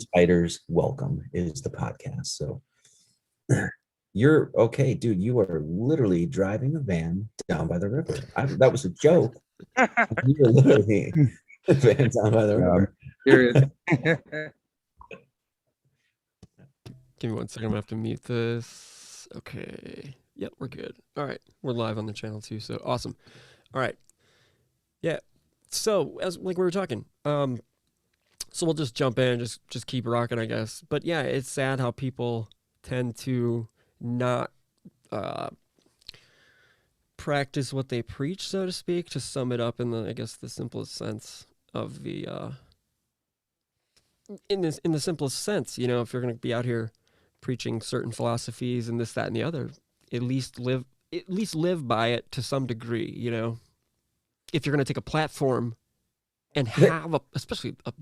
Weavingspiders, welcome is the podcast. So you're okay, dude. You are literally driving a van down by the river. That was a joke. You were literally a van down by the river. Serious. Give me 1 second. I'm gonna have to mute this. Okay. Yep, we're good. All right. We're live on the channel too, so awesome. All right. Yeah. So as like we were talking, so we'll just jump in, just keep rocking, I guess. But yeah, it's sad how people tend to not practice what they preach, so to speak, to sum it up in the, I guess, the simplest sense of the in the simplest sense, you know, if you're going to be out here preaching certain philosophies and this, that, and the other, at least live by it to some degree, you know. If you're going to take a platform and have especially a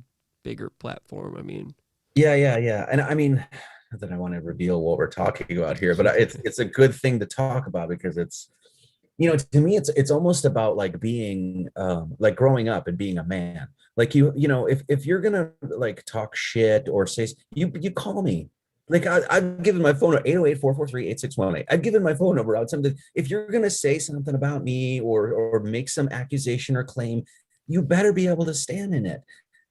bigger platform, I mean. Yeah. And I mean, not that I want to reveal what we're talking about here, but it's a good thing to talk about because it's, you know, to me, it's almost about like being like growing up and being a man. Like you know, if you're gonna like talk shit or say, you call me. Like I've given my phone number 808-443-8618. I've given my phone number out. Something if you're gonna say something about me or make some accusation or claim, you better be able to stand in it.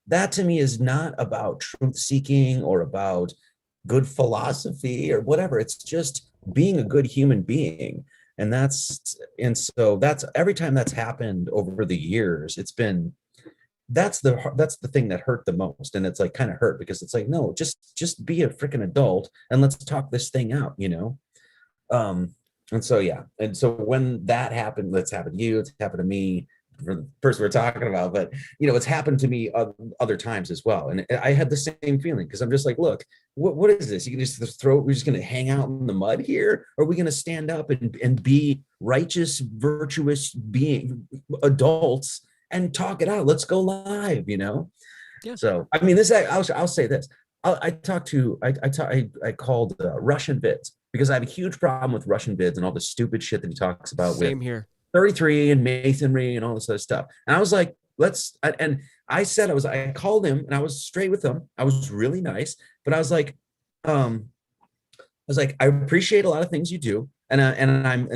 That to me is not about truth seeking or about good philosophy or whatever. It's just being a good human being. And so that's every time that's happened over the years, it's been that's the thing that hurt the most. And it's like kind of hurt because it's like, no, just be a freaking adult and let's talk this thing out, you know? And so yeah. And so when that happened, it's happened to you, it's happened to me, for the person we're talking about, but you know, it's happened to me other times as well. And I had the same feeling because I'm just like, look, what is this? You can just we're just going to hang out in the mud here? Or are we going to stand up and be righteous, virtuous being adults and talk it out? Let's go live, you know? Yeah. So, I mean, I'll say this. I called Russian vids because I have a huge problem with Russian vids and all the stupid shit that he talks about. Same here. 33 and masonry and all this other stuff. And I was like, I called him and I was straight with him. I was really nice, but I was like, I appreciate a lot of things you do. And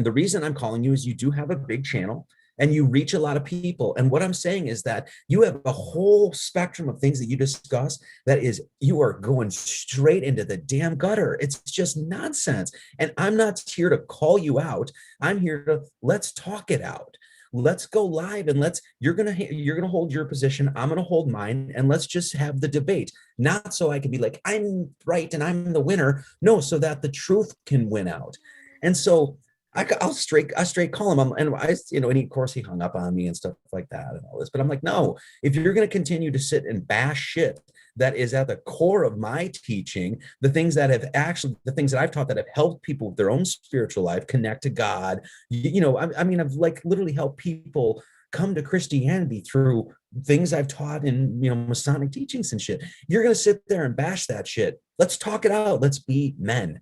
the reason I'm calling you is you do have a big channel and you reach a lot of people. And what I'm saying is that you have a whole spectrum of things that you discuss that is, you are going straight into the damn gutter. It's just nonsense. And I'm not here to call you out. I'm here to, let's talk it out. Let's go live and you're going to hold your position. I'm going to hold mine. And let's just have the debate. Not so I can be like, I'm right and I'm the winner. No, so that the truth can win out. And so I'll straight call him. And of course he hung up on me and stuff like that and all this. But I'm like, no, if you're going to continue to sit and bash shit that is at the core of my teaching, the things that I've taught that have helped people with their own spiritual life, connect to God, I've like literally helped people come to Christianity through things I've taught in, Masonic teachings and shit. You're going to sit there and bash that shit. Let's talk it out. Let's be men.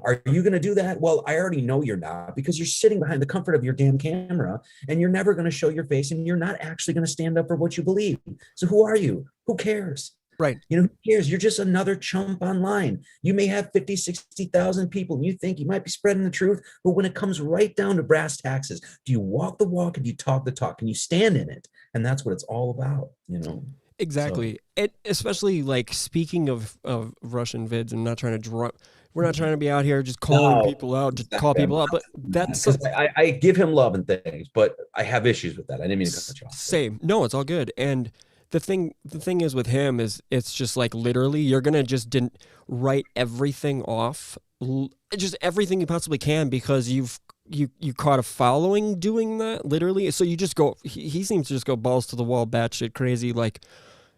Are you going to do that? Well, I already know you're not because you're sitting behind the comfort of your damn camera and you're never going to show your face and you're not actually going to stand up for what you believe. So who are you? Who cares? Right. Who cares? You're just another chump online. You may have 50, 60,000 people and you think you might be spreading the truth. But when it comes right down to brass taxes, do you walk the walk and do you talk the talk and you stand in it? And that's what it's all about, Exactly. So. Especially like speaking of Russian vids and not trying to we're not trying to be out here just calling people out, just call people out. But that's I give him love and things, but I have issues with that. I didn't mean to cut you off. Same. No, it's all good. And the thing is with him is it's just like literally you're gonna just didn't write everything off, just everything you possibly can because you caught a following doing that literally. So you just go. He seems to just go balls to the wall, batshit crazy, like.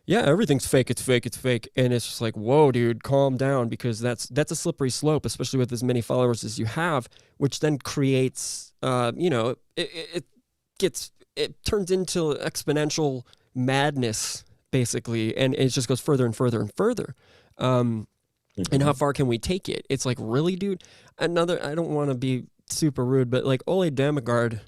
Yeah, everything's fake. It's fake. It's fake. And it's just like, whoa, dude, calm down because that's a slippery slope, especially with as many followers as you have, which then creates, it turns into exponential madness basically, and it just goes further and further and further. And how far can we take it? It's like, really, dude. I don't want to be super rude, but like Ole Damagard,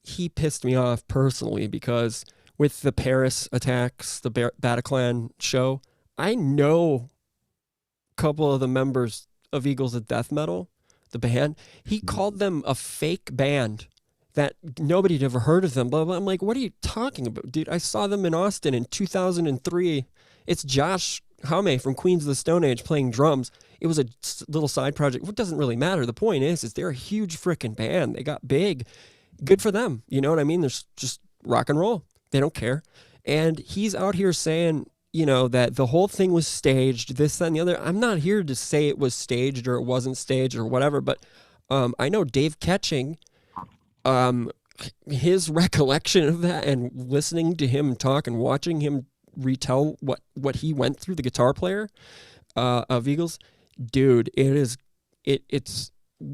he pissed me off personally because. With the Paris attacks, the Bataclan show, I know a couple of the members of Eagles of Death Metal, the band. He called them a fake band that nobody had ever heard of them. Blah, blah. I'm like, what are you talking about, dude? I saw them in Austin in 2003. It's Josh Homme from Queens of the Stone Age playing drums. It was a little side project. It doesn't really matter. The point is they're a huge freaking band. They got big. Good for them. You know what I mean? There's just rock and roll. They don't care. And he's out here saying, that the whole thing was staged, this, that, and the other. I'm not here to say it was staged or it wasn't staged or whatever, but I know Dave Ketching, his recollection of that and listening to him talk and watching him retell what he went through, the guitar player of Eagles, dude, it's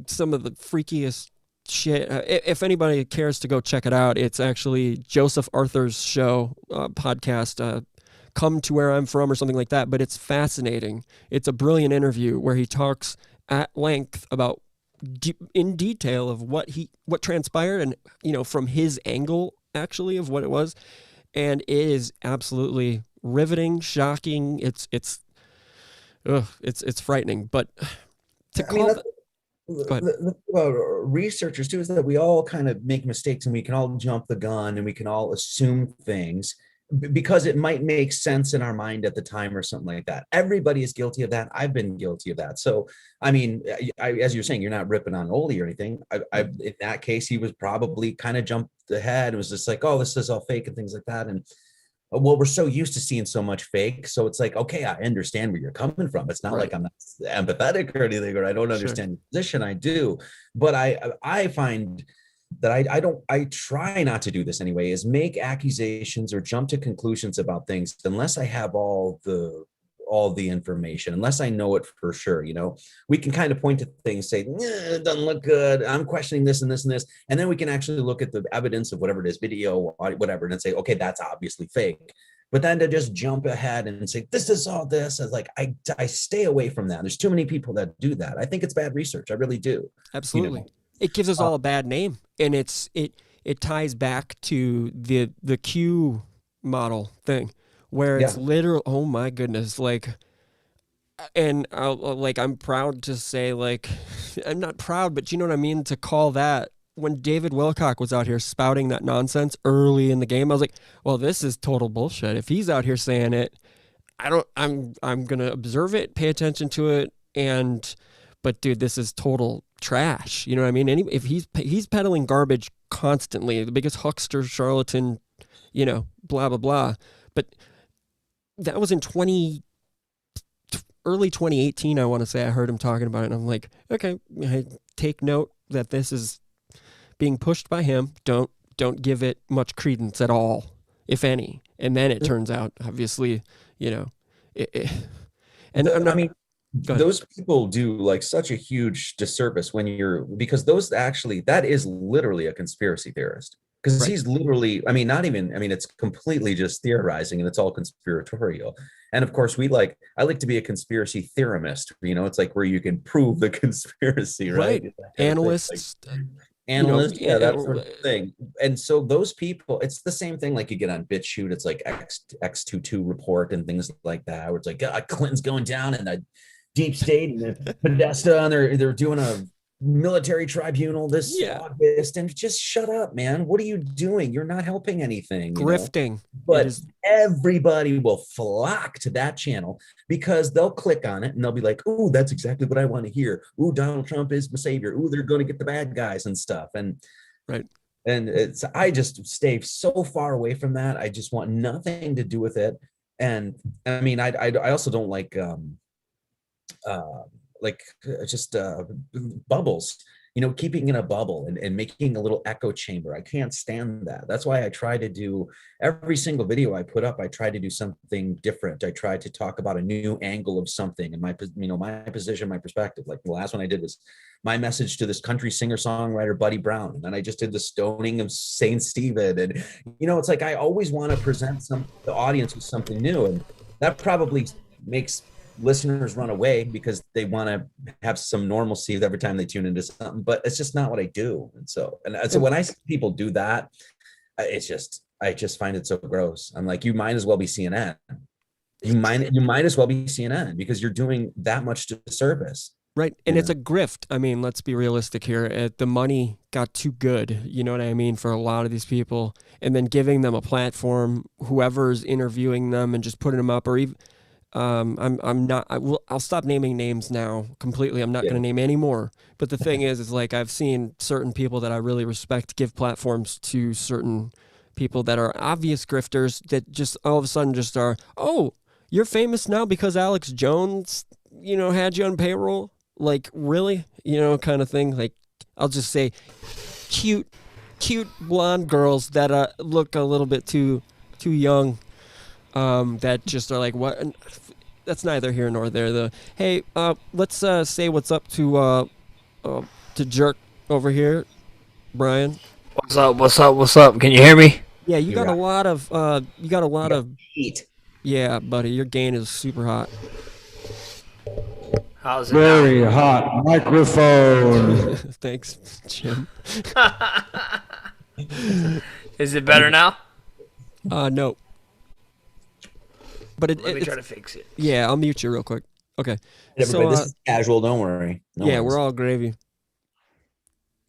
some of the freakiest shit. If anybody cares to go check it out, it's actually Joseph Arthur's show, podcast, Come to Where I'm From or something like that, but it's fascinating. It's a brilliant interview where he talks at length about in detail of what transpired and from his angle actually of what it was, and it is absolutely riveting, shocking. It's frightening, but to call the researchers too is that we all kind of make mistakes and we can all jump the gun and we can all assume things because it might make sense in our mind at the time or something like that. Everybody is guilty of that. I've been guilty of that. So, I mean, as you're saying, you're not ripping on Oldie or anything. In that case, he was probably kind of jumped ahead. It was just like, oh, this is all fake and things like that. And well, we're so used to seeing so much fake. So it's like, okay, I understand where you're coming from. It's not like I'm not empathetic or anything, or I don't understand your position. I do. But I find that I try not to do this anyway, is make accusations or jump to conclusions about things unless I have all the information, unless I know it for sure. We can kind of point to things, say, it doesn't look good, I'm questioning this and this and this, and then we can actually look at the evidence of whatever it is, video, whatever, and say, okay, that's obviously fake. But then to just jump ahead and say, this is all this, is like, I stay away from that. There's too many people that do that. I think it's bad research. I really do. Absolutely. It gives us all a bad name, and it ties back to the Q model thing, where it's literal. Oh my goodness, and I'm proud to say, I'm not proud, but you know what I mean, to call that. When David Wilcock was out here spouting that nonsense early in the game, I was like, well, this is total bullshit. If he's out here saying it, I'm gonna observe it, pay attention to it, but dude, this is total trash. You know what I mean? If he's peddling garbage constantly, the biggest huckster, charlatan, blah blah blah. But that was in early 2018. I want to say I heard him talking about it, and I'm like, okay, I take note that this is being pushed by him. Don't give it much credence at all, if any. And then it turns out, obviously, I mean, those people do such a huge disservice because that is literally a conspiracy theorist, because he's literally, it's completely just theorizing and it's all conspiratorial. And of course I like to be a conspiracy theorist, it's like where you can prove the conspiracy, right? Analysts, that sort of thing. And so those people, it's the same thing. Like you get on BitChute, it's like X22 report and things like that, where it's like, Clinton's going down and the deep state and the Podesta, and they're doing a military tribunal this August, and just shut up, man. What are you doing? You're not helping anything. Grifting. But everybody will flock to that channel because they'll click on it and they'll be like, "Ooh, that's exactly what I want to hear. Ooh, Donald Trump is the savior. Ooh, they're going to get the bad guys and stuff." And I just stay so far away from that. I just want nothing to do with it. And I mean, I also don't like bubbles, keeping in a bubble and making a little echo chamber. I can't stand that. That's why I try to do every single video I put up. I try to do something different. I try to talk about a new angle of something and my position, my perspective. Like the last one I did was my message to this country singer songwriter Buddy Brown, and then I just did the stoning of Saint Stephen. And it's like I always want to present the audience with something new, and that probably makes listeners run away because they want to have some normalcy every time they tune into something, but it's just not what I do. And so when I see people do that, I just find it so gross. I'm like, you might as well be CNN. you might as well be CNN because you're doing that much disservice. Right. You And it's know? a grift. I mean, let's be realistic here. The money got too good, you know what I mean, for a lot of these people. And then giving them a platform, whoever's interviewing them and just putting them up, or even, I'm not, I'll stop naming names now completely. I'm not Yeah. going to name any more. But the thing is like I've seen certain people that I really respect give platforms to certain people that are obvious grifters that just all of a sudden just are, oh, you're famous now because Alex Jones, had you on payroll. Like, really? Kind of thing. Like, I'll just say cute, cute blonde girls that look a little bit too young. That just are like, what? And that's neither here nor there. Hey, let's say what's up to Jerk over here, Brian. What's up? What's up? What's up? Can you hear me? Yeah, you You're got a right. lot of You got heat. yeah, buddy. Your gain is super hot. How's it Very hot microphone. Thanks, Jim. now? Is it better now? No, but Let me it's try to fix it. yeah. I'll mute you real quick. Okay. Everybody, So this is casual. Don't worry. No yeah, worries. we're all gravy.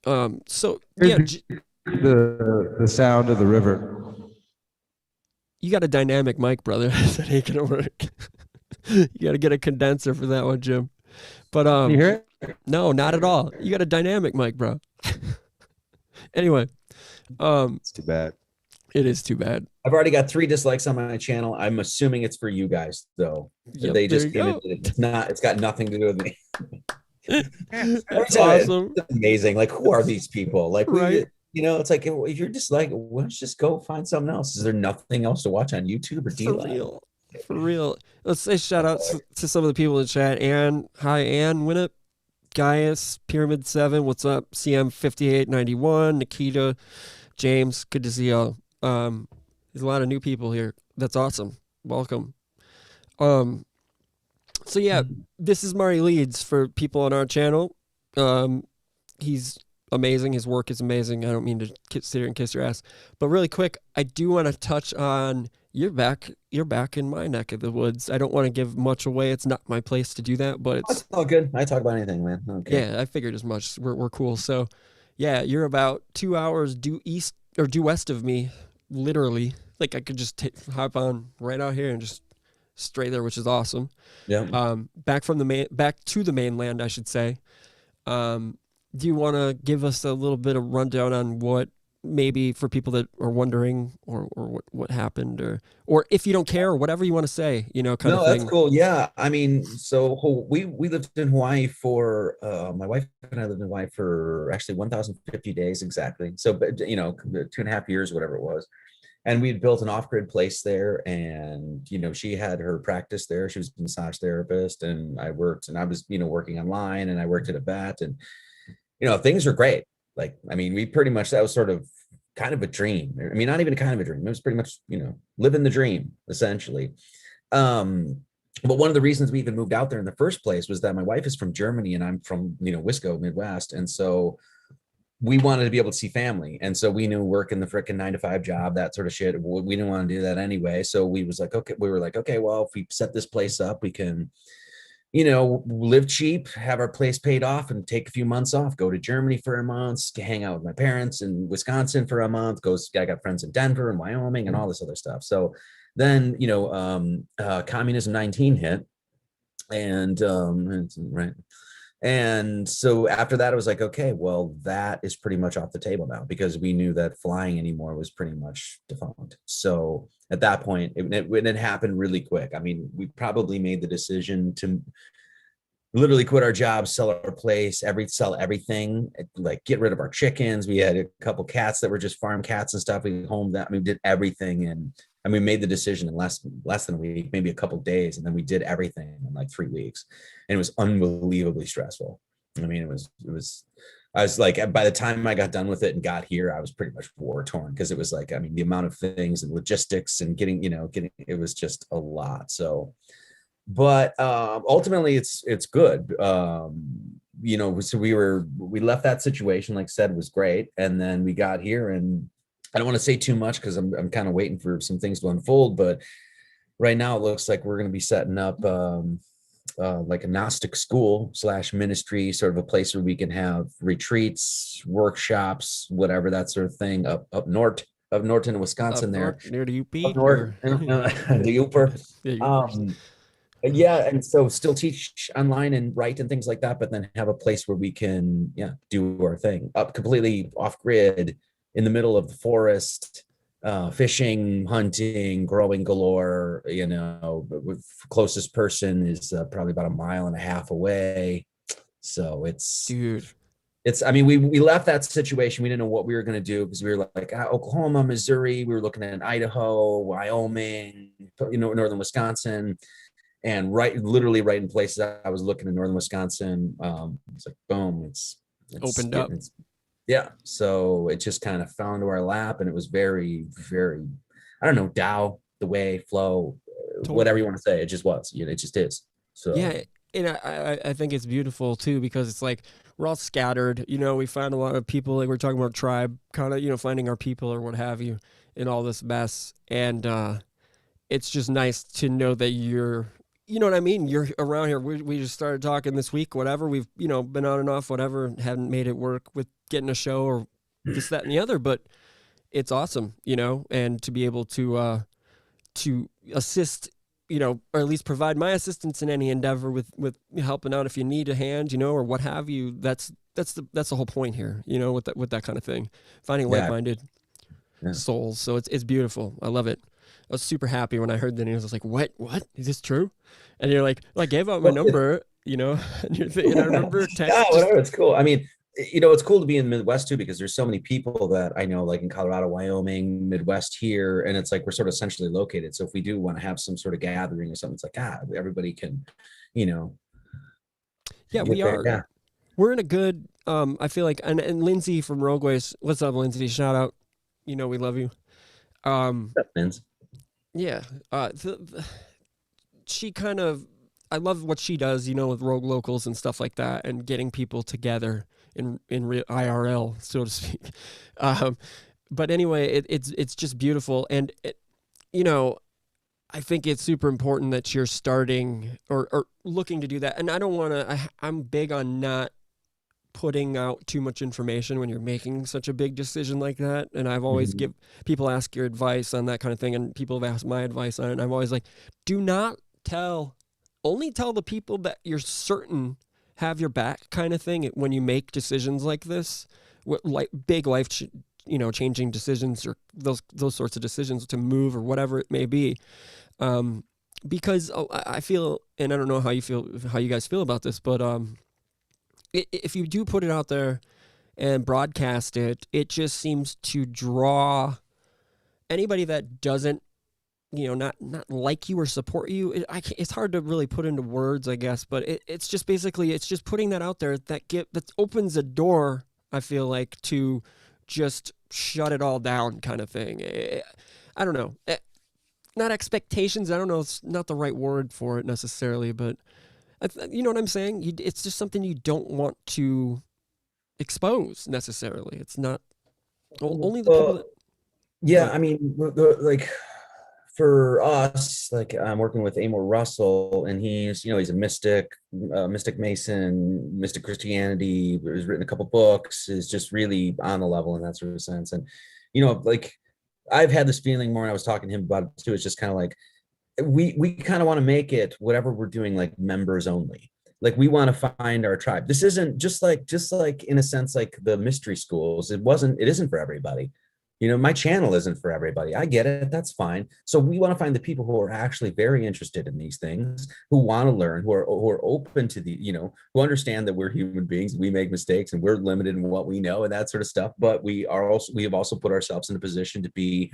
So yeah, The sound of the river. you got a dynamic mic, brother. That ain't gonna work. You got to get a condenser for that one, Jim. But Can you hear it? no, not at all. You got a dynamic mic, bro. Anyway, It's too bad. it is too bad. I've already got 3 dislikes on my channel. I'm assuming it's for you guys, though. Yep, They there just you came in. go. It's not. It's got nothing to do with me. That's Tell you, awesome, it's amazing. Like, who are these people? Like, right? it's like if you're just like, well, let's just go find something else. Is there nothing else to watch on YouTube or For D-Live? real, for real. Let's say shout out to some of the people in the chat. Hi, Ann Winnett, Gaius, Pyramid 7, what's up? CM 5891, Nikita, James, good to see y'all. There's a lot of new people here. That's awesome. Welcome. So yeah, this is Marty Leeds for people on our channel. He's amazing. His work is amazing. I don't mean to sit here and kiss your ass, but really quick, I do want to touch on you're back in my neck of the woods. I don't want to give much away. It's not my place to do that, but It's all good. I talk about anything, man. Okay. yeah, I figured as much. We're cool. So yeah, you're about 2 hours due east or due west of me, literally. Like I could just hop on right out here and just straight there, which is awesome. Yeah. Back to the mainland, I should say. Do you want to give us a little bit of rundown on what maybe for people that are wondering or what happened or if you don't care or whatever you want to say, kind of thing. No, that's cool. Yeah. I mean, so we lived in Hawaii for my wife and I lived in Hawaii for actually 1,050 days exactly. So, but 2.5 years, whatever it was. And we had built an off-grid place there, and she had her practice there. She was a massage therapist, and I worked, and I was working online, and I worked at a vet, and things are great. Like, I mean, we pretty much, that was sort of kind of a dream. I mean, not even kind of a dream. It was pretty much, living the dream essentially. But one of the reasons we even moved out there in the first place was that my wife is from Germany and I'm from, Wisco, Midwest. And so we wanted to be able to see family. And so we knew working the frickin' 9-to-5 job, that sort of shit, we didn't want to do that anyway. So we were like, okay, well, if we set this place up, we can, live cheap, have our place paid off and take a few months off, go to Germany for a month, hang out with my parents in Wisconsin for a month, I got friends in Denver and Wyoming and all this other stuff. So then, communism 19 hit and, right. And so after that, I was like, okay, well, that is pretty much off the table now because we knew that flying anymore was pretty much defunct. So at that point, it happened really quick. I mean, we probably made the decision to literally quit our jobs, sell our place, sell everything, like get rid of our chickens. We had a couple cats that were just farm cats and stuff. We homed that. I mean, we did everything. And we made the decision in less than a week, maybe a couple of days. And then we did everything in like 3 weeks. And it was unbelievably stressful. I mean, I was like, by the time I got done with it and got here, I was pretty much war torn because it was like, I mean, the amount of things and logistics and getting, it was just a lot. So, but ultimately it's good. So we left that situation, like I said, was great. And then we got here and I don't want to say too much because I'm kind of waiting for some things to unfold, but right now it looks like we're going to be setting up like a Gnostic school / ministry, sort of a place where we can have retreats, workshops, whatever, that sort of thing up north of Norton, Up Wisconsin, there north near the UP up north, or the Uper. yeah, Upers. Um, yeah, and so still teach online and write and things like that, but then have a place where we can, yeah, do our thing up completely off grid in the middle of the forest, fishing, hunting, growing galore. With closest person is probably about 1.5 miles away. So Dude. I mean, we left that situation. We didn't know what we were going to do because we were like Oklahoma, Missouri. We were looking at Idaho, Wyoming, northern Wisconsin, and literally right in places I was looking in northern Wisconsin. It's like, boom, it's Opened up. Yeah. So it just kind of fell into our lap, and it was very, very, I don't know, Tao, the way, flow, whatever you want to say. It just was, it just is. So yeah, and I think it's beautiful too, because it's like we're all scattered. We find a lot of people, like we're talking about tribe, kind of, finding our people or what have you in all this mess. And it's just nice to know that you're, you know what I mean? You're around here. We just started talking this week, whatever. We've, been on and off, whatever, haven't made it work with getting a show or this, that, and the other, but it's awesome, and to be able to assist, or at least provide my assistance in any endeavor with helping out if you need a hand, or what have you. That's the whole point here, with that kind of thing, finding like-minded souls. So it's beautiful. I love it. I was super happy when I heard the news. I was like, what is this true? And you're like, well, I gave out my number, and you're thinking, I remember text. Yeah, whatever. It's cool. I mean, it's cool to be in the Midwest too, because there's so many people that I know, like in Colorado, Wyoming, Midwest here. And it's like, we're sort of centrally located. So if we do want to have some sort of gathering or something, it's like, everybody can, Yeah, we are. Yeah. We're in a good, I feel like, and Lindsay from Rogueways, what's up, Lindsay? Shout out. We love you. What's up, Vince? Yeah. She kind of, I love what she does, with Rogue Locals and stuff like that, and getting people together in IRL, so to speak. But anyway, it's just beautiful. And, I think it's super important that you're starting or looking to do that. And I don't want to, I'm big on not putting out too much information when you're making such a big decision like that. And I've always people ask your advice on that kind of thing, and people have asked my advice on it. And I'm always like, do not only tell the people that you're certain have your back, kind of thing, when you make decisions like this, big life changing decisions, or those sorts of decisions to move or whatever it may be. Because I feel, and I don't know how you guys feel about this, but if you do put it out there and broadcast it, it just seems to draw anybody that doesn't, not like you or support you. It's hard to really put into words, I guess, but it's just basically, it's just putting that out there that opens a door, I feel like, to just shut it all down, kind of thing. I don't know. Not expectations. I don't know. It's not the right word for it necessarily, but you know what I'm saying? It's just something you don't want to expose necessarily. It's not only the people that. Yeah, I mean, like for us, like I'm working with Amor Russell, and he's a mystic Mason, mystic Christianity. Has written a couple books. Is just really on the level in that sort of sense. And like I've had this feeling more, and I was talking to him about it too. It's just kind of like we kind of want to make it whatever we're doing like members only. Like we want to find our tribe. This isn't just like in a sense like the mystery schools. It isn't for everybody. My channel isn't for everybody. I get it. That's fine. So we want to find the people who are actually very interested in these things, who want to learn, who are open to who understand that we're human beings, we make mistakes, and we're limited in what we know and that sort of stuff. But we have also put ourselves in a position to be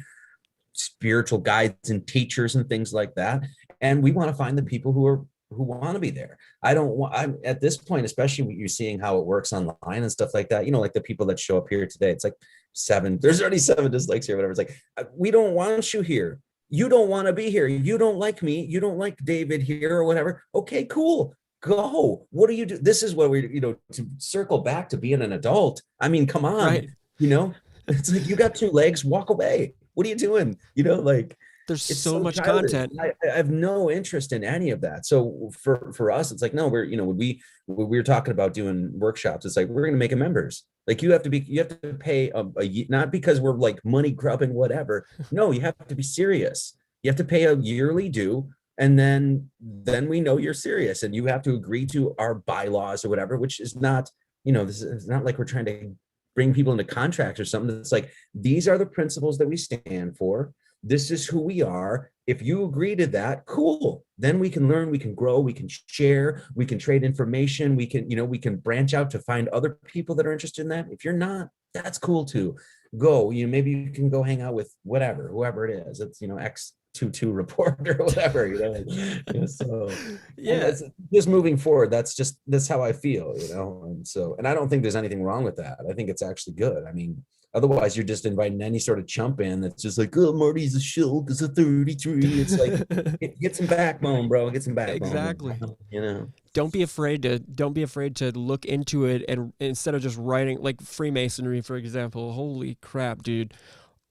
spiritual guides and teachers and things like that. And we want to find the people who want to be there. I'm at this point, especially when you're seeing how it works online and stuff like that, like the people that show up here today, it's like there's already 7 dislikes here, whatever. It's like, we don't want you here. You don't want to be here. You don't like me. You don't like David here or whatever. Okay, cool. Go. What do you do? This is what to circle back to being an adult. I mean, come on, right. It's like, you got 2 legs, walk away. What are you doing? Like, There's It's so so much childish. content. I have no interest in any of that. So for us, it's like, no, when we were talking about doing workshops, it's like, we're going to make it members. Like you have to pay not because we're like money grubbing, whatever. No, you have to be serious. You have to pay a yearly due. And then we know you're serious, and you have to agree to our bylaws or whatever, which is not, this is not like we're trying to bring people into contracts or something. It's like, these are the principles that we stand for. This is who we are. If you agree to that, cool. Then we can learn, we can grow, we can share, we can trade information, we can branch out to find other people that are interested in that. If you're not, that's cool too. Go, maybe you can go hang out with whoever it is. It's, X22 report or whatever, so Yeah. just moving forward, that's how I feel, and I don't think there's anything wrong with that. I think it's actually good. I mean, otherwise, you're just inviting any sort of chump in that's just like, oh, Marty's a shill because of 33. It's like, get some backbone, bro. Get some backbone. Exactly. Don't be afraid to look into it, and instead of just writing like Freemasonry, for example. Holy crap, dude.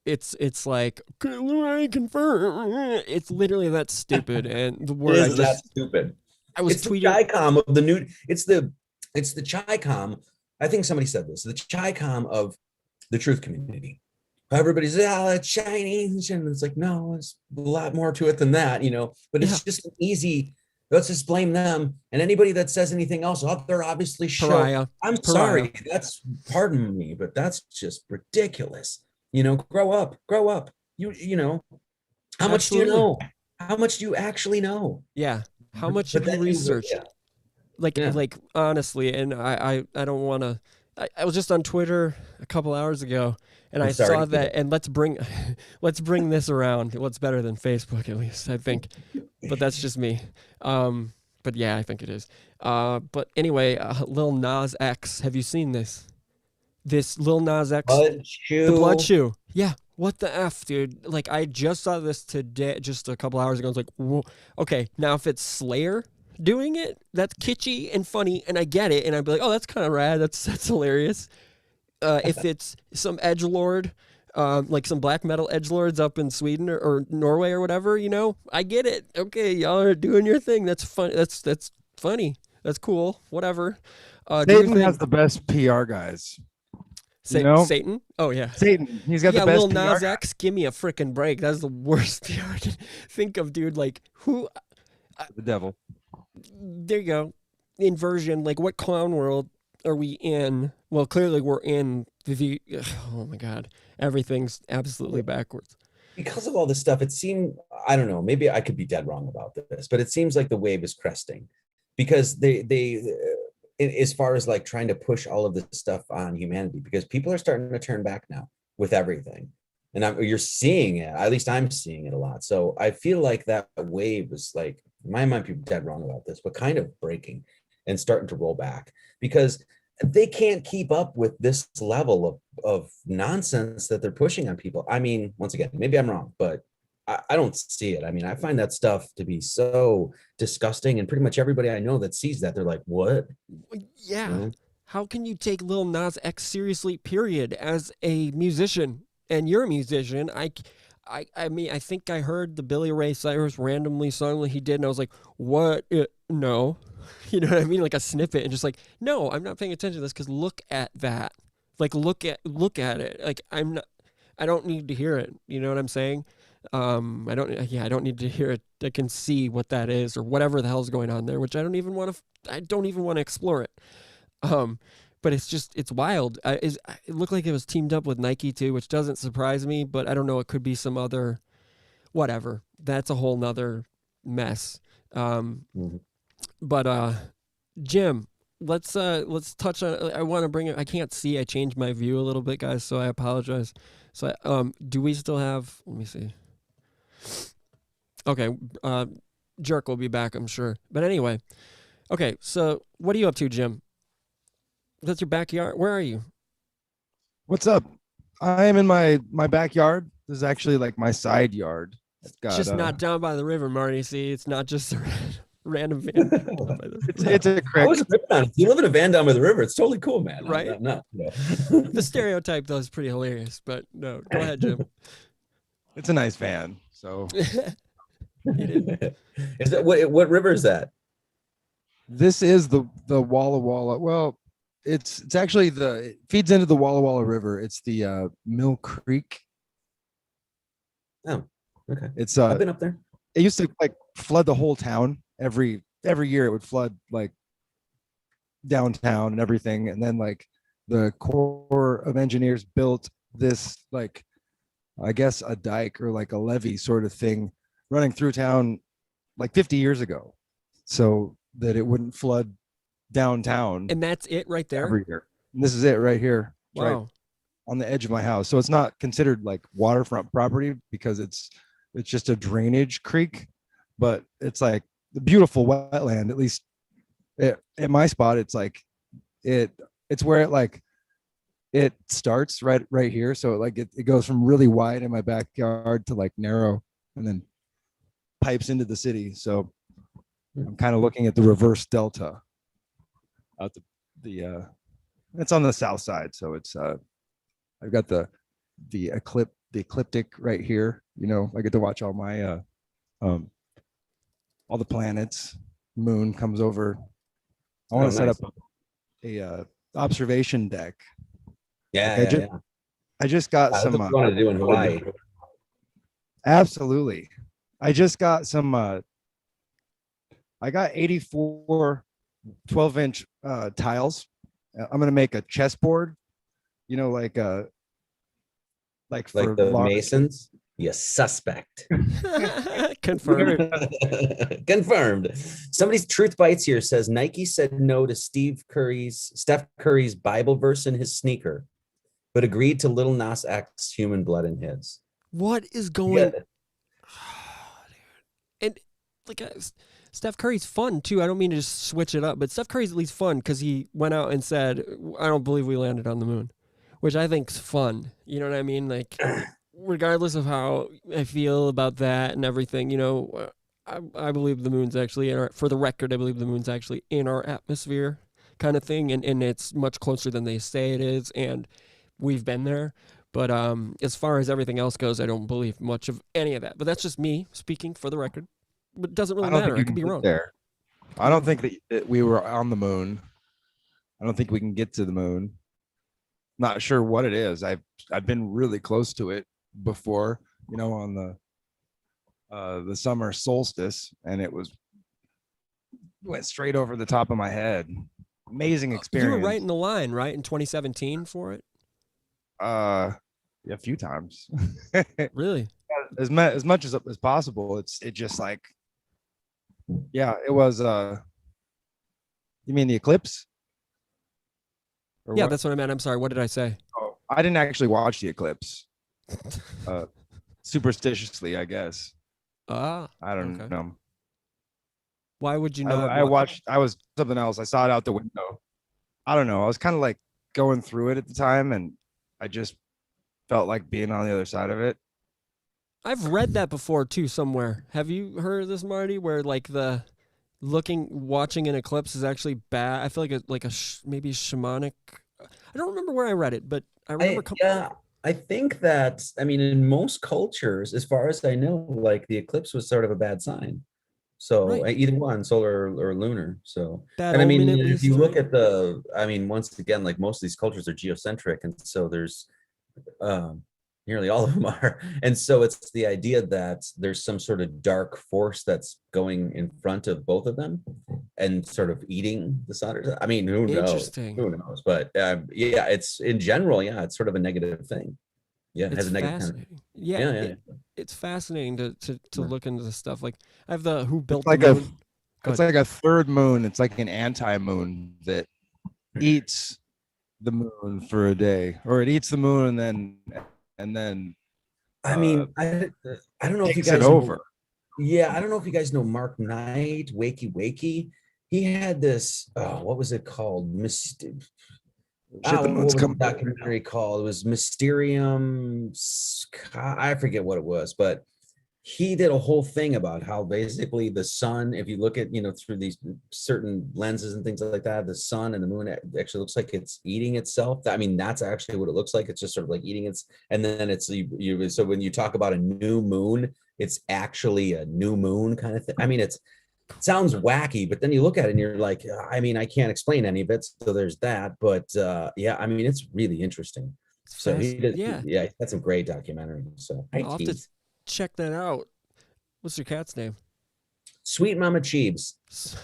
It's like, I confirm. It's literally that stupid. And the word it is that stupid. I was it's tweeting. The Chi-Com of the new. It's the Chi-Com. I think somebody said this. The Chi-Com of the truth community. Everybody's it's Chinese, and it's like, no, there's a lot more to it than that, but it's just easy. Let's just blame them, and anybody that says anything else, they're obviously pariah. I'm sorry, pardon me, but that's just ridiculous. Grow up. How much do you know? How much do you actually know? Yeah. How much have you researched? Like honestly, and I don't want to. I was just on Twitter a couple hours ago, and I saw that. And let's bring this around. What's better than Facebook, at least, I think. But that's just me. But yeah, I think it is. But anyway, Lil Nas X. Have you seen this? This Lil Nas X, the Blood Shoe. Yeah. What the F, dude? Like, I just saw this today, just a couple hours ago. I was like, whoa. Okay, now if it's Slayer doing it, that's kitschy and funny, and I get it, and I'd be like, oh, that's kind of rad. That's hilarious. If it's some edgelord, like some black metal edgelords up in Sweden or Norway or whatever, I get it. Okay, y'all are doing your thing. That's fun. That's funny. That's cool. Whatever. Satan has the best PR guys. Satan? Oh, yeah. Satan. He's got the best Lil Nas PR X, give me a freaking break. That's the worst PR I can think of, dude. Like, who? The devil. There you go. Inversion. Like, what clown world are we in? Well, clearly we're in the... Oh, my God. Everything's absolutely backwards. Because of all this stuff, it seemed... I don't know. Maybe I could be dead wrong about this, but it seems like the wave is cresting. Because they as far as like trying to push all of this stuff on humanity, because people are starting to turn back now with everything, and you're seeing it. At least I'm seeing it a lot. So I feel like that wave is like, in my mind, people are dead wrong about this, but kind of breaking and starting to roll back, because they can't keep up with this level of nonsense that they're pushing on people. I mean, once again, maybe I'm wrong, but I don't see it. I mean, I find that stuff to be so disgusting, and pretty much everybody I know that sees that, they're like, what? Yeah. How can you take Lil Nas X seriously, period, as a musician? And you're a musician. I mean, I think I heard the Billy Ray Cyrus randomly song that he did, and I was like, what? No. You know what I mean? Like a snippet, and just like, no, I'm not paying attention to this, because look at that. Like, look at it. Like, I don't need to hear it. You know what I'm saying? I don't need to hear it. I can see what that is, or whatever the hell's going on there, which I don't even want to explore it. But it's wild. It looked like it was teamed up with Nike too, which doesn't surprise me, but I don't know. It could be some other, whatever. That's a whole nother mess. But Jim, let's touch on, I want to bring it. I can't see. I changed my view a little bit, guys, so I apologize. So, do we still have, let me see. Okay, Jerk will be back, I'm sure. But anyway, okay, so what are you up to, Jim? That's your backyard? Where are you? What's up? I am in my backyard. This is actually like my side yard. It's just not down by the river, Marty. See, it's not just a random van. It's a creek. I was ripping on it. You live in a van down by the river. It's totally cool, man. Right? No. The stereotype, though, is pretty hilarious. But no, go ahead, Jim. It's a nice van. So Is that what river is that? this is the Walla Walla. Well, it's actually it feeds into the Walla Walla River. It's the Mill Creek. Oh, okay. It's I've been up there. it used to like flood the whole town every year. It would flood like downtown and everything, and then like the Corps of Engineers built this like, I guess, a dike or like a levee sort of thing running through town like 50 years ago, so that it wouldn't flood downtown And that's it right there. every year. And this is it right here. It's right Wow. on the edge of my house. So it's not considered like waterfront property because it's just a drainage creek, but it's like the beautiful wetland. At least at my spot, it's like it's where it starts right here. So like it goes from really wide in my backyard to like narrow and then pipes into the city. So I'm kind of looking at the reverse delta out the it's on the south side. So it's I've got the ecliptic right here. You know, I get to watch all my all the planets. Moon comes over. I want to set up a observation deck. Yeah, I just got That's some what you want to do in Hawaii. absolutely. I just got some I got 84 12-inch tiles. I'm gonna make a chessboard, you know, like for the large- Masons. You suspect. Confirmed. Confirmed. Somebody's Truth Bites here says Nike said no to Steph Curry's Bible verse in his sneaker, but agreed to Lil Nas X Human Blood in his. What is going? Yeah. And like Steph Curry's fun too. I don't mean to just switch it up, but Steph Curry's at least fun because he went out and said, "I don't believe we landed on the moon," which I think's fun. You know what I mean? Like, regardless of how I feel about that and everything, you know, I believe the moon's actually in our. For the record, I believe the moon's actually in our atmosphere, kind of thing, and it's much closer than they say it is, and we've been there. But as far as everything else goes, I don't believe much of any of that. But that's just me speaking for the record. But it doesn't really matter. I could be wrong. There. I don't think that we were on the moon. I don't think we can get to the moon. Not sure what it is. I've been really close to it before, you know, on the summer solstice, and went straight over the top of my head. Amazing experience. You were right in the line, right, in 2017 for it? Yeah, a few times. Really? As much as possible. It just like, yeah, it was. You mean the eclipse? Or Yeah, what? that's what I meant. I'm sorry. What did I say? Oh, I didn't actually watch the eclipse. Superstitiously, I guess. Ah, I don't okay. know. Why would you not? I watched. I was something else. I saw it out the window. I don't know. I was kind of like going through it at the time, and I just felt like being on the other side of it. I've read that before too somewhere. Have you heard of this, Marty? Where like watching an eclipse is actually bad. I feel like maybe shamanic. I don't remember where I read it, but I remember. I think that, I mean, in most cultures, as far as I know, like the eclipse was sort of a bad sign. So Right. either one, solar or lunar. So, Bad and I mean, omen, at if least, you look right? at I mean, once again, like most of these cultures are geocentric, and so there's nearly all of them are. And so it's the idea that there's some sort of dark force that's going in front of both of them and sort of eating the sun. I mean, who knows? Interesting. Who knows? But yeah, it's in general, yeah, it's sort of a negative thing. Yeah, it It's has a negative fascinating. yeah. It's fascinating to look into this stuff. Like I have the Who Built It's like the a Moon. it's like a third moon. It's like an anti-moon that eats the moon for a day, or it eats the moon and then I mean, I don't know if you takes guys it over. Yeah, I don't know if you guys know Mark Knight, Wakey Wakey. He had this, what was it called? Shit, the What moon's was the coming. documentary called? It was Mysterium I forget what it was, but he did a whole thing about how basically the sun, if you look at, you know, through these certain lenses and things like that, the sun and the moon actually looks like it's eating itself. I mean, that's actually what it looks like. It's just sort of like eating its, and then it's so when you talk about a new moon, it's actually a new moon kind of thing. I mean, it sounds wacky, but then you look at it and you're like, I mean, I can't explain any of it. So there's that. But yeah, I mean, it's really interesting. It's So fast. he did, Yeah, yeah, he had some great documentaries. So hi, I'll have to Tees. check that out. What's your cat's name? Sweet Mama Cheebs.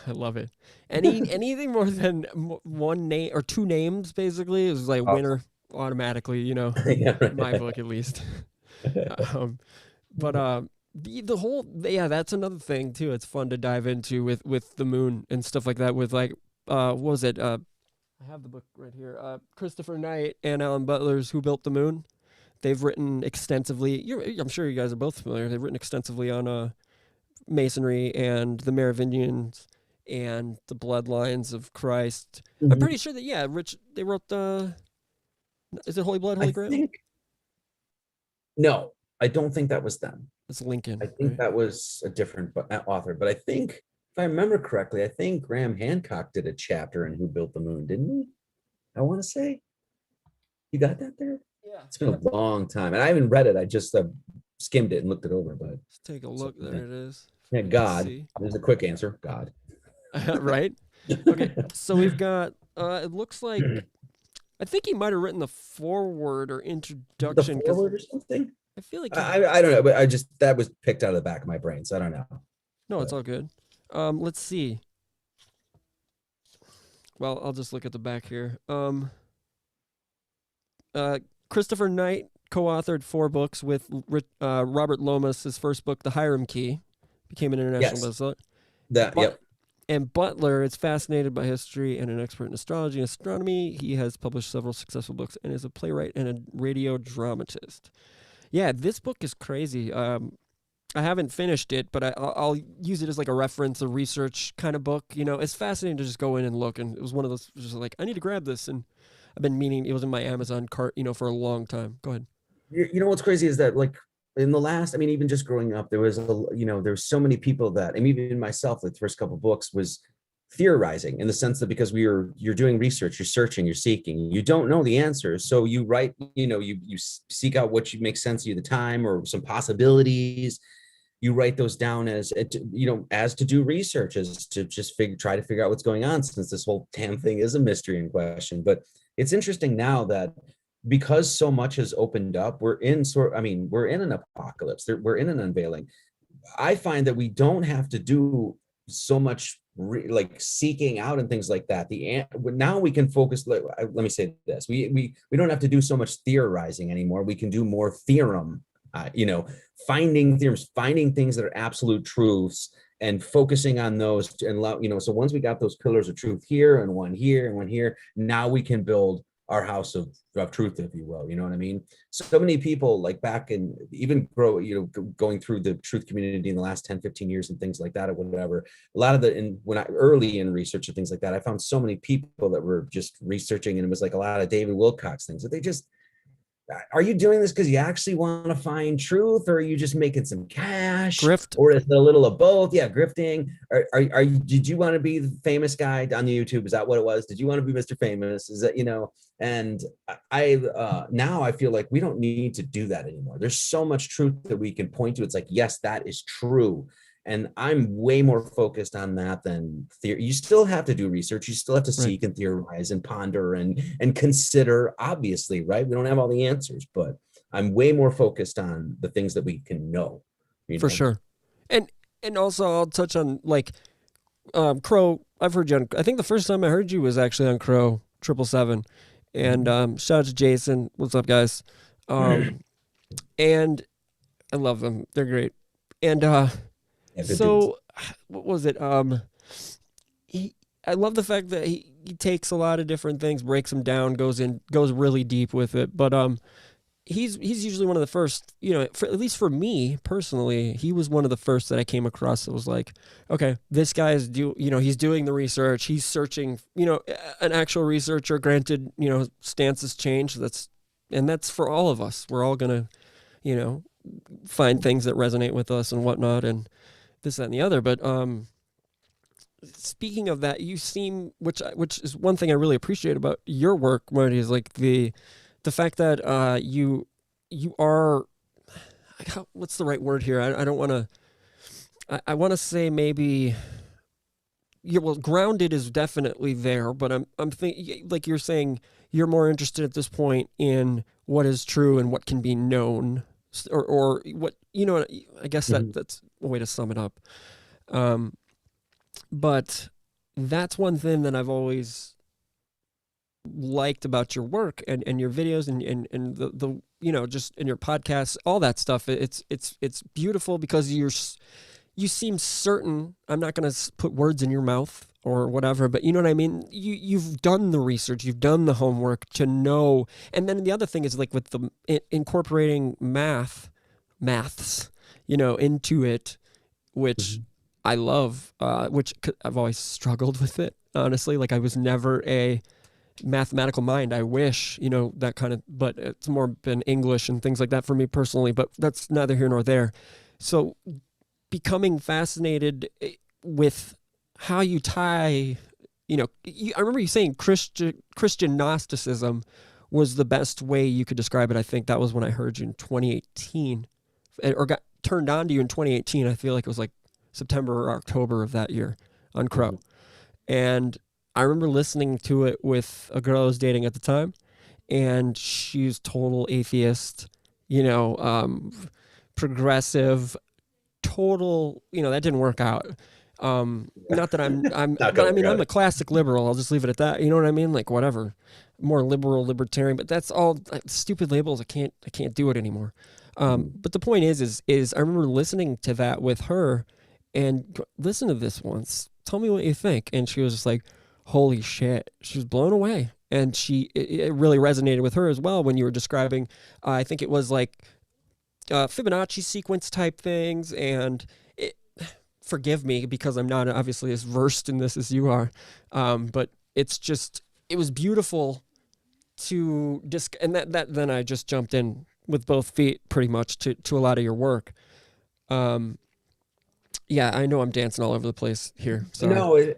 I love it. Anything more than one name or two names, basically, is like Oh. winner automatically. You know, Yeah, in my book at least. But the whole that's another thing too. It's fun to dive into with the moon and stuff like that. With like what was it? I have the book right here. Christopher Knight and Alan Butler's Who Built the Moon. They've written extensively. I'm sure you guys are both familiar. They've written extensively on Masonry and the Merovingians and the bloodlines of Christ. I'm pretty sure that Rich. They wrote the. Is it Holy Blood, Holy Grail? No, I don't think that was them. It's Lincoln. I think right? that was a different author, but I think if I remember correctly, I think Graham Hancock did a chapter in Who Built the Moon, didn't he? I want to say. You got that there? Yeah. It's been a long time, and I haven't read it. I just skimmed it and looked it over. But Let's take a look. There it is. yeah, You can God. see. There's a quick answer. God. Right? Okay. So we've got. It looks like. I think he might have written the foreword or The introduction. forward or something. I feel like. I don't know, but that was picked out of the back of my brain, so I don't know. No, it's all good. Let's see. Well, I'll just look at the back here. Christopher Knight co-authored 4 books with Robert Lomas. His first book, The Hiram Key, became an international bestseller. Yep. And Butler is fascinated by history and an expert in astrology and astronomy. He has published several successful books and is a playwright and a radio dramatist. Yeah, this book is crazy. I haven't finished it, but I'll use it as like a reference, a research kind of book. You know, it's fascinating to just go in and look. And it was one of those, just like, I need to grab this. And I've been meaning, it was in my Amazon cart, for a long time. Go ahead. You know what's crazy is that, like, in the last, I mean, even just growing up, there was there's so many people that, and even myself, the first couple of books was theorizing, in the sense that because you're doing research, you're searching, you're seeking, you don't know the answers, so you write, you seek out what makes sense to you at the time, or some possibilities. You write those down as to do research, as to just try to figure out what's going on, since this whole damn thing is a mystery in question. But it's interesting now that, because so much has opened up, we're in an apocalypse. We're in an unveiling. I find that we don't have to do so much like seeking out and things like that. Now we can focus. Let me say this: we don't have to do so much theorizing anymore. We can do more theorem. Finding theorems, finding things that are absolute truths, and focusing on those. And so once we got those pillars of truth here and one here and one here, now we can build our house of truth, if you will. You know what I mean? So many people, like back in, even going through the truth community in the last 10, 15 years and things like that, or whatever, a lot of early in research and things like that, I found so many people that were just researching, and it was like a lot of David Wilcox things that they just, are you doing this because you actually want to find truth, or are you just making some cash? Grift. Or is it a little of both? Yeah, grifting. Did you want to be the famous guy on the YouTube? Is that what it was? Did you want to be Mr. Famous? Is that, and now I feel like we don't need to do that anymore. There's so much truth that we can point to. It's like, yes, that is true. And I'm way more focused on that than theory. You still have to do research. You still have to seek and theorize and ponder and consider, obviously, right? We don't have all the answers, but I'm way more focused on the things that we can know. For sure. And also I'll touch on like Crow. I've heard you on, I think the first time I heard you was actually on Crow 777. And shout out to Jason. What's up, guys? And I love them. They're great. And so what was it? I love the fact that he takes a lot of different things, breaks them down, goes really deep with it. But he's usually one of the first, at least for me personally, he was one of the first that I came across that was like, okay, this guy is he's doing the research, he's searching, an actual researcher. Granted, stances change. That's for all of us. We're all gonna, find things that resonate with us and whatnot, and this, that, and the other. But speaking of that, you seem, which is one thing I really appreciate about your work, Marty, is like the fact that you are, what's the right word here? I don't want to. I want to say maybe. Yeah, well, grounded is definitely there, but I'm thinking, like you're saying, you're more interested at this point in what is true and what can be known, or what, I guess Mhm. that's a way to sum it up. Um, but that's one thing that I've always liked about your work and your videos and the just in your podcasts, all that stuff. It's beautiful because you seem certain. I'm not going to put words in your mouth or whatever, but you know what I mean? You've done the research, you've done the homework to know. And then the other thing is like with the incorporating maths, into it, which Mhm. I love, which I've always struggled with it, honestly. Like I was never a mathematical mind. I wish, that kind of, but it's more been English and things like that for me personally, but that's neither here nor there. So becoming fascinated with how you tie, I remember you saying Christian Gnosticism was the best way you could describe it. I think that was when I heard you in 2018, or got turned on to you in 2018. I feel like it was like September or October of that year on Crow. Mhm. And I remember listening to it with a girl I was dating at the time, and she's total atheist, progressive, total, that didn't work out. Not that Not but gonna I work mean, I'm out. a classic liberal. I'll just leave it at that. You know what I mean? Like whatever, more liberal, libertarian, but that's all stupid labels. I can't do it anymore. Mhm. But the point is I remember listening to that with her and listen to this once. Tell me what you think. And she was just like, holy shit. She was blown away. And it really resonated with her as well when you were describing, I think it was like Fibonacci sequence type things, and it, forgive me because I'm not obviously as versed in this as you are, but it was beautiful to and that then I just jumped in with both feet pretty much to a lot of your work. Um, yeah, I know I'm dancing all over the place here. Sorry. No,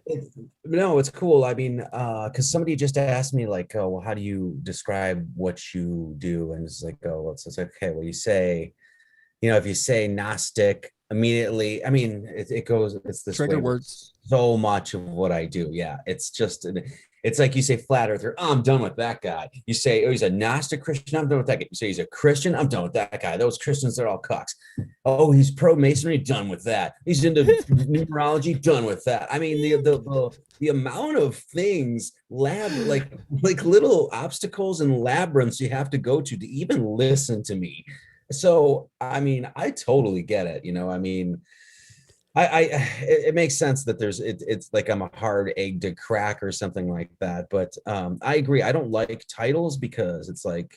no, it's cool. I mean, because somebody just asked me like, oh, well, how do you describe what you do? And it's like, oh, well, it's like, okay, well, if you say Gnostic immediately, I mean, it goes, it's this Trigger way with words. so much of what I do. Yeah. It's like you say flat earther, oh, I'm done with that guy. You say, oh, he's a Gnostic Christian, I'm done with that guy. You say he's a Christian, I'm done with that guy. Those Christians, they're all cucks. Oh, he's pro masonry, done with that. He's into numerology, done with that. I mean, the amount of things like little obstacles and labyrinths you have to go to even listen to me. So, I mean, I totally get it. I mean, it makes sense that it's like I'm a hard egg to crack or something like that. But I agree. I don't like titles because it's like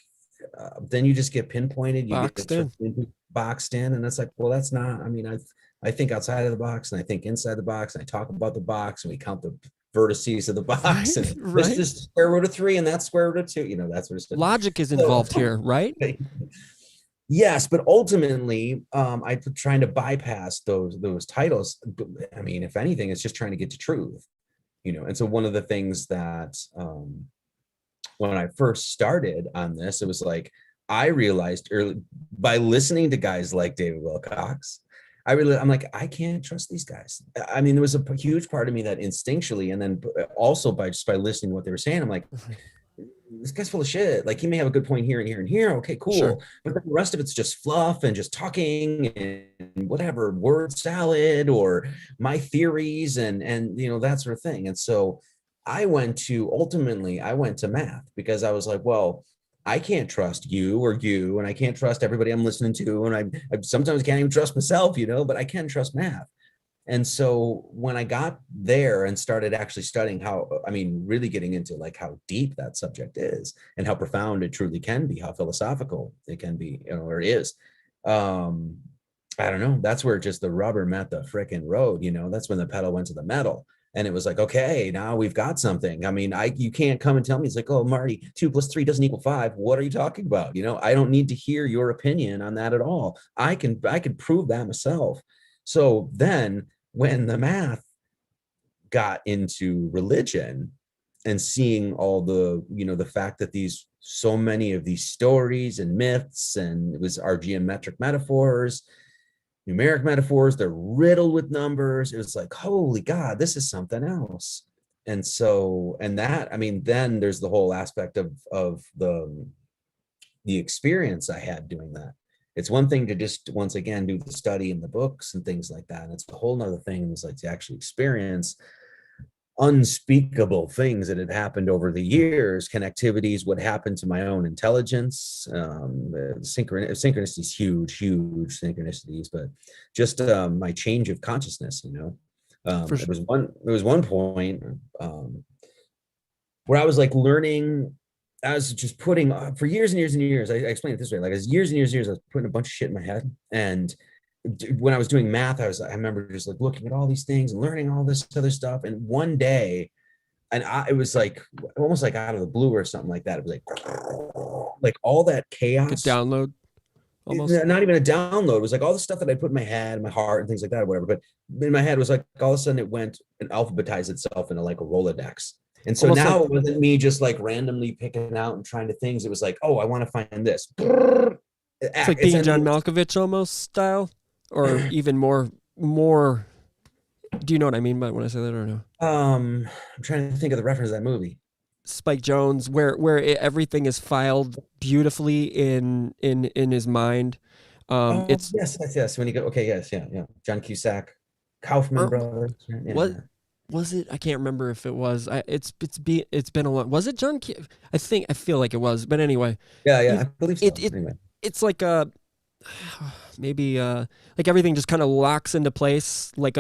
then you just get pinpointed, you get Boxed sort in. of boxed in, and it's like, well, that's not. I mean, I think outside of the box, and I think inside the box, and I talk about the box, and we count the vertices of the box, Right? and this Right? is square root of 3, and that's square root of 2. That sort of stuff. Logic is So, involved here, right? yes, but ultimately, I'm trying to bypass those titles. I mean, if anything, it's just trying to get to truth, And so one of the things that when I first started on this, it was like I realized early by listening to guys like David Wilcox, I'm like, I can't trust these guys. I mean, there was a huge part of me that instinctually, and then also by listening to what they were saying, I'm like, this guy's full of shit. Like he may have a good point here and here and here. Okay, Sure. cool. But the rest of it's just fluff and just talking and whatever, word salad or my theories and that sort of thing. And so I went to math because I was like, well, I can't trust you, and I can't trust everybody I'm listening to. And I sometimes can't even trust myself, but I can trust math. And so when I got there and started actually studying really getting into like how deep that subject is and how profound it truly can be, how philosophical it can be, or it is. Um, I don't know. That's where just the rubber met the frickin' road, that's when the pedal went to the metal. And it was like, okay, now we've got something. I mean, you can't come and tell me it's like, oh, Marty, 2 + 3 doesn't equal 5. What are you talking about? I don't need to hear your opinion on that at all. I can prove that myself. So then when the math got into religion, and seeing all the, the fact that so many of these stories and myths, and it was our geometric metaphors, numeric metaphors, they're riddled with numbers. It was like, holy God, this is something else. And so, and that, I mean, then there's the whole aspect of the experience I had doing that. It's one thing to just, once again, do the study in the books and things like that. And it's a whole nother thing, is like to actually experience unspeakable things that had happened over the years, connectivities, what happened to my own intelligence, synchronicity is huge synchronicities, but just my change of consciousness, For sure. there was one point where I was like learning. I was just putting for years and years and years. I explained it this way: like as years and years and years, I was putting a bunch of shit in my head. And when I was doing math, I remember just like looking at all these things and learning all this other stuff. And one day, it was like almost like out of the blue or something like that. It was like all that chaos. Like a download, almost. Not even a download. It was like all the stuff that I put in my head, my heart, and things like that, or whatever. But in my head, it was like all of a sudden it went and alphabetized itself into like a Rolodex. And so almost now it wasn't me just like randomly picking out and trying to things. It was like, oh, I want to find this. It's like being John Malkovich almost style, or even more. Do you know what I mean by when I say that, or no? I'm trying to think of the reference to that movie. Spike Jonze, where everything is filed beautifully in his mind. It's yes. When you go, okay, yes, yeah. John Cusack, Kaufman brothers. Yeah. What was it? I can't remember if it was. It's been a long. Was it John? I feel like it was. But anyway. Yeah, I believe so. Anyway. It's like a maybe like everything just kind of locks into place, like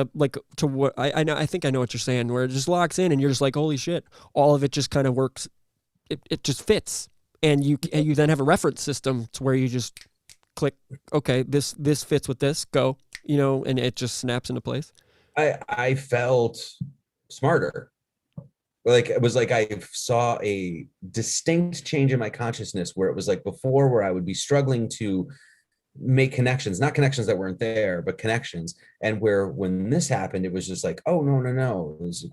to what I know. I think I know what you're saying. Where it just locks in, and you're just like, holy shit! All of it just kind of works. It just fits, and you then have a reference system to where you just click. Okay, this fits with this. Go, and it just snaps into place. I felt smarter. Like it was like I saw a distinct change in my consciousness, where it was like before, where I would be struggling to make connections, not connections that weren't there, but connections. And where when this happened, it was just like, oh no. It was,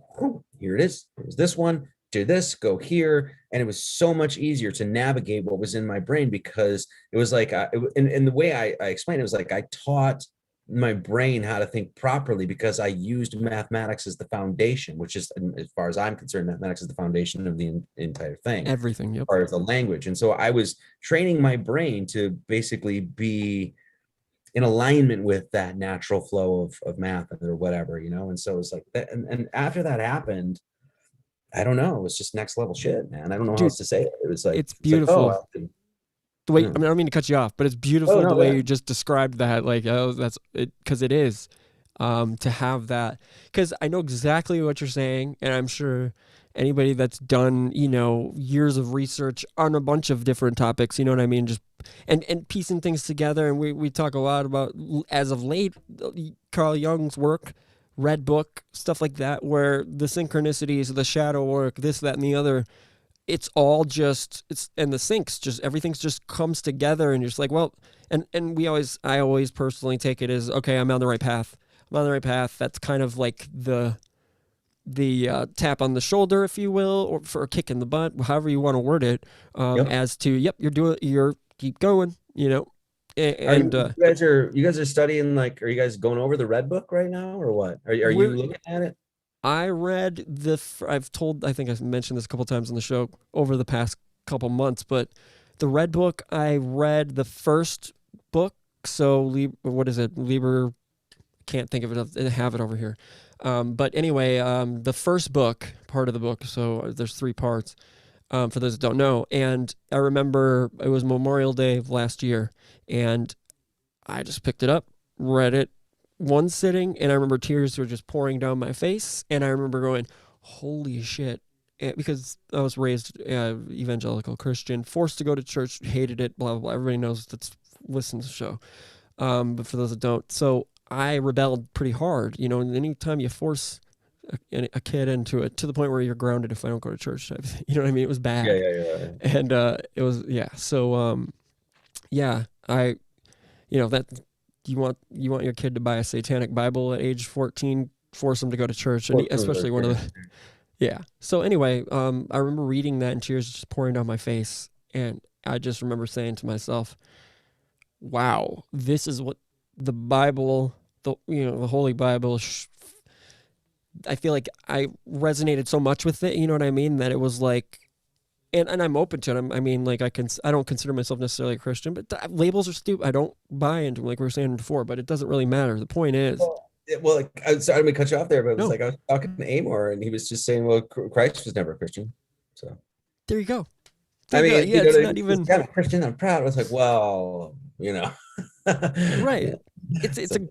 here it is. Here's this one. Do this, go here. And it was so much easier to navigate what was in my brain, because it was like, and the way I explained it was like I taught my brain how to think properly, because I used mathematics as the foundation, which is, as far as I'm concerned, mathematics is the foundation of the entire thing. Everything, yep. As far as the language. And so I was training my brain to basically be in alignment with that natural flow of math or whatever, And so it was like that. And after that happened, I don't know, it was just next level shit, man. I don't know how else to say it. It was like, it's beautiful. Like, oh, the way, I mean, I don't mean to cut you off, but it's beautiful the way you just described that. Like, that's it, because it is to have that. Because I know exactly what you're saying, and I'm sure anybody that's done, years of research on a bunch of different topics, you know what I mean, just and piecing things together. And we talk a lot about, as of late, Carl Jung's work, Red Book, stuff like that, where the synchronicities, the shadow work, this, that, and the other. It's all just, and the syncs, just everything's just comes together, and you're just like, well, and I always personally take it as, okay, I'm on the right path. That's kind of like the tap on the shoulder, if you will, or for a kick in the butt, however you want to word it, as to, yep, you're keep going, And you guys are studying, like, are you guys going over the Red Book right now, or what? Are you looking at it? I read I think I've mentioned this a couple times on the show over the past couple months, but the Red Book, I read the first book. So what is it? Liber, can't think of it. I have it over here. But anyway, the first book, part of the book. So there's 3 parts, for those that don't know. And I remember it was Memorial Day of last year, and I just picked it up, read it, one sitting, and I remember tears were just pouring down my face, and I remember going, holy shit, because I was raised evangelical Christian, forced to go to church, hated it, blah, blah, blah. Everybody knows that's listens to the show, but for those that don't, so I rebelled pretty hard, and anytime you force a kid into it, to the point where you're grounded if I don't go to church, you know what I mean? It was bad. Yeah. And it was, so I, that you want your kid to buy a satanic Bible at age 14, force them to go to church, and especially one of Yeah. So anyway, I remember reading that and tears just pouring down my face, and I just remember saying to myself, "Wow, this is what the Bible, the Holy Bible." I feel like I resonated so much with it. You know what I mean? That it was like, and I'm open to it. I mean, like I don't consider myself necessarily a Christian, but labels are stupid. I don't buy into them, like we were saying before. But it doesn't really matter. The point is, Well, like, I'm sorry to cut you off there, but it was no. like I was talking to Amor, and he was just saying, "Well, Christ was never a Christian." So There you go. I There you go. mean, Yeah, it's not he's even kind of Christian. I'm proud. I was like, well, right. So,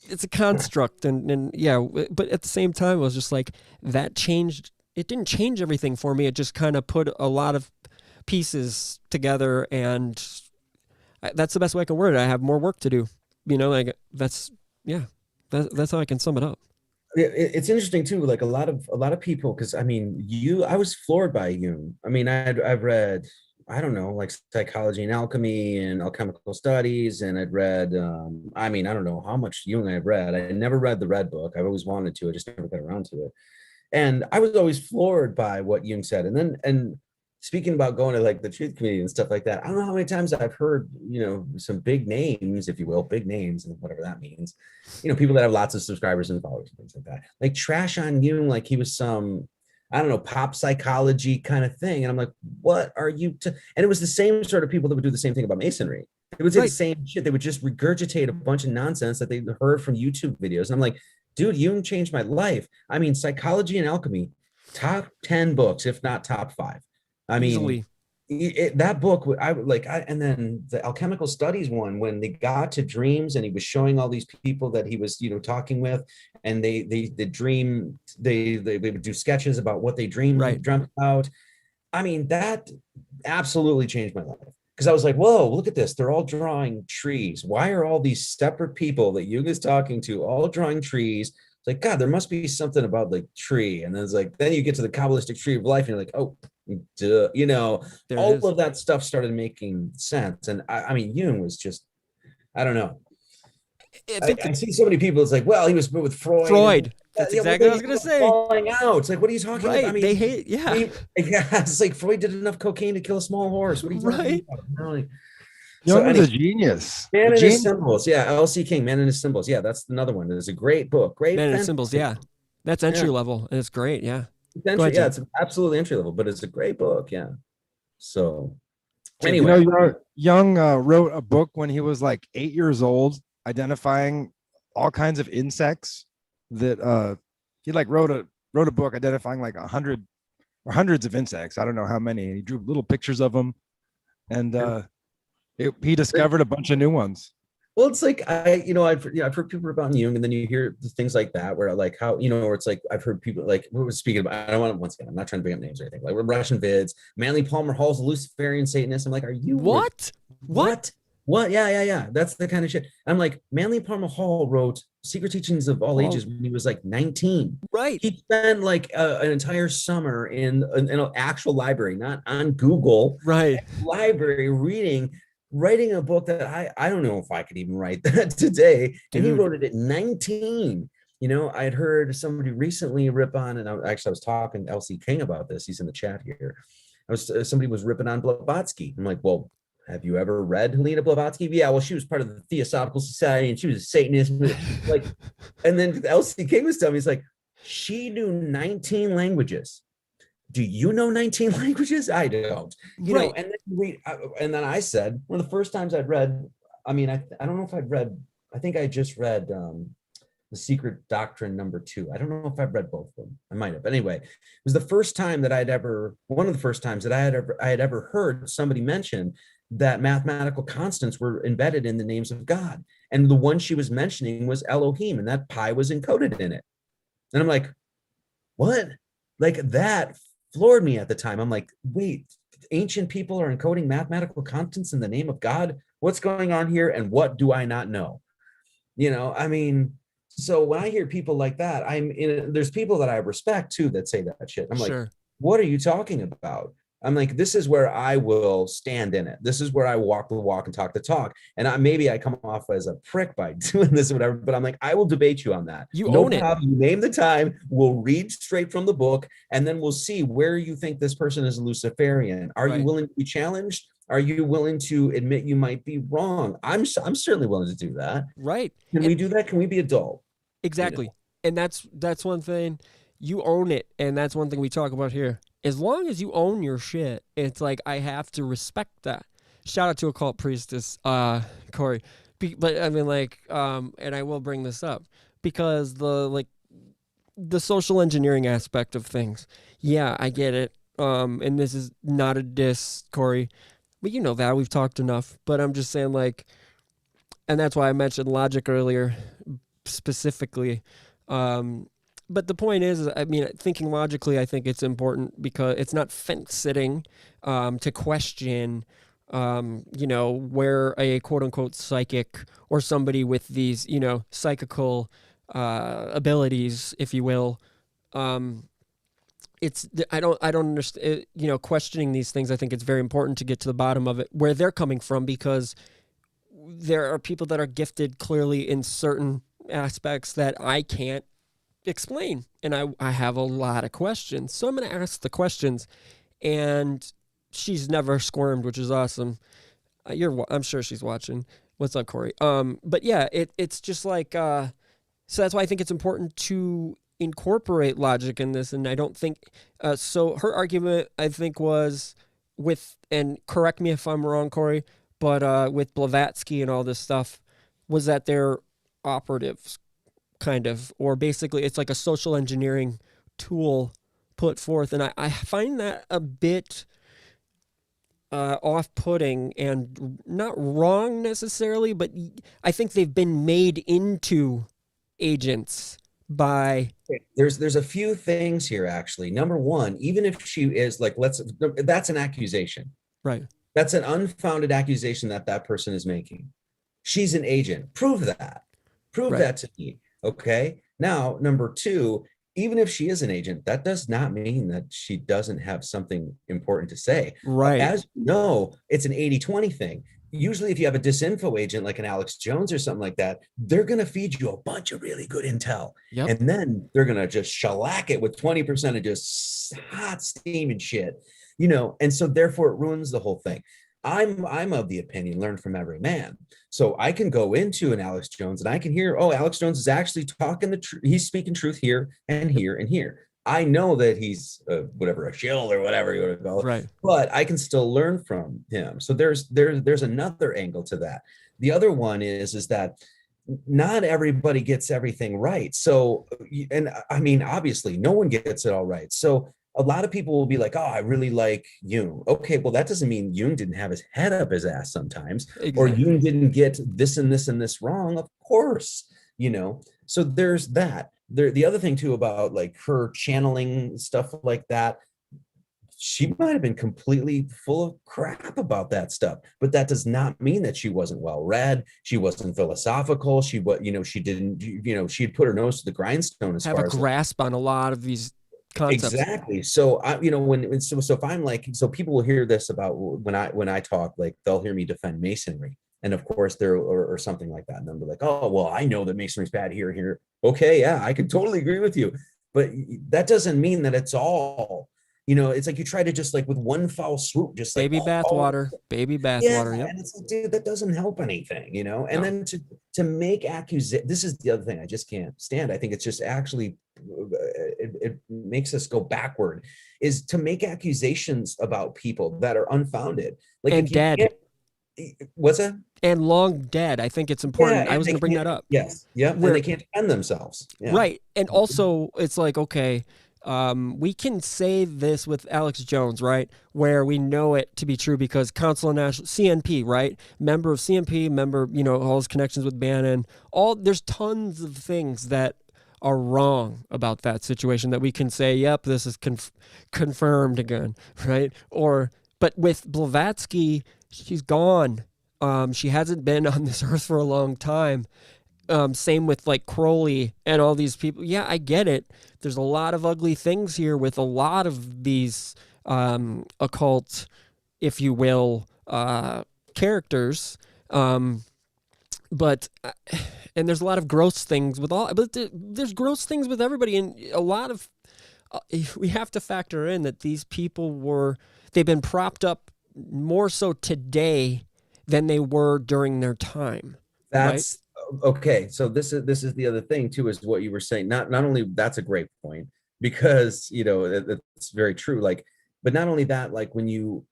It's a construct, and yeah, but at the same time, it was just like that changed. It didn't change everything for me. It just kind of put a lot of pieces together, and that's the best way I can word it. I have more work to do. Like that's yeah, that's how I can sum it up. it's interesting too. Like a lot of people, because I mean, I was floored by Jung. I mean, I've read, I don't know, like Psychology and Alchemy and Alchemical Studies, and I'd read, I mean, I don't know how much Jung I've read. I never read the Red Book. I've always wanted to. I just never got around to it. And I was always floored by what Jung said. And speaking about going to like the truth community and stuff like that, I don't know how many times I've heard, some big names, if you will, big names, and whatever that means, people that have lots of subscribers and followers and things like that, like trash on Jung, like he was some, I don't know, pop psychology kind of thing. And I'm like, what are you? And it was the same sort of people that would do the same thing about Masonry. They would say the same shit. They would just regurgitate a bunch of nonsense that they heard from YouTube videos. And I'm like, dude, Jung changed my life. I mean, Psychology and Alchemy, top 10 books, if not top 5. I mean, that book, and then the Alchemical Studies one, when they got to dreams and he was showing all these people that he was, talking with, and they would do sketches about what they dreamt about. I mean, that absolutely changed my life. Because I was like, whoa, look at this. They're all drawing trees. Why are all these separate people that Jung is talking to all drawing trees? It's like, God, there must be something about the tree. And then it's like, then you get to the Kabbalistic tree of life, and you're like, oh, duh. All of that stuff started making sense. And I mean, Jung was just, I don't know. I see so many people. It's like, well, he was with Freud. That's exactly what I was going to say. Falling out. It's like, what are you talking about? I mean, they hate, yeah. It's like Freud did enough cocaine to kill a small horse. What are you talking about? Really? Jung was a genius. Man and His Symbols. Yeah, L.C. King, Man and His Symbols. Yeah, that's another one. It's a great book. Great Man and His Symbols. Yeah, that's entry level, and it's great. Yeah, it's absolutely entry level, but it's a great book. Yeah. So anyway, Jung wrote a book when he was like 8 years old, identifying all kinds of insects that he like wrote a book identifying like 100 or hundreds of insects. I don't know how many. And he drew little pictures of them, and he discovered a bunch of new ones. Well, it's like I've heard people about Jung, and then you hear things like that where like how where it's like I've heard people like we were speaking about. I don't want to, once again, I'm not trying to bring up names or anything. Like we're Russian vids. Manly Palmer Hall's a Luciferian Satanist. I'm like, are you what? Yeah. That's the kind of shit. I'm like, Manly Palmer Hall wrote Secret Teachings of All Ages when he was like 19. Right. He spent like an entire summer in an actual library, not on Google. Right. Library writing a book that I don't know if I could even write that today. And he wrote it at 19. I had heard somebody recently rip on, and I was talking to L.C. King about this. He's in the chat here. Somebody was ripping on Blavatsky. I'm like, well, have you ever read Helena Blavatsky? Yeah, well, she was part of the Theosophical Society, and she was a Satanist. Like, and then L.C. King was telling me, he's like, she knew 19 languages. Do you know 19 languages? I don't. And then I said, one of the first times I'd read, I mean, I don't know if I'd read, I think I just read The Secret Doctrine #2. I don't know if I've read both of them. I might have. But anyway, it was the first time that one of the first times that I had ever heard somebody mention that mathematical constants were embedded in the names of God. And the one she was mentioning was Elohim, and that pi was encoded in it. And I'm like, what? Like that floored me at the time. I'm like, wait, ancient people are encoding mathematical constants in the name of God? What's going on here? And what do I not know? I mean, so when I hear people like that, there's people that I respect too that say that shit. I'm like, what are you talking about? I'm like, this is where I will stand in it. This is where I walk the walk and talk the talk. And maybe I come off as a prick by doing this or whatever, but I'm like, I will debate you on that. You no own problem. You name the time. We'll read straight from the book, and then we'll see where you think this person is a Luciferian. Are you willing to be challenged? Are you willing to admit you might be wrong? I'm certainly willing to do that. Right. Can we do that? Can we be adult? Exactly. You know? And that's one thing. You own it, and that's one thing we talk about here. As long as you own your shit, it's like I have to respect that. Shout out to Occult Priestess, Corey. But I mean, like, and I will bring this up because the social engineering aspect of things. Yeah, I get it. And this is not a diss, Corey. But you know that we've talked enough. But I'm just saying, like, and that's why I mentioned logic earlier, specifically. But the point is, I mean, thinking logically, I think it's important because it's not fence sitting to question, where a quote unquote psychic or somebody with these, psychical abilities, if you will. I don't understand, questioning these things. I think it's very important to get to the bottom of it, where they're coming from, because there are people that are gifted clearly in certain aspects that I can't explain, and I have a lot of questions, so I'm going to ask the questions, and she's never squirmed, which is awesome. I'm sure she's watching. What's up, Corey? But yeah, it's just like so that's why I think it's important to incorporate logic in this, and I don't think so her argument, I think, was with, and correct me if I'm wrong, Corey, but with Blavatsky and all this stuff, was that they're operatives, kind of, or basically it's like a social engineering tool put forth, and I find that a bit off-putting, and not wrong necessarily, but I think they've been made into agents by... There's a few things here, actually. Number one, even if she is like, that's an accusation, right? That's an unfounded accusation that person is making. She's an agent. Prove that to me. Okay. Now, number two, even if she is an agent, that does not mean that she doesn't have something important to say. Right. As you know, it's an 80-20 thing. Usually if you have a disinfo agent like an Alex Jones or something like that, they're going to feed you a bunch of really good intel. Yep. And then they're going to just shellac it with 20% of just hot steam and shit, and so therefore it ruins the whole thing. I'm of the opinion, learn from every man. So I can go into an Alex Jones and I can hear, oh, Alex Jones is actually talking the truth. He's speaking truth here and here and here. I know that he's a shill or whatever you want to call it, right? But I can still learn from him. So there's another angle to that. The other one is that not everybody gets everything right. So, and I mean, obviously no one gets it all right. So a lot of people will be like, oh, I really like Jung. Okay, well, that doesn't mean Jung didn't have his head up his ass sometimes, exactly. Or Jung didn't get this and this and this wrong. Of course, so there's that. The other thing too about like her channeling stuff like that, she might have been completely full of crap about that stuff, but that does not mean that she wasn't well read. She wasn't philosophical. She didn't, she'd put her nose to the grindstone as have far a as grasp on a lot of these concepts. Exactly. So so if I'm like, so people will hear this about when I talk, like they'll hear me defend Masonry. And of course there or something like that. And they'll be like, oh, well, I know that Masonry's bad here. Okay. Yeah, I can totally agree with you. But that doesn't mean that it's all, it's like you try to just like with one foul swoop, just like baby bathwater. Yeah, and it's like, dude, that doesn't help anything, and no. Then to make accusation, this is the other thing I just can't stand. I think it's just actually, it makes us go backward, is to make accusations about people that are unfounded. Like and dead. What's that? And long dead. I think it's important. I was going to bring that up. Yes. Yeah. And they can't defend themselves. Yeah. Right. And also it's like, okay, we can say this with Alex Jones, right? Where we know it to be true because Council of National CNP, right? Member of CNP, all his connections with Bannon. There's tons of things that are wrong about that situation that we can say, yep, this is confirmed again, right? But with Blavatsky, she's gone. She hasn't been on this earth for a long time. Same with like Crowley and all these people. Yeah, I get it. There's a lot of ugly things here with a lot of these occult, if you will, characters. But and there's a lot of gross things with all, but there's gross things with everybody, and a lot of we have to factor in that these people they've been propped up more so today than they were during their time. That's right? Okay. So this is the other thing too, is what you were saying. Not only that's a great point, because it's very true. Like, but not only that, like when you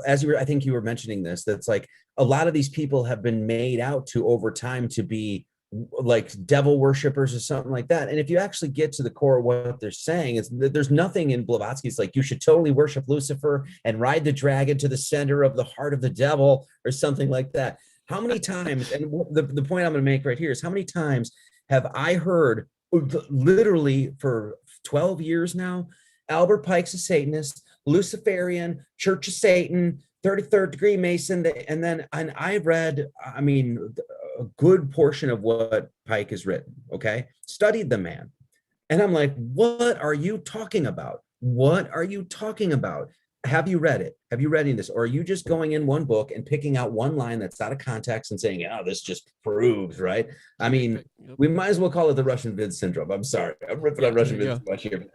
as I think you were mentioning this, that's like a lot of these people have been made out to over time to be like devil worshippers or something like that. And if you actually get to the core of what they're saying, is that there's nothing in Blavatsky's like you should totally worship Lucifer and ride the dragon to the center of the heart of the devil or something like that. How many times, and the point I'm going to make right here is, how many times have I heard, literally for 12 years now, Albert Pike's a Satanist, Luciferian, Church of Satan, 33rd degree Mason, and I read, I mean, a good portion of what Pike has written, okay? Studied the man. And I'm like, what are you talking about? What are you talking about? Have you read it? Have you read any of this? Or are you just going in one book and picking out one line that's out of context and saying, oh, this just proves, right? I mean, we might as well call it the Russian vid syndrome. I'm sorry. I'm ripping on Russian vids too much here.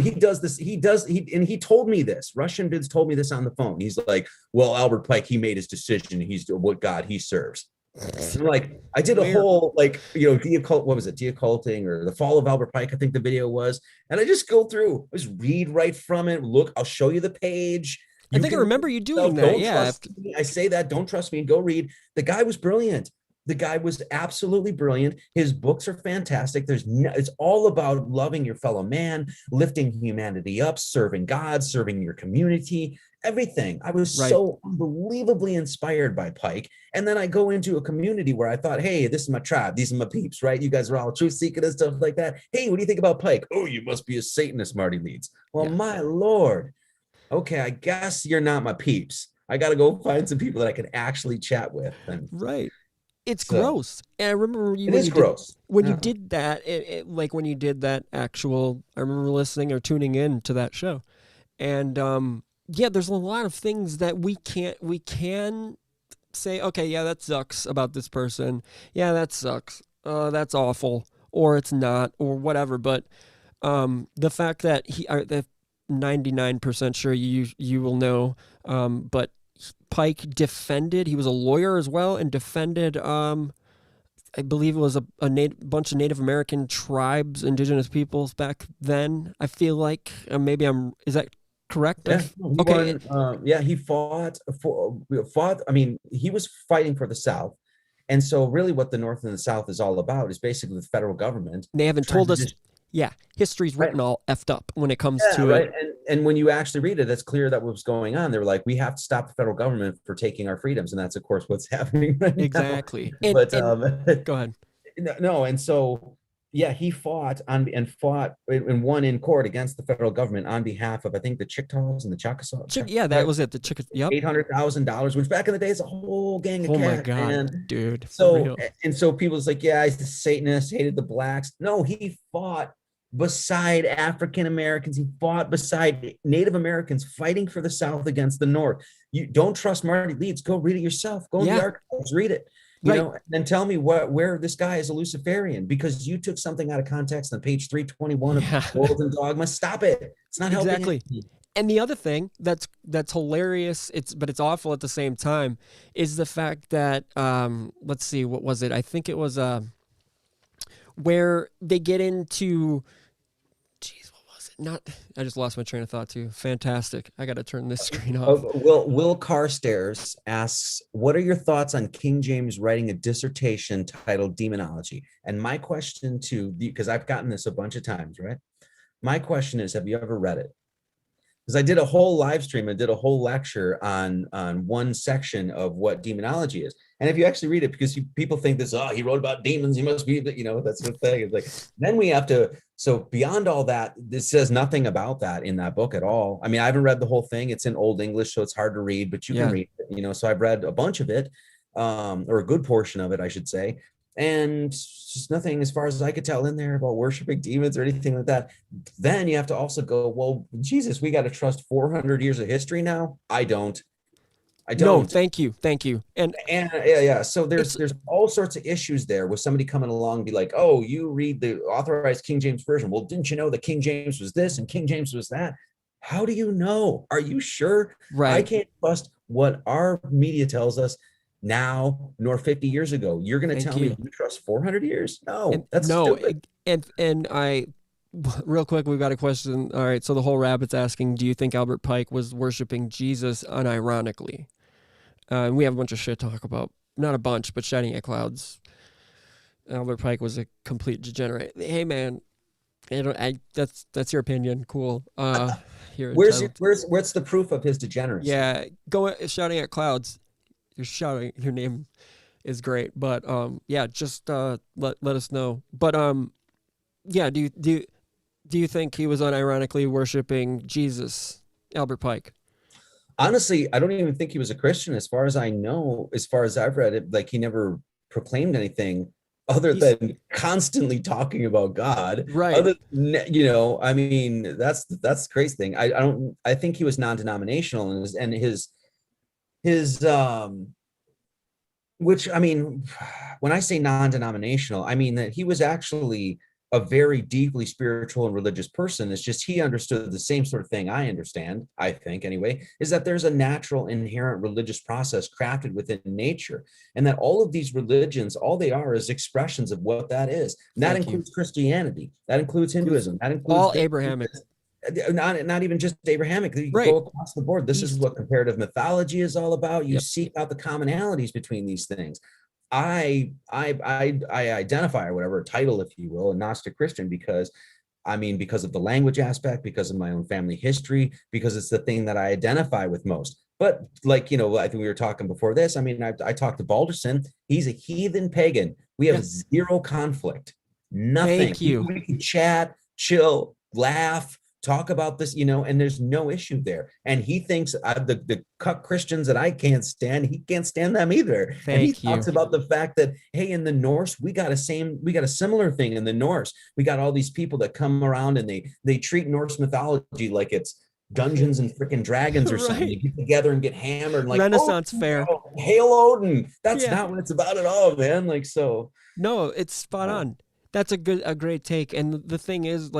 He does this. And he told me this. Russian vids told me this on the phone. He's like, well, Albert Pike, he made his decision. He's what God he serves. I'm like, I did a whole, like, what was it? Deocculting, or the fall of Albert Pike, I think the video was. And I just go through, just read right from it. Look, I'll show you the page. I think I remember you doing that. Yeah. I say that, don't trust me, go read. The guy was brilliant. The guy was absolutely brilliant. His books are fantastic. It's all about loving your fellow man, lifting humanity up, serving God, serving your community, everything. I was so unbelievably inspired by Pike. And then I go into a community where I thought, hey, this is my tribe. These are my peeps, right? You guys are all truth seeking and stuff like that. Hey, what do you think about Pike? Oh, you must be a Satanist, Marty Leeds. Well, my Lord. Okay, I guess you're not my peeps. I got to go find some people that I can actually chat with. It's gross. And I remember when you did that, like when you did that actual, I remember listening or tuning in to that show. And there's a lot of things that we can say, okay, yeah, that sucks about this person. Yeah, that sucks. That's awful. Or it's not, or whatever. But the fact that the 99% sure you will know, but Pike defended, he was a lawyer as well, and defended, I believe it was a bunch of Native American tribes, indigenous peoples back then. I feel like is that correct? Yeah, he fought. I mean, he was fighting for the South. And so really what the North and the South is all about is basically the federal government. They haven't told us. History's written all effed up when it comes to it. And when you actually read it, it's clear that what was going on. They were like, we have to stop the federal government for taking our freedoms. And that's, of course, what's happening right exactly. now. Go ahead. No, and so, he fought and won in court against the federal government on behalf of, I think, the Chickasaws and the Choctaws. That was it. The Chickasaws. Yep. $800,000, which back in the day is a whole gang of cats. Oh my God, dude. So people was like, yeah, he's a Satanist, hated the blacks. No, he fought beside African Americans. He fought beside Native Americans fighting for the South against the North. You don't trust Marty Leeds, go read it yourself. Go in the archives, read it. And tell me where this guy is a Luciferian, because you took something out of context on page 321 of World and Dogma. Stop it. It's not helping. Exactly. And the other thing that's hilarious, but it's awful at the same time, is the fact that let's see, what was it? I think it was where they get into, I just lost my train of thought too. Fantastic. I got to turn this screen off. Will Carstairs asks, what are your thoughts on King James writing a dissertation titled Demonology? And my question because I've gotten this a bunch of times, right? My question is, have you ever read it? Because I did a whole live stream, I did a whole lecture on one section of what demonology is. And if you actually read it, because people think this, he wrote about demons, he must be, that's the thing. It's like, then we have to, so beyond all that, this says nothing about that in that book at all. I mean, I haven't read the whole thing. It's in Old English, so it's hard to read, but you can read it, so I've read a bunch of it, or a good portion of it, I should say. and just nothing as far as I could tell in there about worshiping demons or anything like that. Then you have to also go, well, Jesus, we got to trust 400 years of history now. I don't. I No, don't. thank you, and And yeah. So it's there's all sorts of issues there with somebody coming along and be like, oh, you read the authorized King James version. Well, didn't you know that King James was this and King James was that? How do you know? Are you sure? I right. can't trust what our media tells us now nor 50 years ago. You're going to Thank tell me you. you trust 400 years? And No, that's no, stupid. and I real quick, we've got a question. All right, so the whole rabbit's asking, do you think Albert Pike was worshiping Jesus unironically? And we have a bunch of shit to talk about. Not a bunch, but shouting at clouds. Albert Pike was a complete degenerate. Hey man, that's your opinion. Cool. Here entitled. Where's the proof of his degeneracy? Yeah, go shouting at clouds. You're shouting. Your name is great, but yeah, just let us know. But yeah, do you think he was unironically worshiping Jesus, Albert Pike? Honestly, I don't even think he was a Christian, as far as I know, as far as I've read it. Like, he never proclaimed anything other He's than constantly talking about God. right. Other than, I mean, that's the crazy thing. I think he was non-denominational, and his which, I mean, when I say non-denominational, I mean that he was actually a very deeply spiritual and religious person. It's just he understood the same sort of thing I understand, I think anyway, is that there's a natural inherent religious process crafted within nature, and that all of these religions, all they are is expressions of what that is. And that Thank you. includes Christianity, that includes Hinduism, that includes All Abrahamic. not even just Abrahamic. You Right. go across the board. This is East. what comparative mythology is all about. You Yep. seek out the commonalities between these things. I identify, or whatever title, if you will, a Gnostic Christian, because because of the language aspect, because of my own family history, because it's the thing that I identify with most. But I think we were talking before this. I talked to Balderson. He's a heathen pagan. We have Yeah. zero conflict, nothing. Thank you. We can chat, chill, laugh, talk about this, and there's no issue there. And he thinks the cuck Christians that I can't stand, he can't stand them either. And he Thank you. talks about the fact that, hey, in the Norse, we got a similar thing in the Norse. We got all these people that come around and they treat Norse mythology like it's Dungeons and freaking Dragons or something. Right. They get together and get hammered and like Renaissance fair. Hail Odin. That's Yeah. not what it's about at all, man. No, it's spot on. That's a great take. And the thing is,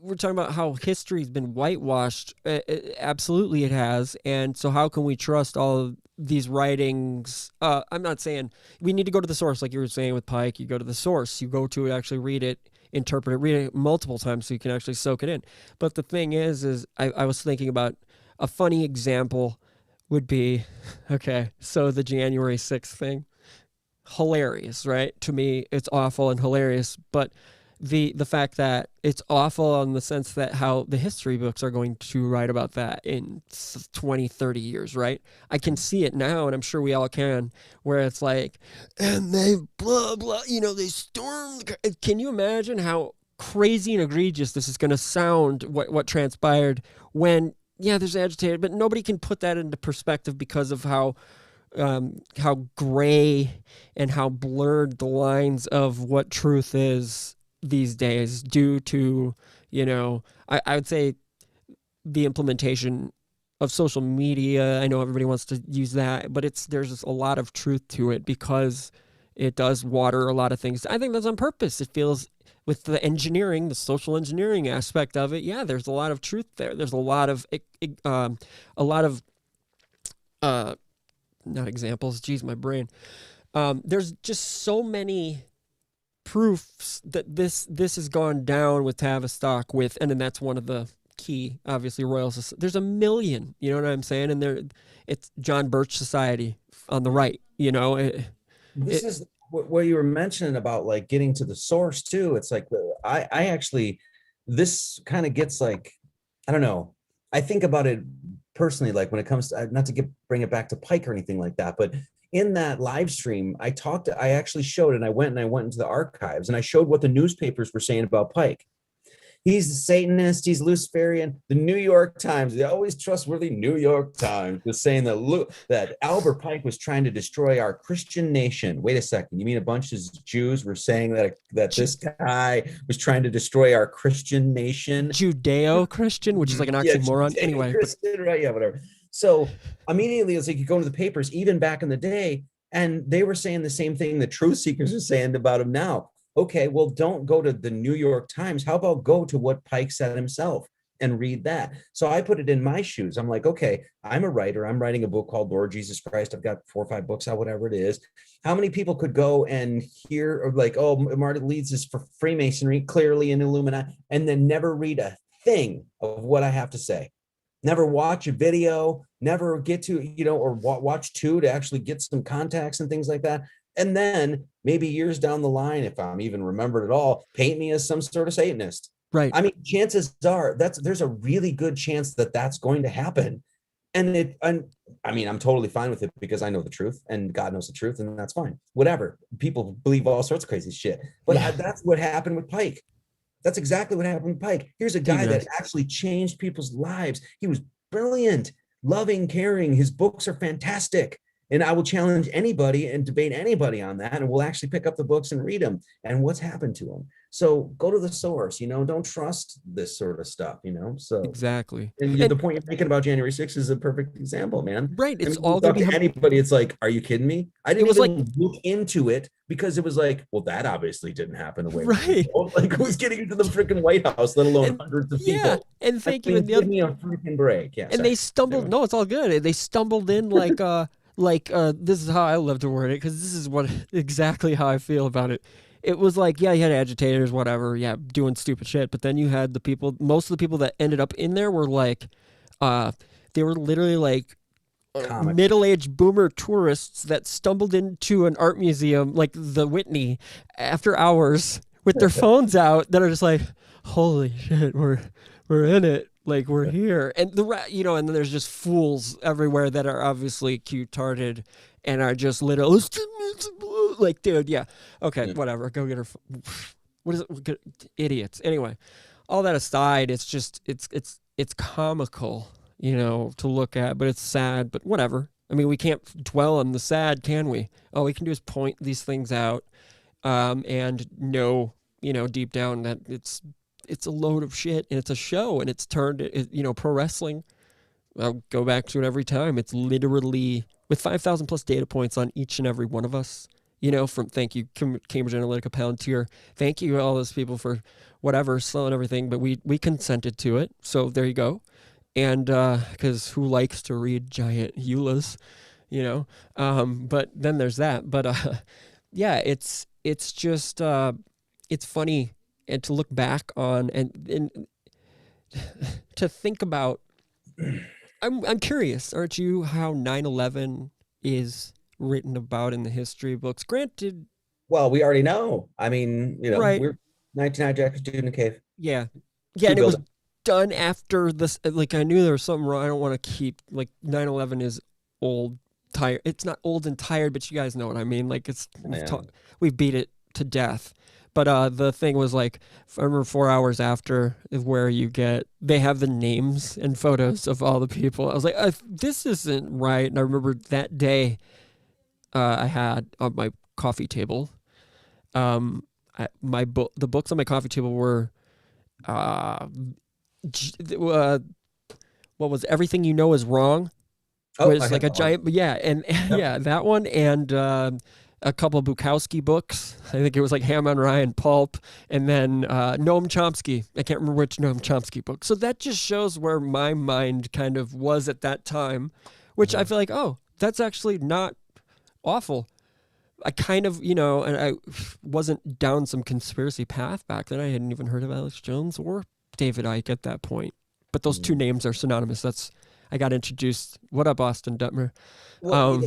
we're talking about how history's been whitewashed. Absolutely, it has. And so, how can we trust all of these writings? I'm not saying we need to go to the source, like you were saying with Pike. You go to the source. You go to it, actually read it, interpret it, read it multiple times so you can actually soak it in. But the thing is I was thinking about a funny example would be, okay, so the January 6th thing, hilarious, right? To me, it's awful and hilarious, but the fact that it's awful in the sense that how the history books are going to write about that in 20, 30 years, right? I can see it now, and I'm sure we all can, where it's like, and they blah, blah, they stormed. Can you imagine how crazy and egregious this is going to sound, what transpired when, yeah, there's agitated, but nobody can put that into perspective because of how gray and how blurred the lines of what truth is these days due to, I would say the implementation of social media. I know everybody wants to use that, but there's just a lot of truth to it because it does water a lot of things. I think that's on purpose. It feels with the engineering, the social engineering aspect of it. Yeah, there's a lot of truth there. There's a lot of not examples. Geez, my brain. There's just so many proofs that this has gone down with Tavistock and then that's one of the key, obviously, Royal Society. There's a million, you know what I'm saying? And it's John Birch Society on the right, This is what you were mentioning about getting to the source too. It's like I actually, this kind of gets I don't know. I think about it personally, when it comes to, not to bring it back to Pike or anything like that, but in that live stream, I actually showed, and I went into the archives and I showed what the newspapers were saying about Pike. he's a Satanist, he's Luciferian. The New York Times, the always trustworthy New York Times, was saying that Albert Pike was trying to destroy our Christian nation. Wait a second, you mean a bunch of Jews were saying that this guy was trying to destroy our Christian nation? Judeo-Christian, which is like an oxymoron. Anyway, right? Yeah, whatever. So immediately it's like you go to the papers, even back in the day, and they were saying the same thing the truth seekers are saying about him now. Okay, well, don't go to the New York Times. How about go to what Pike said himself and read that? So I put it in my shoes. I'm like, okay, I'm a writer. I'm writing a book called Lord Jesus Christ. I've got 4 or 5 books out, whatever it is. How many people could go and hear, or like, oh, Marty Leeds is for Freemasonry, clearly an Illuminati, and then never read a thing of what I have to say? Never watch a video, never get to, or watch 2 to actually get some contacts and things like that. And then maybe years down the line, if I'm even remembered at all, paint me as some sort of Satanist. right. I mean, chances are there's a really good chance that that's going to happen. And I'm totally fine with it because I know the truth and God knows the truth, and that's fine. Whatever. People believe all sorts of crazy shit. But that's what happened with Pike. That's exactly what happened with Pike. Here's a guy that actually changed people's lives. He was brilliant, loving, caring. His books are fantastic. And I will challenge anybody and debate anybody on that. And we'll actually pick up the books and read them and what's happened to them. So go to the source, don't trust this sort of stuff, So Exactly. And the point you're making about January 6th is a perfect example, man. Right. It's I mean, all going to be anybody. It's like, are you kidding me? I didn't even look into it because it was like, well, that obviously didn't happen the way. Right. Like, who's getting into the freaking White House, let alone hundreds of people? Yeah. And thank you. Give me a freaking break. Yeah. And they stumbled. No, it's all good. They stumbled in like, this is how I love to word it, because this is exactly how I feel about it. It was like, yeah, you had agitators, whatever, doing stupid shit. But then you had most of the people that ended up in there were like, they were literally like middle-aged boomer tourists that stumbled into an art museum like the Whitney after hours with their phones out that are just like, holy shit, we're in it. Like, we're here. And and then there's just fools everywhere that are obviously cute-tarded and are just literally like, dude, yeah. Okay, whatever. Go get her. What is it? Idiots. Anyway, all that aside, it's just, it's comical, to look at, but it's sad, but whatever. I mean, we can't dwell on the sad, can we? All we can do is point these things out and know, deep down that it's a load of shit, and it's a show, and it's turned, pro wrestling. I'll go back to it every time. It's literally with 5,000 plus data points on each and every one of us, from thank you, Cambridge Analytica, Palantir. Thank you, all those people for whatever, selling everything, but we consented to it. So there you go. And because who likes to read giant EULAs, but then there's that. But it's just, it's funny. And to look back on and to think about, I'm curious, aren't you, how 9/11 is written about in the history books? Granted, well, we already know. I mean, right. We're 1999 Jack dude in the cave. Yeah, and it was done after this. Like, I knew there was something wrong. I don't want to keep 9/11 is old, tired. It's not old and tired, but you guys know what I mean. Like, we beat it to death. But the thing was, like, I remember 4 hours after is where they have the names and photos of all the people. I was like, this isn't right. And I remember that day I had on my coffee table, the books on my coffee table were, what was Everything You Know Is Wrong? Oh, was like a giant, that one, and a couple of Bukowski books. I think it was like Ham on Rye and Pulp, and then Noam Chomsky. I can't remember which Noam Chomsky book. So that just shows where my mind kind of was at that time, which I feel like, oh, that's actually not awful. I kind of, and I wasn't down some conspiracy path back then. I hadn't even heard of Alex Jones or David Icke at that point. But those two names are synonymous. I got introduced. What up, Austin Detmer? Well,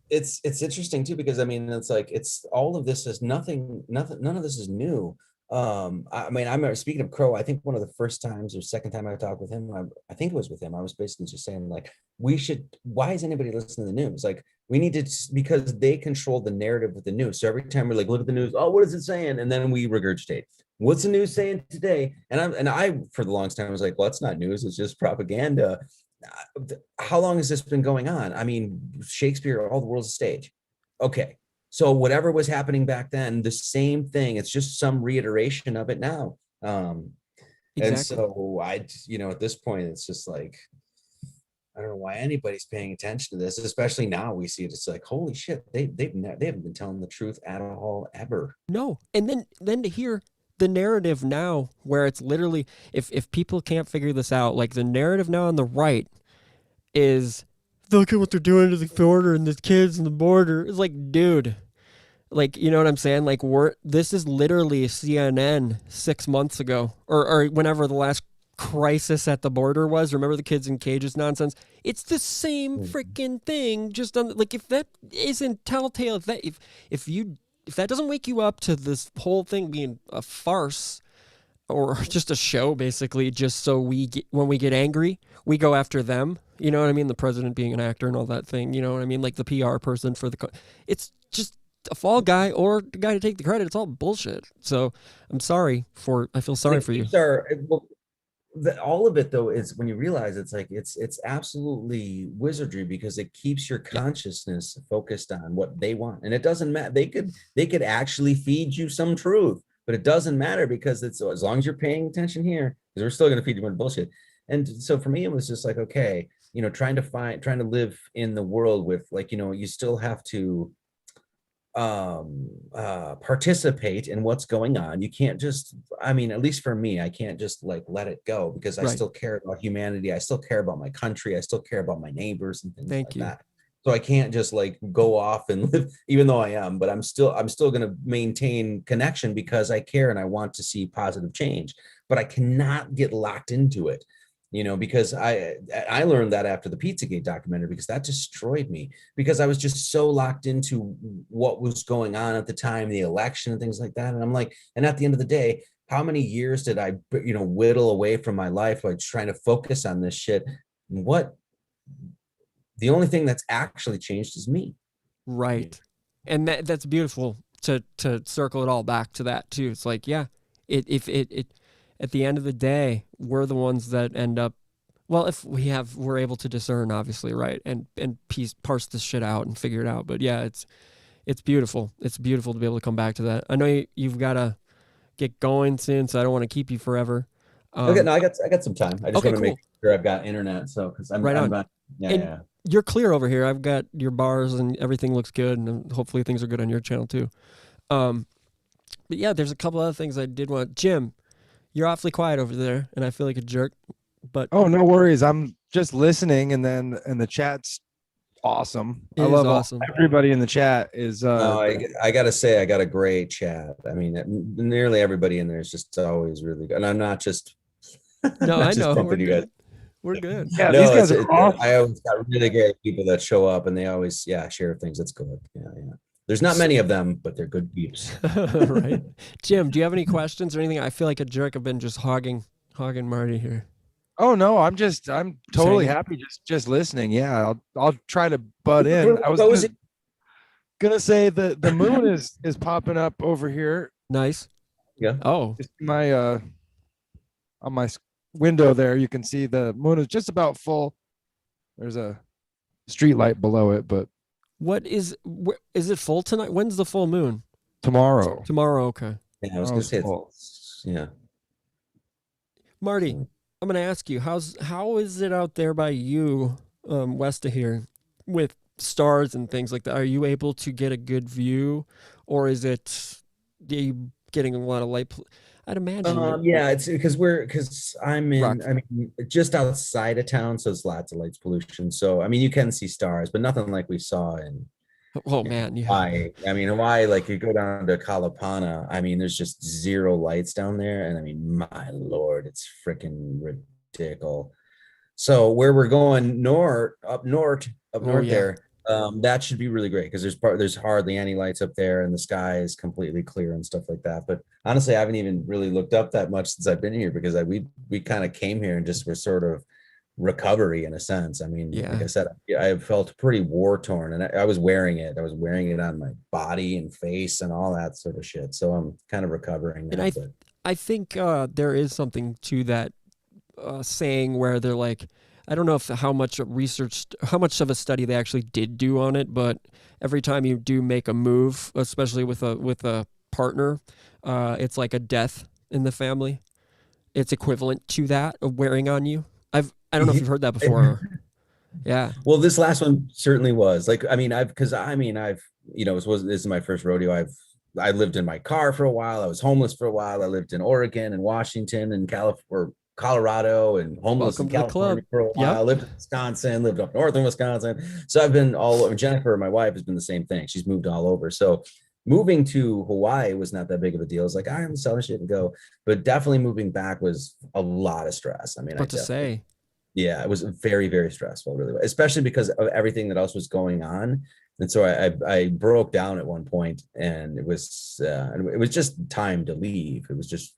it's interesting too, because I mean, it's like, it's all of this is none of this is new. I mean, I remember, speaking of Crow, I think one of the first times or second time I talked with him, I think it was with him. I was basically just saying like, why is anybody listening to the news? Like we need to, because they control the narrative with the news. So every time we're like, look at the news. Oh, what is it saying? And then we regurgitate. What's the news saying today? And I, for the longest time, was like, well, it's not news. It's just propaganda. How long has this been going on? I mean, Shakespeare, all the world's a stage. Okay. So whatever was happening back then, the same thing. It's just some reiteration of it now. And so at this point, it's just like, I don't know why anybody's paying attention to this, especially now we see it. It's like, holy shit, they haven't been telling the truth at all ever. No. And then to hear the narrative now where it's literally, if people can't figure this out, like the narrative now on the right is, look at what they're doing to the border and the kids and the border. It's like, dude, like, you know what I'm saying? Like this is literally CNN 6 months ago or whenever the last crisis at the border was. Remember the kids in cages nonsense? It's the same freaking thing. Just on like, if that isn't telltale, if that doesn't wake you up to this whole thing being a farce or just a show, basically, just so when we get angry, we go after them. You know what I mean? The president being an actor and all that thing. You know what I mean? Like the PR person for it's just a fall guy or the guy to take the credit. It's all bullshit. So I feel sorry for you. All of it though is when you realize it's like it's absolutely wizardry because it keeps your consciousness focused on what they want, and it doesn't matter. They could actually feed you some truth, but it doesn't matter because it's as long as you're paying attention here, because we're still going to feed you more bullshit. And so for me, it was just like, okay, trying to live in the world with like, you still have to participate in what's going on. You can't just, I mean, at least for me, I can't just like let it go because I still care about humanity. I still care about my country. I still care about my neighbors and things like that. So I can't just like go off and live, even though I am, but I'm still going to maintain connection because I care and I want to see positive change, but I cannot get locked into it. Because I learned that after the Pizzagate documentary, because that destroyed me, because I was just so locked into what was going on at the time, the election and things like that. And I'm like, and at the end of the day, how many years did I, whittle away from my life by trying to focus on this shit? The only thing that's actually changed is me. Right. And that's beautiful to circle it all back to that too. It's like, yeah, it at the end of the day, we're the ones that end up, well, if we're able to discern, obviously, right, and parse this shit out and figure it out. But yeah, it's beautiful. It's beautiful to be able to come back to that. I know you've got to get going soon, so I don't want to keep you forever. Okay, no, I got some time. I just want to make sure I've got internet, so because I'm right on. Yeah. You're clear over here. I've got your bars and everything looks good, and hopefully things are good on your channel too. But yeah, there's a couple other things I did want. Jim, you're awfully quiet over there, and I feel like a jerk. But no worries. I'm just listening, and the chat's awesome. I love awesome. Everybody in the chat is. I gotta say, I got a great chat. I mean, nearly everybody in there is just always really good, and I'm not just. No, I know. We're good. Yeah, these guys are awesome. I always got really great people that show up, and they always share things. That's good. Yeah. There's not many of them, but they're good peeps. Right. Jim, do you have any questions or anything? I feel like a jerk. I've been just hogging Marty here. Oh no, I'm totally happy just listening. Yeah, I'll try to butt in. I was gonna say the moon is popping up over here. Nice. Yeah. Oh. Just on my window there, you can see the moon is just about full. There's a street light below it, but is it full tonight? When's the full moon? Tomorrow. Okay. Yeah, I was gonna say yeah. Marty, I'm gonna ask you, how is it out there by you, west of here, with stars and things like that? Are you able to get a good view, or are you getting a lot of light? I'd imagine. Yeah, it's because I'm in. I mean, just outside of town, so it's lots of lights pollution. So I mean, you can see stars, but nothing like we saw in. Oh man, yeah. Hawaii. I mean, Hawaii, like you go down to Kalapana. I mean, there's just zero lights down there, and I mean, my lord, it's freaking ridiculous. So where we're going up north there, That should be really great because there's hardly any lights up there and the sky is completely clear and stuff like that. But honestly, I haven't even really looked up that much since I've been here because we kind of came here and just were sort of recovery in a sense. I mean, like Yeah. I said, I felt pretty war torn and I was wearing it. I was wearing it on my body and face and all that sort of shit. So I'm kind of recovering And now, but I think there is something to that saying where they're like, I don't know if how much of a study they actually did do on it, but every time you do make a move, especially with a partner, it's like a death in the family. It's equivalent to that of wearing on you. I don't know if you've heard that before. Yeah. well, this last one certainly was like, I mean, this is my first rodeo. I lived in my car for a while. I was homeless for a while. I lived in Oregon and Washington and California, Colorado, and homeless in Welcome to the club. California for a Yep. while. Lived in Wisconsin, lived up north in Wisconsin. So I've been all over. Jennifer, my wife, has been the same thing. She's moved all over. So moving to Hawaii was not that big of a deal. It's like, I'm selling shit and go. But definitely moving back was a lot of stress. I mean, What to say? yeah, it was very, very stressful, really, especially because of everything that else was going on. And so I broke down at one point, and it was just time to leave. It was just,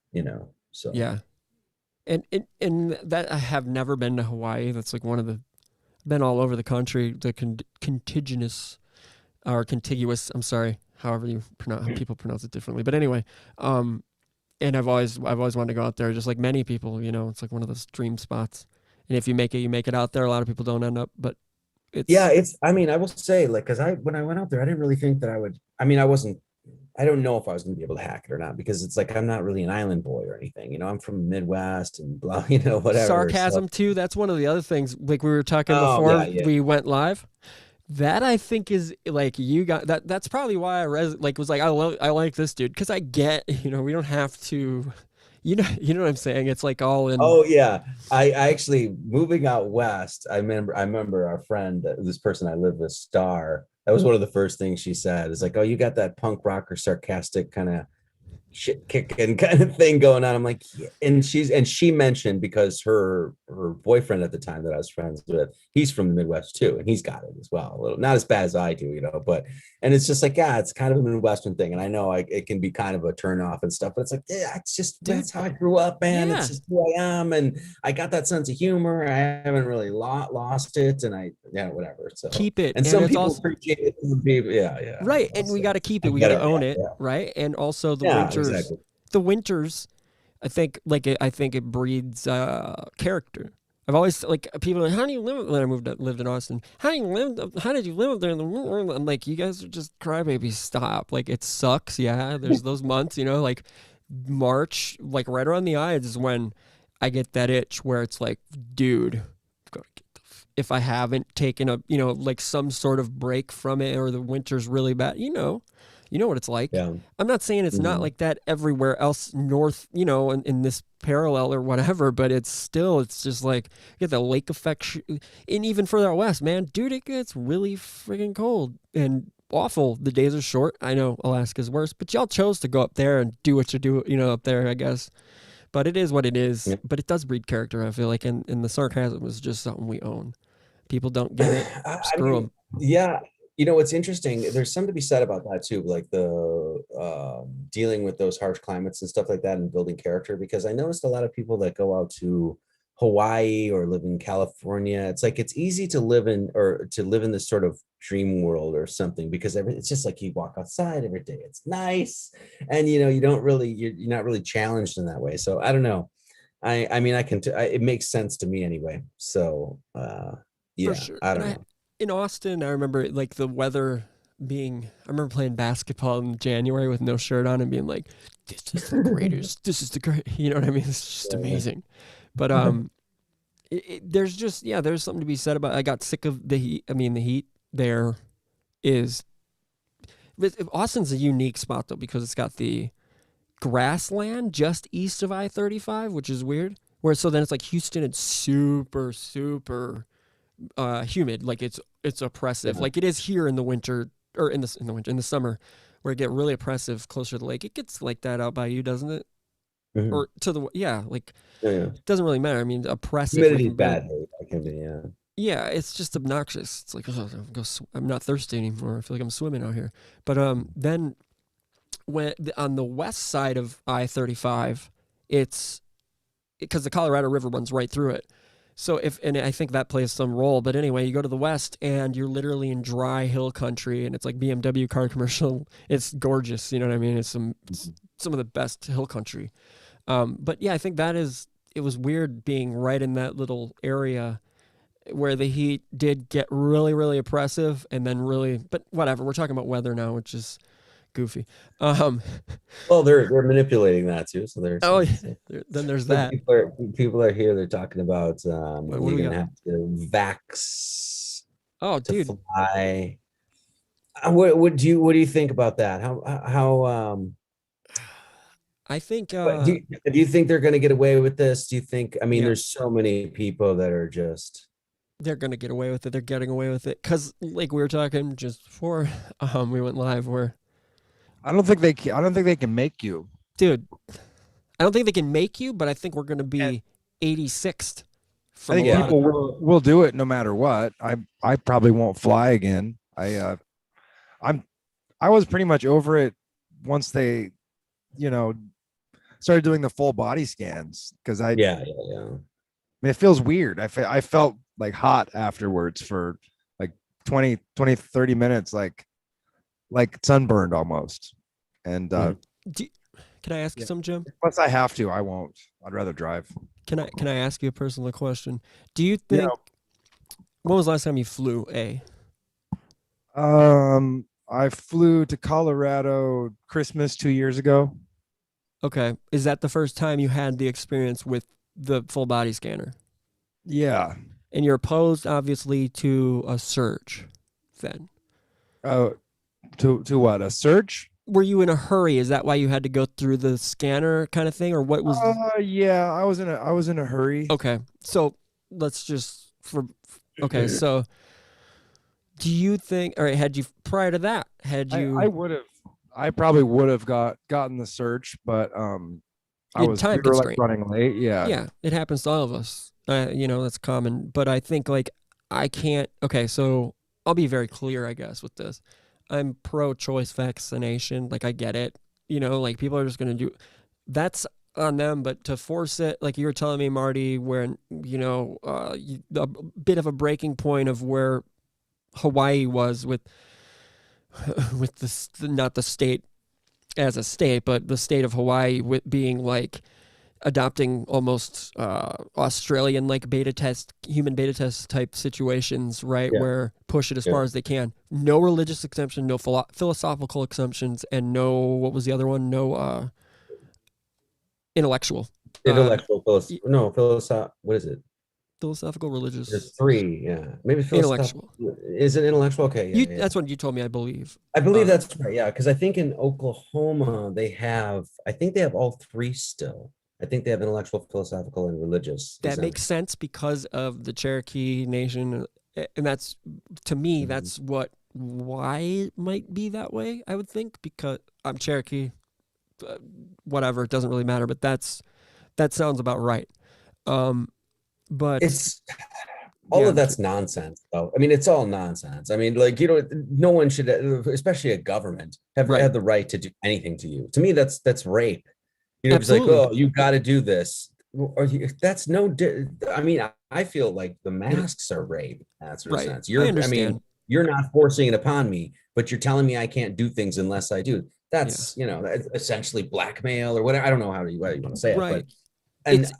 so Yeah. And that I have never been to Hawaii. That's like one of the been all over the country. The contiguous or contiguous. I'm sorry, however you pronounce people pronounce it differently. But anyway, and I've always wanted to go out there. Just like many people, it's like one of those dream spots. And if you make it, you make it out there. A lot of people don't end up, but yeah, I mean, I will say, like, because when I went out there, I didn't really think that I would. I mean, I don't know if I was going to be able to hack it or not because it's like I'm not really an island boy or anything. I'm from the Midwest and blah, whatever. sarcasm So, too. That's one of the other things. Like we were talking oh before yeah, yeah. we went live. That I think is like you got that. That's probably why was like I like this dude because I get we don't have to. You know what I'm saying? It's like all in. Oh yeah. I actually moving out west. I remember our friend, this person I live with, Star. That was one of the first things she said. Is like, oh, you got that punk rocker sarcastic kind of shit kicking kind of thing going on. I'm like, yeah. And she mentioned because her boyfriend at the time that I was friends with, he's from the Midwest too, and he's got it as well. A little, not as bad as I do, but and it's just like, yeah, it's kind of a Midwestern thing, and I know it can be kind of a turn off and stuff, but it's like, yeah, it's just that's how I grew up, man. Yeah. It's just who I am, and I got that sense of humor. I haven't really lost it, and whatever. So Keep it, and and some it's people also appreciate it, some people, yeah, right, and we got to keep I it. We got get to it, own yeah, it, yeah. right? And also the Yeah, winters. exactly. The winters, I think it breeds character. I've always like people are like, how do you live when I lived in Austin? How did you live up there in the winter? I'm like, you guys are just crybabies. Stop. Like it sucks. Yeah, there's those months, like March, like right around the eyes is when I get that itch where it's like, dude, I've got to get if I haven't taken a like some sort of break from it or the winter's really bad, you know what it's like. Yeah. I'm not saying it's not like that everywhere else north, in this parallel or whatever, but it's just like you get the lake effect. And even further out west, man, dude, it gets really freaking cold and awful. The days are short. I know Alaska's worse, but y'all chose to go up there and do what you do, up there, I guess. But it is what it is. Yeah. But it does breed character, I feel like. And the sarcasm is just something we own. People don't get it. Screw them. Yeah. What's interesting, there's something to be said about that too, like the dealing with those harsh climates and stuff like that and building character, because I noticed a lot of people that go out to Hawaii or live in California, it's like it's easy to live in this sort of dream world or something because it's just like you walk outside every day, it's nice, and you're not really challenged in that way. So I don't know. I mean, it makes sense to me anyway. So yeah, For sure. I don't know. In Austin, I remember like the weather being. I remember playing basketball in January with no shirt on and being like, "This is the greatest. This is the great." You know what I mean? It's just amazing. But there's there's something to be said about. I got sick of the heat. I mean, the heat there is. Austin's a unique spot though because it's got the grassland just east of I-35, which is weird. Where so then it's like Houston, it's super humid, like it's oppressive, like it is here in the winter or in the summer, where it get really oppressive closer to the lake. It gets like that out by you, doesn't it? Mhm. Or to the like Yeah. it doesn't really matter. I mean, oppressive. Humidity Like, is bad. That can be, yeah. Yeah, it's just obnoxious. It's like, oh, I'm not thirsty anymore. I feel like I'm swimming out here. But then on the west side of I-35, it's because the Colorado River runs right through it. So and I think that plays some role. But anyway, you go to the west and you're literally in dry hill country, and it's like BMW car commercial. It's gorgeous. You know what I mean? It's some of the best hill country. But yeah, I think it was weird being right in that little area where the heat did get really, really oppressive, and then really, but whatever. We're talking about weather now, which is goofy. Um, Well, they're manipulating that too. So there's oh, then there's so that. people are here. They're talking about What do you're we gonna got? have to vax Oh, to dude, fly. What do you think about that? How I think what do you think they're gonna get away with this? Do you think? I mean, yeah, there's so many people that are just they're gonna get away with it. They're getting away with it because, like we were talking just before, we went live. Where, I don't think they can make you. dude, I don't think they can make you, but I think we're gonna And be 86th I from a think yeah. lot of. people will do it no matter what. I probably won't fly again. I'm I was pretty much over it once they, you know, started doing the full body scans because I yeah. mean, it feels weird. I felt like hot afterwards for like 30 minutes, like sunburned almost. And Mhm. Do, can I ask you yeah, some, Jim? unless I have to, I won't. I'd rather drive. Can I ask you a personal question? Do you Yeah. think when was the last time you flew a? I flew to Colorado Christmas 2 years ago. Okay, is that the first time you had the experience with the full body scanner? Yeah. And you're opposed, obviously, to a surge. Then Oh, to what? A search? were you in a hurry? Is that why you had to go through the scanner kind of thing, or what was? Yeah, I was in a hurry. Okay, so let's just for. Okay, so do you think? All right, had you prior to that? Had I you? would have I probably would have gotten the search, but You had we time were like constraint. running late. Yeah. Yeah, it happens to all of us. That's common. But I think like I can't. Okay, so I'll be very clear, I guess, with this. I'm pro-choice vaccination. Like I get it. Like people are just gonna do. That's on them. But to force it, like you were telling me, Marty, where a bit of a breaking point of where Hawaii was with with not the state as a state, but the state of Hawaii with being like adopting almost Australian like human beta test type situations, right? Yeah. Where push it as Yeah. far as they can. No religious exemption, no philosophical exemptions, and no, what was the other one? No intellectual. Um, Intellectual no philosoph what is it? Philosophical, There's religious, three, yeah. Maybe philosophical. intellectual. Is it intellectual? Okay, yeah. That's what you told me, I believe. I believe Um, that's right. Yeah, because I think in Oklahoma I think they have all three still. I think they have intellectual, philosophical, and religious that makes exemption. sense because of the Cherokee Nation, and that's to me Mhm. that's why it might be that way. I would think because I'm Cherokee, uh, whatever, it doesn't really matter. But that sounds about right. Um, but It's all yeah, of that's nonsense, though. I mean, it's all nonsense. I mean, like no one should, especially a government, right, have the right to do anything to you. To me, that's rape. It's like, absolutely, oh, you got to do this. That's no. I mean, I feel like the and masks are rape in that sort of right. sense. I I mean, understand. you're not forcing it upon me, but you're telling me I can't do things unless I do. Yeah, That's essentially blackmail or whatever. I don't know how you want to say it, but right. and It's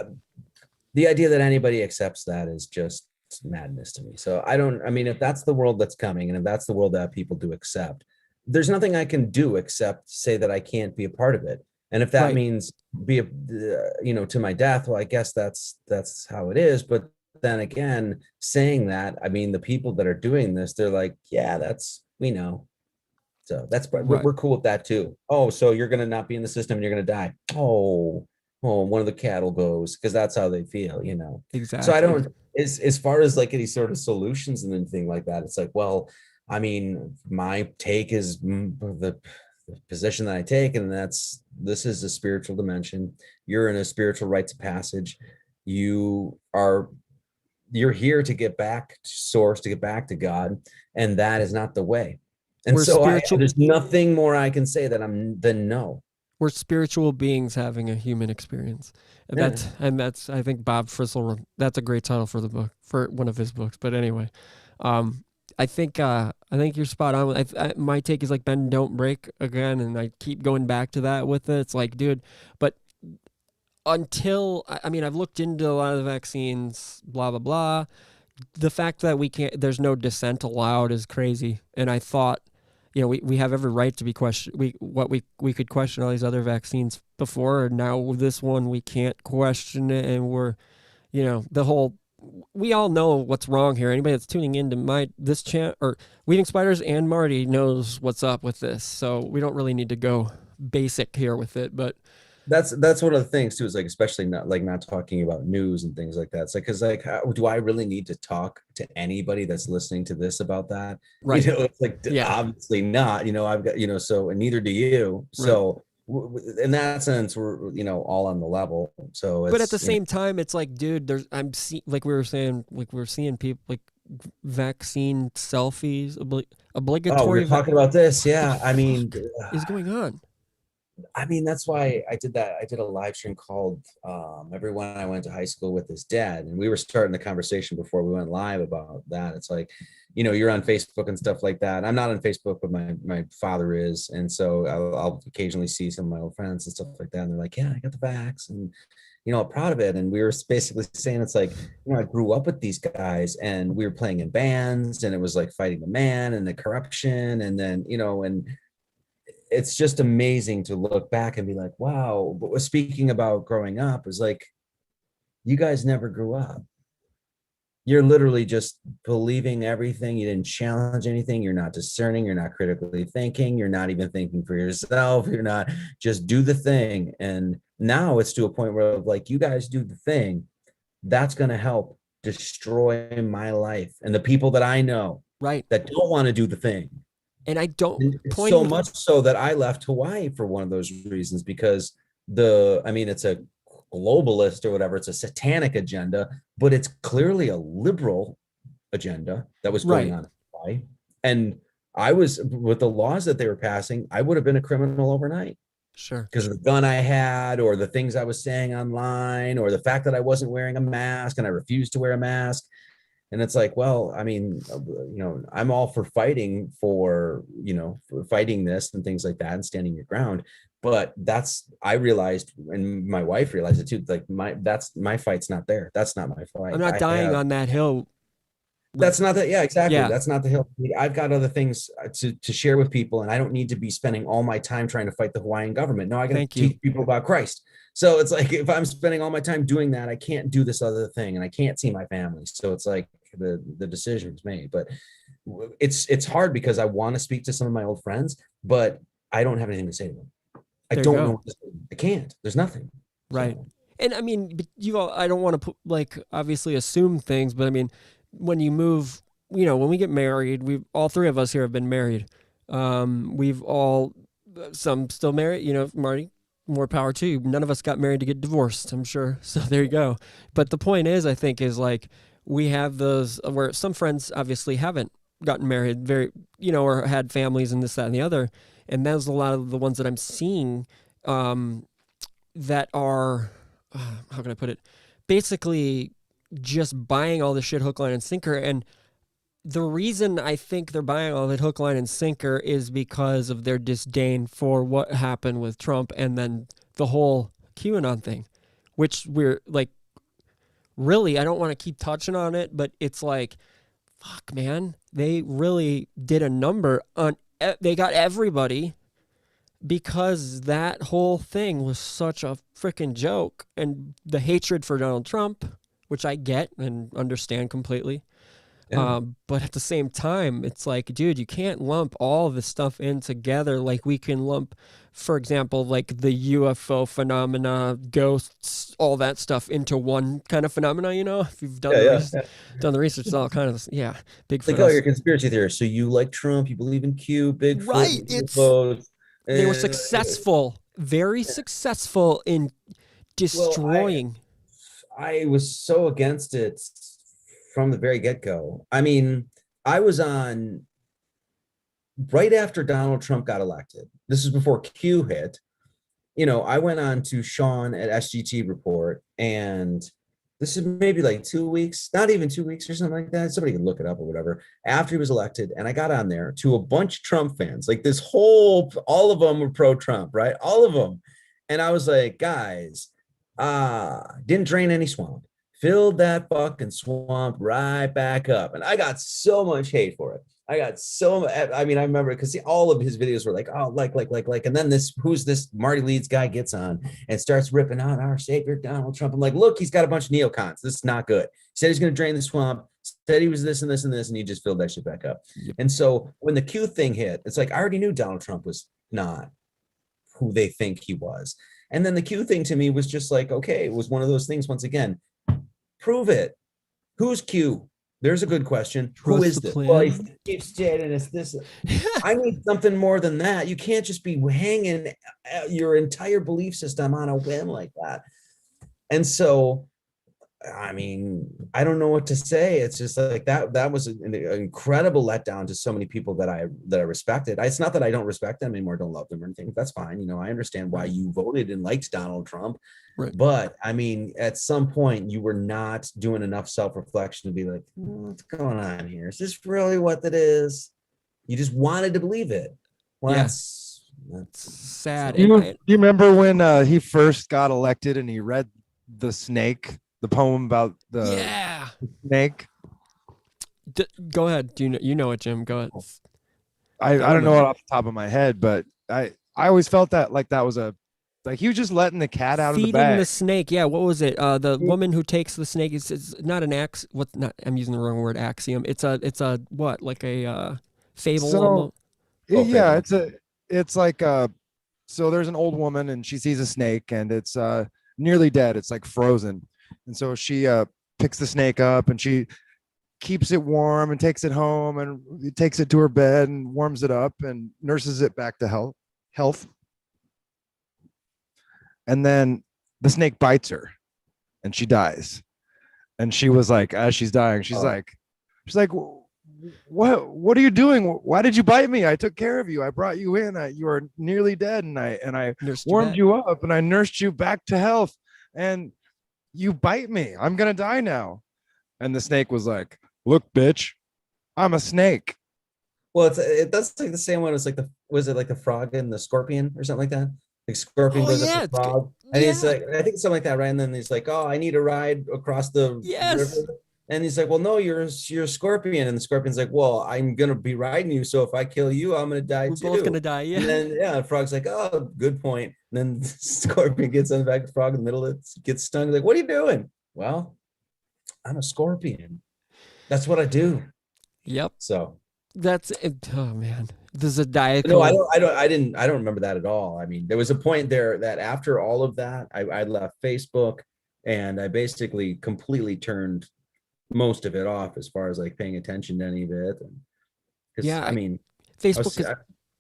the idea that anybody accepts that is just madness to me. So I mean, if that's the world that's coming and if that's the world that people do accept, there's nothing I can do except say that I can't be a part of it. And if that right. means to my death, well, I guess that's how it is. But then again, saying that, I mean, the people that are doing this, they're like, yeah, we know. So Right. we're cool with that too. Oh, so you're gonna not be in the system and you're gonna die. One of the cattle goes because that's how they feel. So I Exactly. don't as far as like any sort of solutions and anything like that. It's like, well, I mean, my take is the position that I take, and this is a spiritual dimension. You're in a spiritual rites of passage. You are you're here to get back to source, to get back to God, and that is not the way. And We're so spiritual. there's nothing more I can say than no. We're spiritual beings having a human experience. Yeah. That's I think Bob Frissell. That's a great title for the book, for one of his books. But anyway, I think you're spot on. My take is like bend don't break again, and I keep going back to that with it. It's like, dude, but until I mean, I've looked into a lot of the vaccines, blah blah blah. The fact that there's no dissent allowed is crazy, and I thought, we have every right to be questioned. We could question all these other vaccines before, and now with this one we can't question it, and we're, we all know what's wrong here. Anybody that's tuning into this channel or Weavingspiders and Marty knows what's up with this, so we don't really need to go basic here with it, but. That's one of the things too, is like, especially not talking about news and things like that. It's like, because like, do I really need to talk to anybody that's listening to this about that? Right. It's like, obviously not. I've got, so, and neither do you. Right. So in that sense, we're all on the level. So but at the same time, it's like, dude, like we were seeing people like vaccine selfies, obligatory. Oh, we're talking about this. Yeah, I mean, is going on. I mean, that's why I did that. I did a live stream called Everyone I Went to High School with His Dad. And we were starting the conversation before we went live about that. It's like, you're on Facebook and stuff like that. I'm not on Facebook, but my father is. And so I'll occasionally see some of my old friends and stuff like that. And they're like, yeah, I got the vax and, I'm proud of it. And we were basically saying, it's like, I grew up with these guys and we were playing in bands and it was like fighting the man and the corruption. And then, and it's just amazing to look back and be like, wow. But speaking about growing up, is like, you guys never grew up. You're literally just believing everything. You didn't challenge anything. You're not discerning. You're not critically thinking. You're not even thinking for yourself. You're not, just do the thing. And now it's to a point where like, you guys do the thing. That's going to help destroy my life and the people that I know, right, that don't want to do the thing. And I don't point so much so that I left Hawaii for one of those reasons, because it's a globalist or whatever. It's a satanic agenda, but it's clearly a liberal agenda that was going on in Hawaii. And I was, with the laws that they were passing, I would have been a criminal overnight. Sure. Because of the gun I had, or the things I was saying online, or the fact that I wasn't wearing a mask and I refused to wear a mask. And it's like, well, I mean, I'm all for fighting for fighting this and things like that and standing your ground. But I realized, and my wife realized it too, like my fight's not there. That's not my fight. I'm not dying on that hill. That's not that. Yeah, exactly. Yeah. That's not the hill. I've got other things to share with people, and I don't need to be spending all my time trying to fight the Hawaiian government. No, I got to teach people about Christ. So it's like, if I'm spending all my time doing that, I can't do this other thing, and I can't see my family. So it's like the decision was made. But it's hard because I want to speak to some of my old friends, but I don't have anything to say to them. I don't know what to say. I can't. There's nothing. Right. So. And I mean, I don't want to put, obviously assume things, but I mean, when you move, when we get married, all three of us here have been married. We've some still married, Marty, more power to you. None of us got married to get divorced, I'm sure. So there you go. But the point is, I think, is like, we have those where some friends obviously haven't gotten married or had families and this, that, and the other. And that's a lot of the ones that I'm seeing, that are, how can I put it? Basically just buying all the shit hook, line, and sinker. And the reason I think they're buying all that hook, line, and sinker is because of their disdain for what happened with Trump and then the whole QAnon thing, which we're like, really, I don't want to keep touching on it, but it's like, fuck, man, they really did a number on, they got everybody, because that whole thing was such a freaking joke. And the hatred for Donald Trump, which I get and understand completely. Yeah. But at the same time, it's like, dude, you can't lump all of this stuff in together. Like we can lump, for example, like the UFO phenomena, ghosts, all that stuff into one kind of phenomena, if you've done done the research, it's all kind of, big. Like, oh, you're a conspiracy theorist. So you like Trump, you believe in Q, Bigfoot, right? They were successful, very successful in destroying. I was so against it from the very get-go. I mean, I was on right after Donald Trump got elected. This is before Q hit. I went on to Sean at SGT Report, and this is maybe like 2 weeks, not even 2 weeks or something like that. Somebody can look it up or whatever. After he was elected, and I got on there to a bunch of Trump fans, like all of them were pro-Trump, right? All of them. And I was like, guys, didn't drain any swamp, filled that fucking swamp right back up. And I got so much hate for it. I remember because all of his videos were like, oh, like, and then who's this Marty Leeds guy gets on and starts ripping on our savior, Donald Trump. I'm like, look, he's got a bunch of neocons. This is not good. He said he's going to drain the swamp, said he was this and this and this, and he just filled that shit back up. Yep. And so when the Q thing hit, it's like, I already knew Donald Trump was not who they think he was. And then the Q thing to me was just like, okay, it was one of those things, once again, prove it. Who's Q? There's a good question. Who is this? Well, he keeps stating it's this. I need something more than that. You can't just be hanging your entire belief system on a whim like that. And so, I mean, I don't know what to say. It's just like that was an incredible letdown to so many people that I respected. It's not that I don't respect them anymore, don't love them or anything. That's fine. I understand why you voted and liked Donald Trump. Right. But I mean, at some point you were not doing enough self-reflection to be like, what's going on here? Is this really what it is? You just wanted to believe it. Well, yes. That's sad. Do you remember when he first got elected and he read the snake, the poem about the snake? Go ahead. Do you know it, Jim? Go ahead. I don't know it off the top of my head, but I always felt that was like he was just letting the cat out of the bag. Feeding the snake. Yeah. What was it? The woman who takes the snake is not an ax. What? Not. I'm using the wrong word. Axiom. It's a what? Like a fable. So, yeah. It's like so there's an old woman and she sees a snake and it's nearly dead. It's like frozen, and so she picks the snake up and she keeps it warm and takes it home and takes it to her bed and warms it up and nurses it back to health. And then the snake bites her and she dies. And she was like, as she's dying, she's like, what are you doing? Why did you bite me? I took care of you. I brought you in. You were nearly dead. And I warmed you up and I nursed you back to health. And you bite me. I'm going to die now. And the snake was like, look, bitch, I'm a snake. Well, that's like the same one as was it like the frog and the scorpion or something like that? Like scorpion goes up the frog, and he's like, I think something like that, right? And then he's like, oh, I need a ride across the river. And he's like, well, no, you're a scorpion. And the scorpion's like, well, I'm gonna be riding you, so if I kill you, I'm gonna die too. We're both gonna die, yeah. And then the frog's like, oh, good point. And then the scorpion gets on the back of the frog in the middle of it, gets stung. Like, what are you doing? Well, I'm a scorpion. That's what I do. Yep. So that's it. Oh man, this is a diet. No, I don't remember that at all. I mean, there was a point there that after all of that, I left Facebook and I basically completely turned most of it off as far as like paying attention to any of it. Yeah, I mean, Facebook is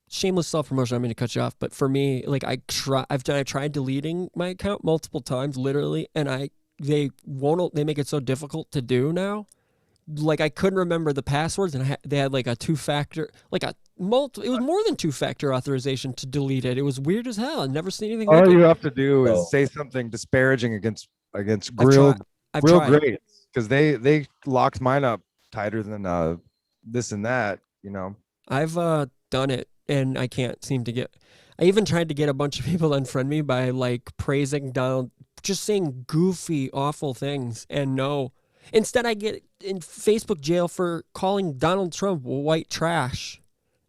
shameless self-promotion. I'm going to cut you off, but for me, like I tried deleting my account multiple times, literally, and they make it so difficult to do now. Like I couldn't remember the passwords, and they had like a two-factor, it was more than two-factor authorization to delete it. It was weird as hell. I've never seen anything like it. All you have to do is say something disparaging against grill grades, because they locked mine up tighter than this and that. I've done it, and I can't seem to get. I even tried to get a bunch of people to unfriend me by like praising Donald, just saying goofy, awful things, and no. Instead, I get in Facebook jail for calling Donald Trump white trash.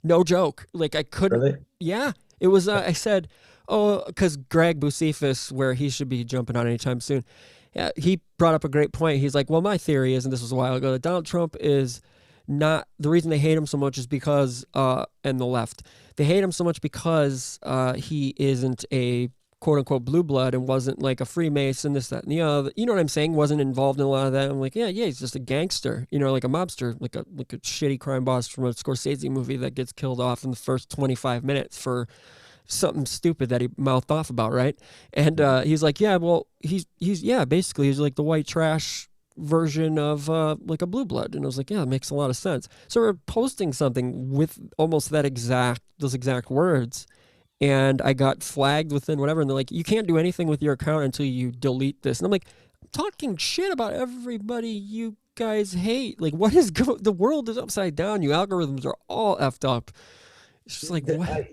No joke. Like I couldn't. Really? Yeah, it was. I said, oh, because Greg Bucefus, where he should be jumping on anytime soon. Yeah, he brought up a great point. He's like, well, my theory is, and this was a while ago, that Donald Trump is not the reason they hate him so much is because, and the left, they hate him so much because he isn't a quote unquote blue blood and wasn't like a Freemason, this, that, and the other. You know what I'm saying? Wasn't involved in a lot of that. I'm like, yeah, he's just a gangster, like a mobster, like a shitty crime boss from a Scorsese movie that gets killed off in the first 25 minutes for something stupid that he mouthed off about, right? And he's like, yeah, well, he's basically he's like the white trash version of like a blue blood. And I was like, yeah, it makes a lot of sense. So we're posting something with almost those exact words. And I got flagged within whatever. And they're like, you can't do anything with your account until you delete this. And I'm like, I'm talking shit about everybody you guys hate. Like, what is the world is upside down. You algorithms are all effed up. It's just like, what?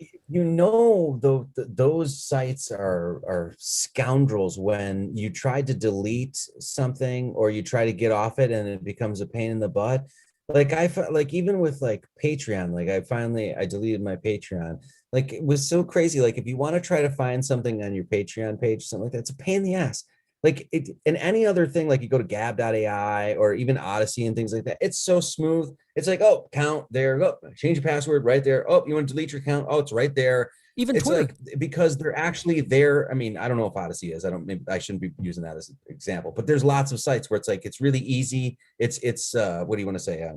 Those sites are scoundrels when you try to delete something or you try to get off it and it becomes a pain in the butt. Like like even with like Patreon, like I deleted my Patreon. Like it was so crazy. Like if you want to try to find something on your Patreon page, something like that, it's a pain in the ass. Like it and any other thing, like you go to gab.ai or even Odyssey and things like that, it's so smooth. It's like, oh, count there, go change your password right there. Oh, you want to delete your account? Oh, it's right there. Even It's Twitter. like because they're actually there. I mean, I don't know if Odyssey is. Maybe I shouldn't be using that as an example, but there's lots of sites where it's like it's really easy. It's what do you want to say?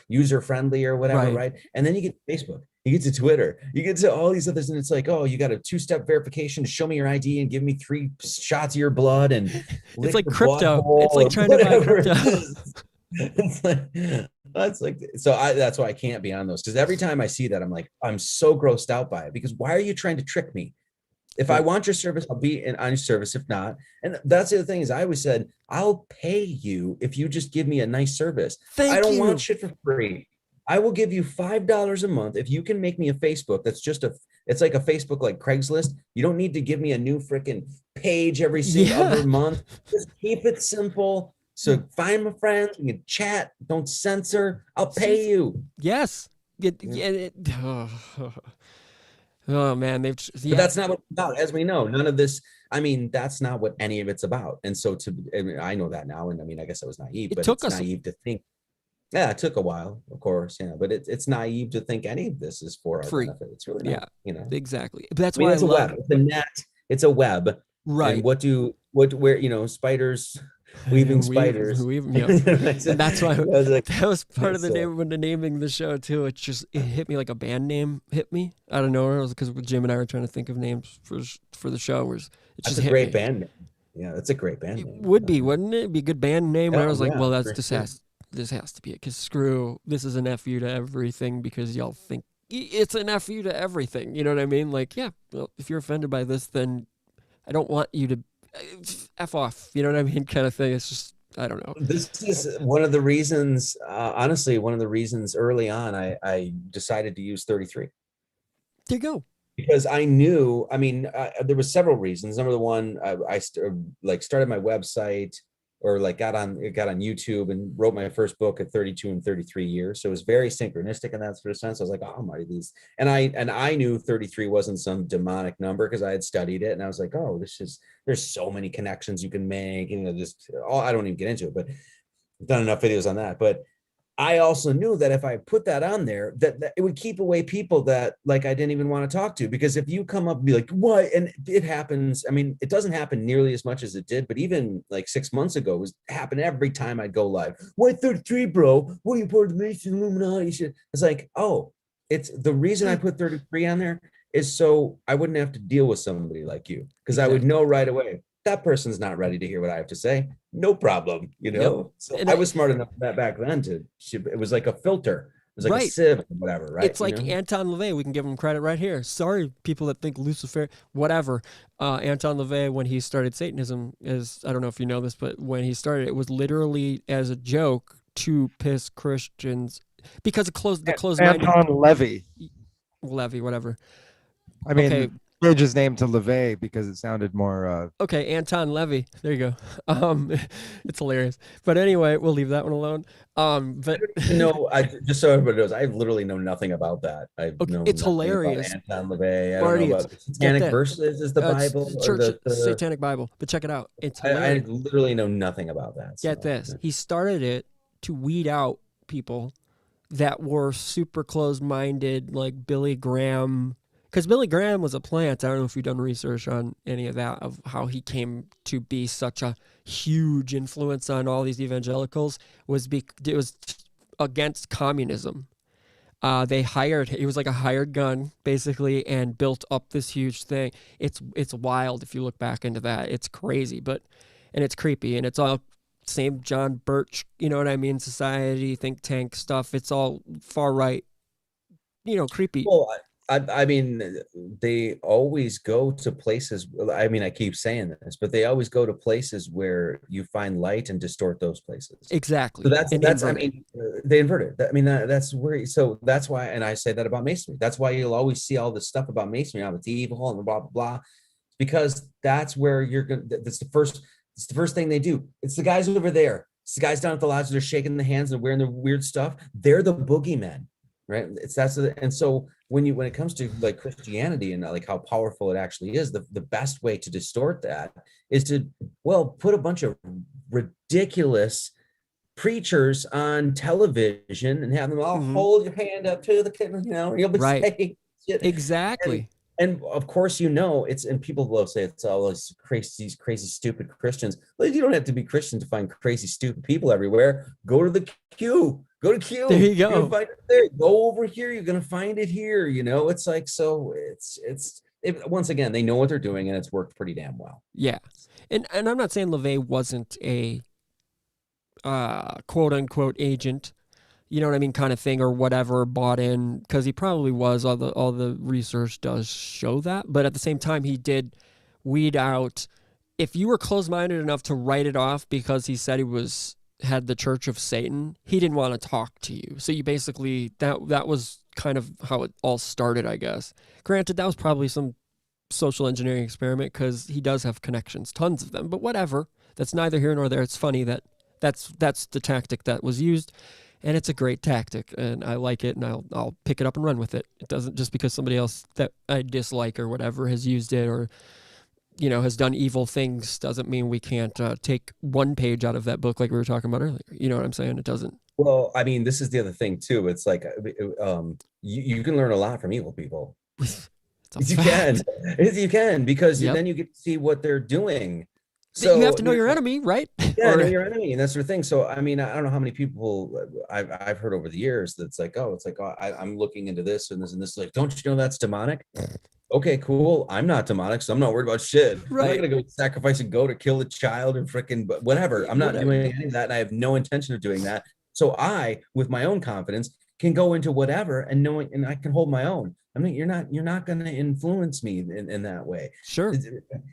User friendly or whatever, right? And then you get Facebook, you get to Twitter, you get to all these others, and it's like, oh, you got a 2-step verification to show me your ID and give me 3 shots of your blood, and it's like crypto. It's like trying to buy crypto. That's like so that's why I can't be on those, because every time I see that I'm so grossed out by it, because why are you trying to trick me? If I want your service, I'll be on your service. If not, and that's the other thing is I always said, I'll pay you if you just give me a nice service. I don't want shit for free. I will give you $5 a month if you can make me a Facebook that's it's like a Facebook like Craigslist. You don't need to give me a new freaking page every single other month. Just keep it simple. So find my friends, we can chat, don't censor. I'll pay you. Yes. Oh man, but that's not what it's about. As we know, none of this. I mean, that's not what any of it's about. And so I know that now. And I mean, I guess I was naive, but it's naive to think. Yeah, it took a while, of course. Yeah, but it's naive to think any of this is for our benefit. It's really not, exactly. But that's why it's a web. It's a net. It's a web. Right. And where spiders. Weaving spiders. And that's why that was part of the name when naming the show too. It hit me like a band name hit me out of nowhere. It was because Jim and I were trying to think of names for the show. That's a great band name. Yeah, that's a great band name. It would be, wouldn't it? It'd be a good band name. And I was like, well, this has to be it, because this is an FU to everything, because y'all think it's an FU to everything. You know what I mean? Like, yeah, well, if you're offended by this, then I don't want you to F off, you know what I mean, kind of thing. It's just, I don't know. This is one of the reasons, honestly, early on I decided to use 33. There you go. Because I knew, there was several reasons. Number one, I started my website, or like got on YouTube and wrote my first book at 32 and 33 years. So it was very synchronistic in that sort of sense. I was like, oh, Marty Leeds. And I knew 33 wasn't some demonic number because I had studied it. And I was like, oh, there's so many connections you can make. I don't even get into it, but I've done enough videos on that. But I also knew that if I put that on there, that it would keep away people that like I didn't even want to talk to. Because if you come up and be like, what? And it happens. I mean, it doesn't happen nearly as much as it did, but even like 6 months ago, it was happened every time I'd go live. Why 33, bro? What are you part of the Mason Illuminati shit? It's like, oh, it's the reason I put 33 on there is so I wouldn't have to deal with somebody like you, because I would know right away that person's not ready to hear what I have to say. No problem, Yep. So I was smart enough that back then it was like a filter. It was like a sieve, whatever, right? It's like Anton LaVey. We can give him credit right here. Sorry, people that think Lucifer, whatever. Anton LaVey, when he started Satanism, I don't know if you know this, but when he started, it was literally as a joke to piss Christians, because the closed-minded. Anton Levy, whatever. I mean, okay. Changed his name to LaVey because it sounded more. Okay, Anton Levy. There you go. It's hilarious. But anyway, we'll leave that one alone. But just so everybody knows, I literally know nothing about that. It's hilarious. Anton LaVey. I don't know about Satanic Verses is the Bible, church Satanic Bible. But check it out. It's hilarious. I literally know nothing about that. Get this. He started it to weed out people that were super closed-minded, like Billy Graham. Because Billy Graham was a plant. I don't know if you've done research on any of that, of how he came to be such a huge influence on all these evangelicals. It was against communism. He was like a hired gun, basically, and built up this huge thing. It's wild if you look back into that. It's crazy, and it's creepy, and it's all same John Birch, you know what I mean, society, think tank stuff. It's all far right, creepy. Well, I mean, they always go to places. I mean, I keep saying this, but they always go to places where you find light and distort those places. Exactly. So that's And I invert it. mean, they invert it. I mean, that's where. So that's why, and I say that about masonry. That's why you'll always see all this stuff about masonry. It's evil and blah blah blah, because that's where you're gonna. That's the first. It's the first thing they do. It's the guys over there. It's the guys down at the lodge. They're shaking the hands and wearing the weird stuff. They're the boogeymen, right? And so when it comes to like Christianity and like how powerful it actually is, the best way to distort that is to put a bunch of ridiculous preachers on television and have them all hold your hand up to the you'll be saying shit. Exactly. And of course, it's, and people will say it's all these crazy, stupid Christians. But you don't have to be Christian to find crazy, stupid people everywhere. Go to the queue. Go to Q. There you go. Find it there. Go over here. You're gonna find it here. It's like, so once again, they know what they're doing, and it's worked pretty damn well. Yeah, and I'm not saying LaVey wasn't a quote unquote agent, you know what I mean, kind of thing, or whatever, bought in, because he probably was. All the research does show that, but at the same time, he did weed out. If you were closed-minded enough to write it off because he said he had the Church of Satan, he didn't want to talk to you. So you basically, that was kind of how it all started, I guess. Granted, that was probably some social engineering experiment, because he does have connections, tons of them, but whatever. That's neither here nor there. It's funny that's the tactic that was used, and it's a great tactic, and I like it, and I'll pick it up and run with it. It doesn't, just because somebody else that I dislike or whatever has used it, or has done evil things, doesn't mean we can't take one page out of that book, like we were talking about earlier. You know what I'm saying? It doesn't. Well, I mean, this is the other thing too. It's like, you can learn a lot from evil people. You can, because then you get to see what they're doing. So you have to know your enemy, right? Yeah, know your enemy, and that's the thing. So I mean, I don't know how many people I've heard over the years that's like, I'm looking into this and this and this. Like, don't you know that's demonic? Okay, cool. I'm not demonic, so I'm not worried about shit. Right. I'm not gonna go sacrifice a goat to kill a child or freaking whatever. I'm not doing any of that, and I have no intention of doing that. So I, with my own confidence, can go into whatever and knowing, and I can hold my own. I mean, you're not going to influence me in that way. Sure.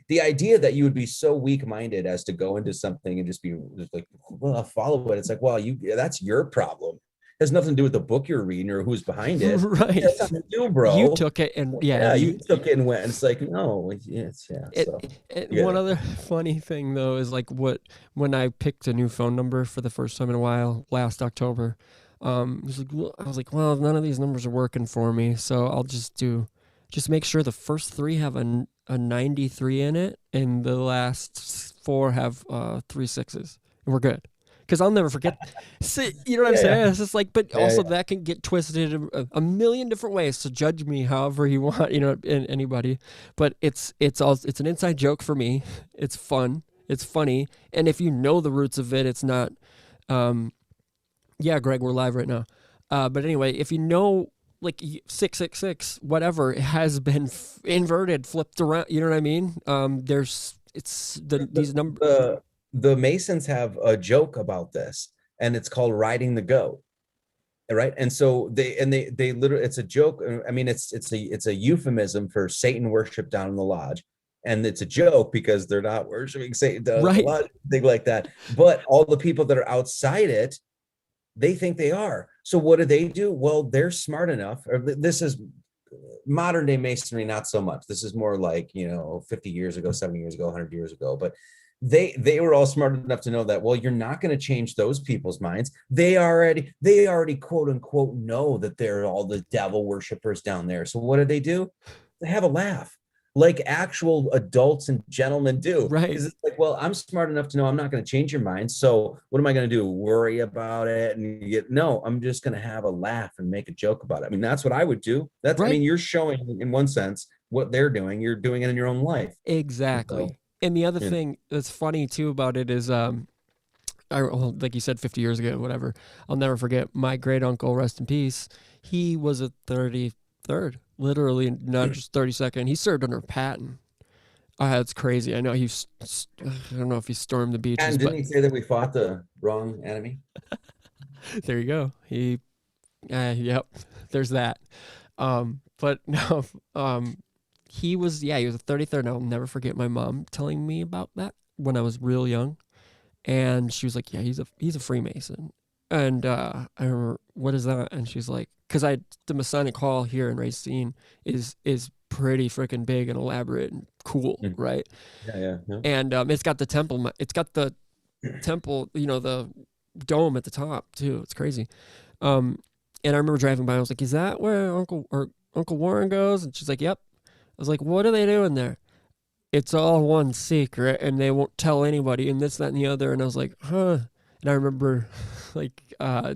The idea that you would be so weak-minded as to go into something and just be like, well, I'll follow it. It's like, well, that's your problem. It has nothing to do with the book you're reading or who's behind it. Right. That's nothing to do, bro. You took it, and you took it and went. And it's like, no, One other funny thing though is like when I picked a new phone number for the first time in a while last October. I was like, well, none of these numbers are working for me, so I'll just make sure the first three have a 93 in it, and the last four have 3 6s, and we're good. Because I'll never forget. See, you know what I'm saying? Yeah. It's just like, but also that can get twisted a million different ways. So judge me however you want, anybody. But it's an inside joke for me. It's fun. It's funny, and if you know the roots of it, it's not. Yeah, Greg, we're live right now. But anyway, if you know, like 666, whatever, it has been inverted, flipped around. You know what I mean? These numbers. The Masons have a joke about this, and it's called riding the goat. Right. And so they literally, it's a joke. I mean, it's a euphemism for Satan worship down in the lodge. And it's a joke because they're not worshiping Satan down in the lodge, thing like that. But all the people that are outside it, they think they are. So what do? Well, they're smart enough. This is modern day Masonry, not so much. This is more like, 50 years ago, 70 years ago, 100 years ago. But they were all smart enough to know that, well, you're not going to change those people's minds. They already quote unquote know that they're all the devil worshipers down there. So what do? They have a laugh, like actual adults and gentlemen do. Right. It's like, well, I'm smart enough to know I'm not going to change your mind. So what am I going to do? Worry about it? No, I'm just going to have a laugh and make a joke about it. I mean, that's what I would do. I mean, you're showing in one sense what they're doing. You're doing it in your own life. Exactly. So, and the other thing that's funny too about it is, like you said, 50 years ago, whatever, I'll never forget my great uncle, rest in peace. He was a 33rd, literally, not just 32nd. He served under Patton. It's crazy. I know I don't know if he stormed the beaches, And but didn't he say that we fought the wrong enemy? there you go. Yep. There's that. But no, he was a 33rd. And I'll never forget my mom telling me about that when I was real young, and she was like, "Yeah, he's a Freemason." And I remember, what is that? And she's like, because the Masonic Hall here in Racine is pretty freaking big and elaborate and cool, right? Yeah. And it's got the temple. It's got the temple, the dome at the top too. It's crazy. And I remember driving by. I was like, "Is that where Uncle Warren goes?" And she's like, "Yep." I was like, "What are they doing there?" "It's all one secret, and they won't tell anybody, and this, that, and the other." And I was like, "Huh." And I remember, like,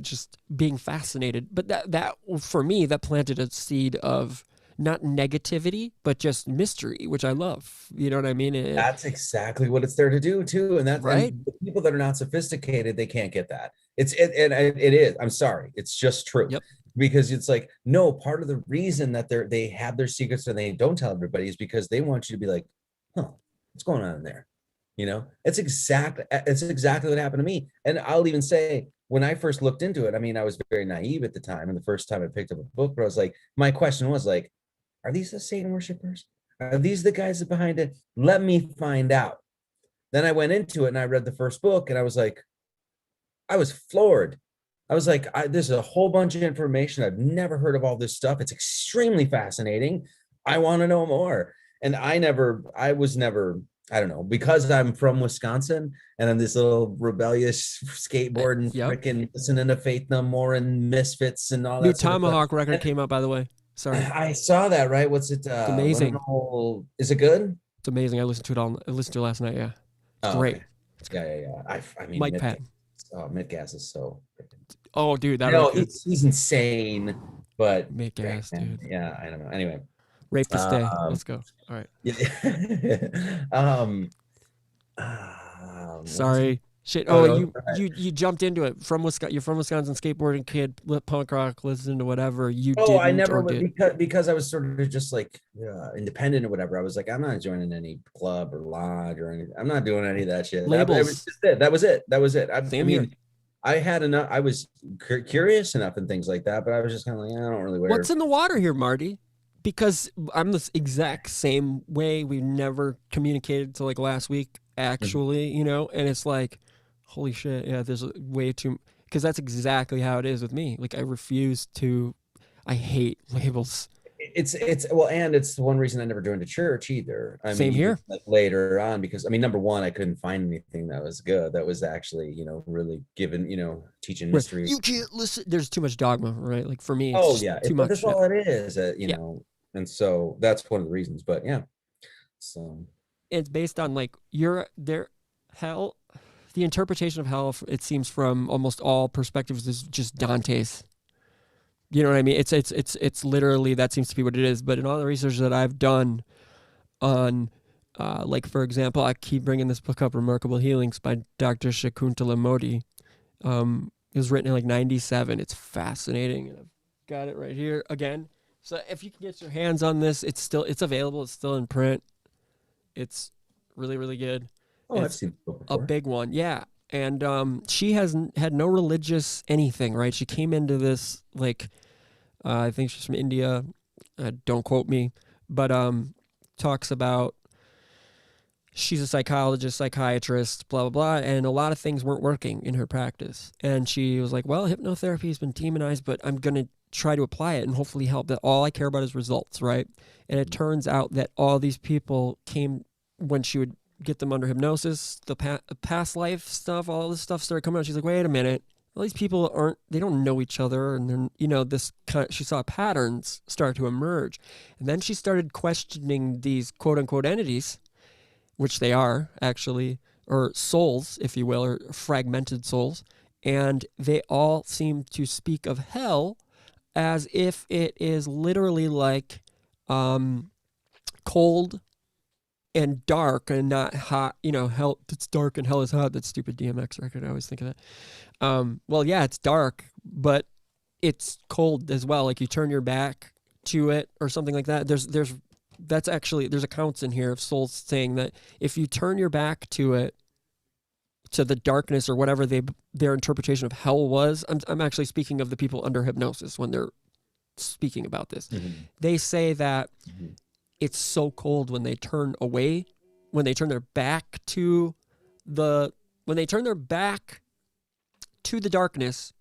just being fascinated. But that for me, that planted a seed of not negativity, but just mystery, which I love. You know what I mean? That's exactly what it's there to do too. And right. And the people that are not sophisticated, they can't get that. It is. I'm sorry. It's just true. Yep. Because it's like, no, part of the reason that they have their secrets and they don't tell everybody is because they want you to be like, huh, what's going on in there? It's exactly what happened to me. And I'll even say, when I first looked into it, I mean, I was very naive at the time. And the first time I picked up a book, but I was like, my question was like, are these the Satan worshipers? Are these the guys that behind it? Let me find out. Then I went into it and I read the first book and I was like, I was floored. I was like, there's a whole bunch of information. I've never heard of all this stuff. It's extremely fascinating. I want to know more. And I was never, I don't know, because I'm from Wisconsin and I'm this little rebellious skateboard and freaking listening to Faith No More and Misfits and all that. New Tomahawk record came out, by the way. Sorry. I saw that, right? What's it? It's amazing. Is it good? It's amazing. I listened to it last night. Yeah. It's great. Okay. It's great. Yeah. I mean, Mike Patton. Midgas is so. Oh, dude, he's insane, but Midgas, dude. Yeah, I don't know. Anyway, Rape this day. Let's go. All right. Sorry. Shit. You jumped into it from Wisconsin. You're from Wisconsin, skateboarding kid, punk rock, listen to whatever. I never because I was sort of just like independent or whatever. I was like, I'm not joining any club or lodge or anything. I'm not doing any of that shit. That was it. Same here. I had enough. I was curious enough and things like that, but I was just kind of like, I don't really wear. What's in the water here, Marty? Because I'm the exact same way. We never communicated till like last week, actually, and it's like, holy shit, yeah, there's way too, because that's exactly how it is with me. Like, I hate labels. It's and it's one reason I never joined a church either. Same here. Like later on, because number one, I couldn't find anything that was good. That was actually, really given, teaching mystery. You can't listen. There's too much dogma, right? Like for me, too much. That's all it is, and so that's one of the reasons. But yeah, so it's based on like hell. The interpretation of hell, it seems from almost all perspectives, is just Dante's. You know what I mean? It's literally, that seems to be what it is. But in all the research that I've done on, like, for example, I keep bringing this book up, Remarkable Healings by Dr. Shakuntala Modi. It was written in like 97. It's fascinating. And I've got it right here again. So if you can get your hands on this, it's available. It's still in print. It's really, really good. Oh, I've seen the book before. A big one, yeah. And she has had no religious anything, right? She came into this, like, I think she's from India. Don't quote me. But talks about she's a psychologist, psychiatrist, blah, blah, blah. And a lot of things weren't working in her practice. And she was like, well, hypnotherapy has been demonized, but I'm going to try to apply it and hopefully help. That all I care about is results, right? And it turns out that all these people came when she would get them under hypnosis, the past life stuff, all this stuff started coming out. She's like, wait a minute, all these people they don't know each other. And then, she saw patterns start to emerge. And then she started questioning these quote unquote entities, which they are actually, or souls, if you will, or fragmented souls. And they all seem to speak of hell as if it is literally like cold and dark and not hot, hell, it's dark and hell is hot. That stupid DMX record. I always think of that. Well, yeah, it's dark, but it's cold as well. Like you turn your back to it or something like that. There's That's actually, there's accounts in here of souls saying that if you turn your back to it, to the darkness or whatever their interpretation of hell was, I'm actually speaking of the people under hypnosis when they're speaking about this. They say that it's so cold when they turn away, when they turn their back to the darkness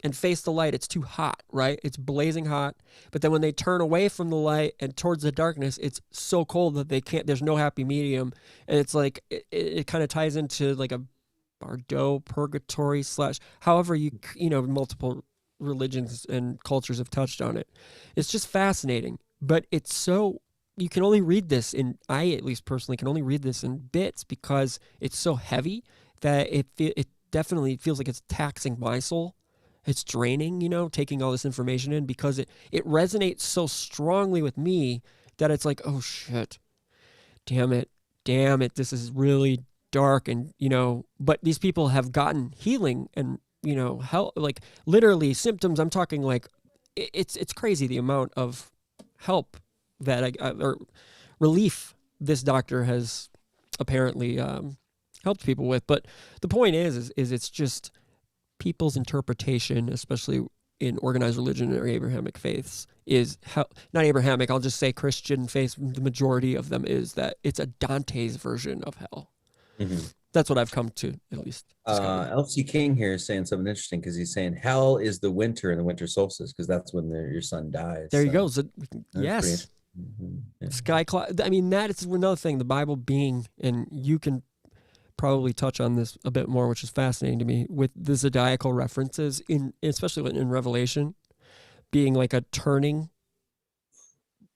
and face the light, it's too hot, right? It's blazing hot. But then when they turn away from the light and towards the darkness, it's so cold that they can't, there's no happy medium. And it's like, it kind of ties into like a Bardo purgatory / however multiple religions and cultures have touched on it. It's just fascinating, but it's so, you can only read this I at least personally can only read this in bits because it's so heavy that it definitely feels like it's taxing my soul. It's draining, taking all this information in because it resonates so strongly with me that it's like, oh shit, damn it, this is really dark. And, but these people have gotten healing and, help, like literally symptoms. I'm talking like, it's crazy the amount of help that or relief this doctor has apparently helped people with. But the point is it's just people's interpretation, especially in organized religion or Abrahamic faiths, is not Abrahamic, I'll just say Christian faiths, the majority of them is that it's a Dante's version of hell. That's what I've come to, at least. LC King here is saying something interesting because he's saying hell is the winter and the winter solstice because that's when your son dies. There you go. So, yes. Sky cloud. I mean, that is another thing, the Bible being, and you can probably touch on this a bit more, which is fascinating to me, with the zodiacal references especially in Revelation being like a turning.